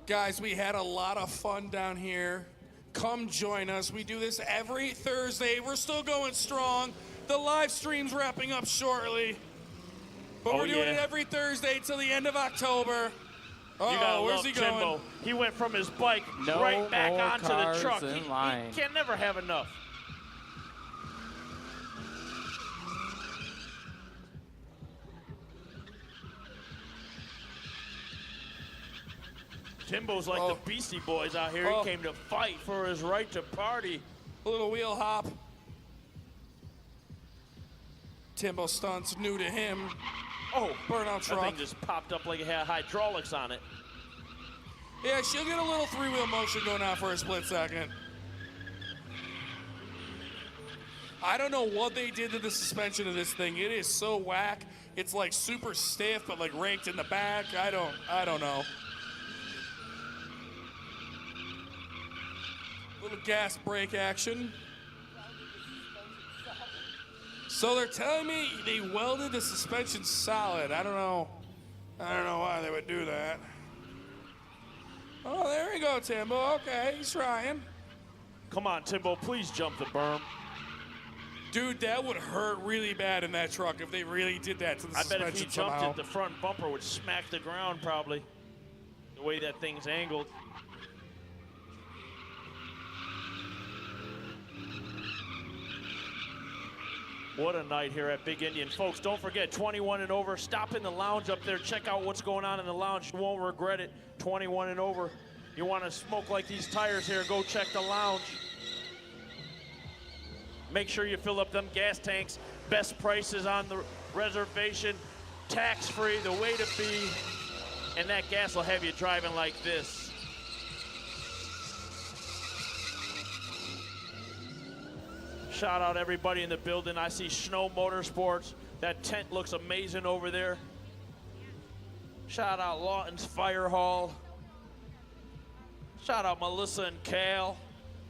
Guys, we had a lot of fun down here. Come join us. We do this every Thursday. We're still going strong. The live stream's wrapping up shortly. But we're doing it every Thursday till the end of October. You gotta where's love he Timbo. going? He went from his bike No right back more onto the cars truck. in He line. can never have enough. Timbo's like the Beastie Boys out here. He came to fight for his right to party. A little wheel hop. Timbo stunts new to him. Oh, burnout truck. That thing just popped up like it had hydraulics on it. Yeah, she'll get a little three-wheel motion going on for a split second. I don't know what they did to the suspension of this thing. It is so whack. It's like super stiff, but like raked in the back. I don't know. Little gas brake action. So they're telling me they welded the suspension solid. I don't know why they would do that. Oh, there we go, Timbo. Okay, he's trying. Come on, Timbo, please jump the berm. Dude, that would hurt really bad in that truck if they really did that to the I suspension bet if he jumped somehow. it, the front bumper would smack the ground probably, the way that thing's angled. What a night here at Big Indian. Folks, don't forget, 21 and over. Stop in the lounge up there. Check out what's going on in the lounge. You won't regret it. 21 and over. You want to smoke like these tires here, go check the lounge. Make sure you fill up them gas tanks. Best prices on the reservation. Tax-free, the way to be. And that gas will have you driving like this. Shout out everybody in the building. I see Snow Motorsports. That tent looks amazing over there. Shout out Lawton's Fire Hall. Shout out Melissa and Cal.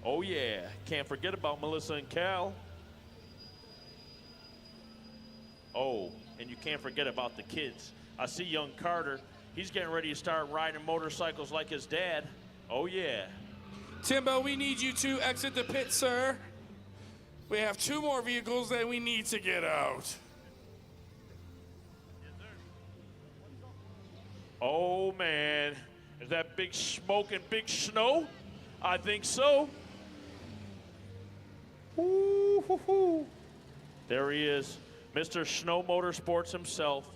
Oh yeah, can't forget about Melissa and Cal. Oh, and you can't forget about the kids. I see young Carter. He's getting ready to start riding motorcycles like his dad. Oh yeah. Timbo, we need you to exit the pit, sir. We have 2 more vehicles that we need to get out. Oh man, is that big smoke and big snow? I think so. Ooh, hoo, hoo. There he is, Mr. Snow Motorsports himself.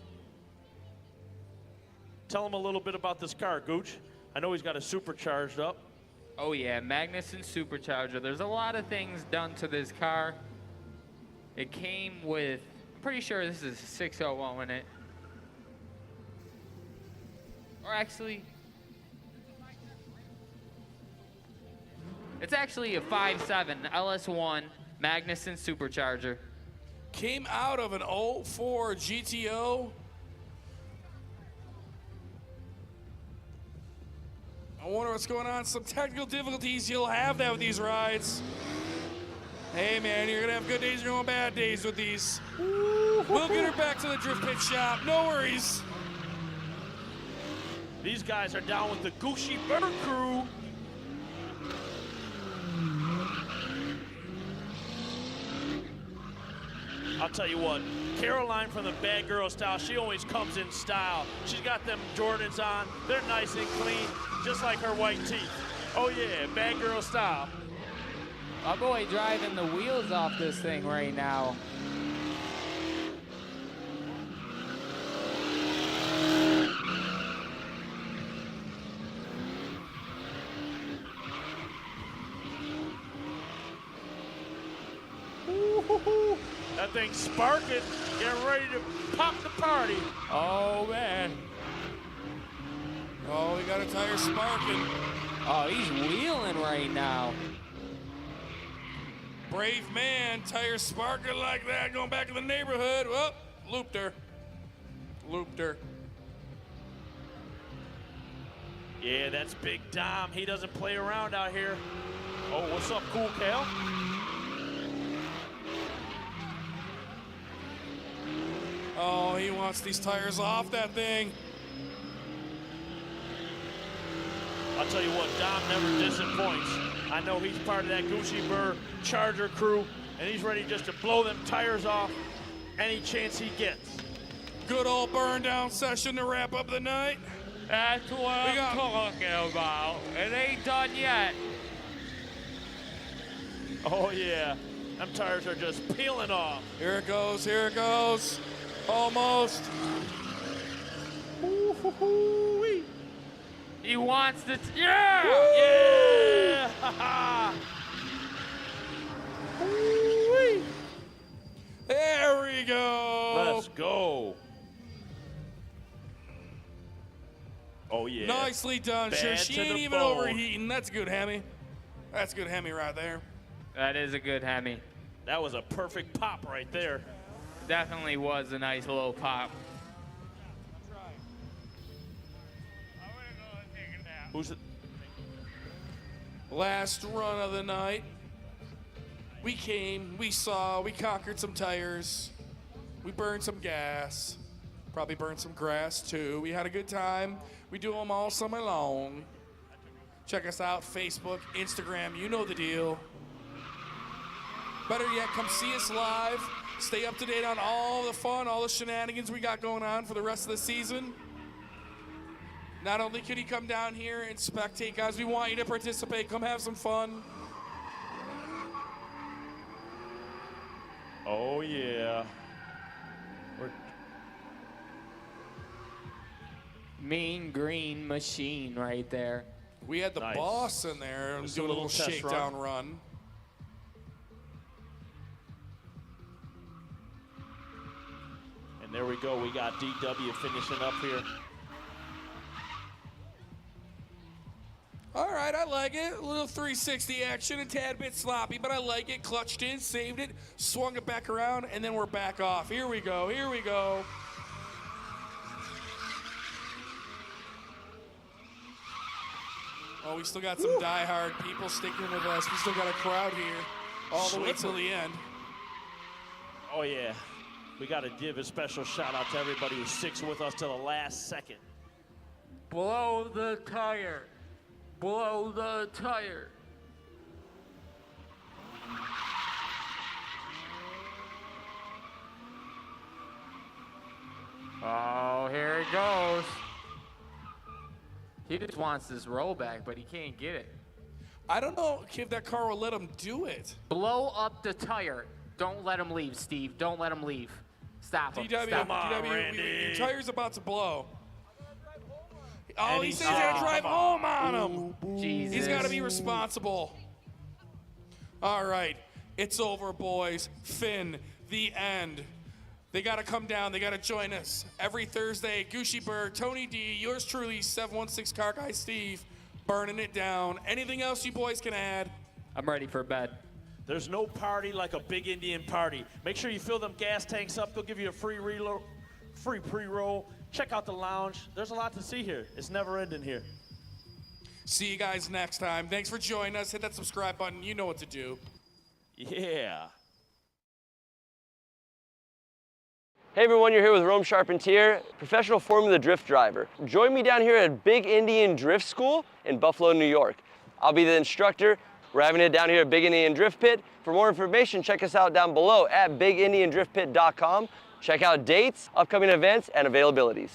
Tell him a little bit about this car, Gooch. I know he's got a supercharged up. Oh yeah, Magnuson Supercharger. There's a lot of things done to this car. It came with, I'm pretty sure this is a 601 in it. Or actually, it's actually a 5.7 LS1 Magnuson Supercharger. Came out of an 04 GTO. I wonder what's going on. Some technical difficulties. You'll have that with these rides. Hey, man, you're going to have good days, you're going to have bad days with these. We'll get her back to the drift pit shop. No worries. These guys are down with the Gucci Bird crew. I'll tell you what, Caroline from the Bad Girl Style, she always comes in style. She's got them Jordans on. They're nice and clean, just like her white teeth. Oh yeah, Bad Girl Style. My boy driving the wheels off this thing right now. Ooh, that thing's sparking, getting ready to pop the party. Oh man. Oh, we got a tire sparking. Oh, he's wheeling right now. Brave man, tire sparking like that, going back to the neighborhood. Well, looped her. Looped her. Yeah, that's Big Dom. He doesn't play around out here. Oh, what's up, Cool Cal? Oh, he wants these tires off that thing. I'll tell you what, Dom never disappoints. I know he's part of that Gucci Burr Charger crew, and he's ready just to blow them tires off any chance he gets. Good old burn down session to wrap up the night. That's what I'm talking about. It ain't done yet. Oh yeah, them tires are just peeling off. Here it goes, here it goes. Almost. Ooh-hoo-hoo-wee. He wants to. Yeah! Yeah! Woo-wee. There we go. Let's go. Oh, yeah. Nicely done, sure. Bad She to ain't the even bone. overheating. That's good, Hemi. That's good Hemi right there. That is a good Hemi. That was a perfect pop right there. Definitely was a nice little pop. Who's it? Last run of the night. We came, we saw, we conquered some tires. We burned some gas. Probably burned some grass too. We had a good time. We do them all summer long. Check us out, Facebook, Instagram, you know the deal. Better yet, come see us live. Stay up to date on all the fun, all the shenanigans we got going on for the rest of the season. Not only can you come down here and spectate, guys, we want you to participate. Come have some fun. Oh, yeah. Mean green machine right there. We had the Nice. boss in there Just doing a a little little test shakedown run. And there we go. We got DW finishing up here. All right, I like it. A little 360 action, a tad bit sloppy, but I like it. Clutched in, saved it, swung it back around, and then we're back off. Here we go, here we go. Oh, we still got some diehard people sticking with us. We still got a crowd here all the way till the end. Oh, yeah. We got to give a special shout out to everybody who sticks with us till the last second. Blow the tire. Blow the tire. Oh, here it goes. He just wants this rollback, but he can't get it. I don't know if that car will let him do it. Blow up the tire. Don't let him leave, Steve. Don't let him leave. Stop him. DW, Stop him. on, DW, Randy. your tire's about to blow. Oh, And he he's- says he's gonna oh, drive come home on him. Jesus. He's got to be responsible. All right, it's over, boys. Finn, the end. They got to come down. They got to join us every Thursday. Gucci Berg, Tony D, yours truly, 716 Car Guy Steve, burning it down. Anything else you boys can add? I'm ready for bed. There's no party like a big Indian party. Make sure you fill them gas tanks up. They'll give you a free reload, free pre-roll. Check out the lounge. There's a lot to see here. It's never ending here. See you guys next time. Thanks for joining us. Hit that subscribe button. You know what to do. Yeah. Hey everyone, you're here with Rome Charpentier, professional Formula Drift driver. Join me down here at Big Indian Drift School in Buffalo, New York. I'll be the instructor. We're having it down here at Big Indian Drift Pit. For more information, check us out down below at bigindiandriftpit.com. Check out dates, upcoming events, and availabilities.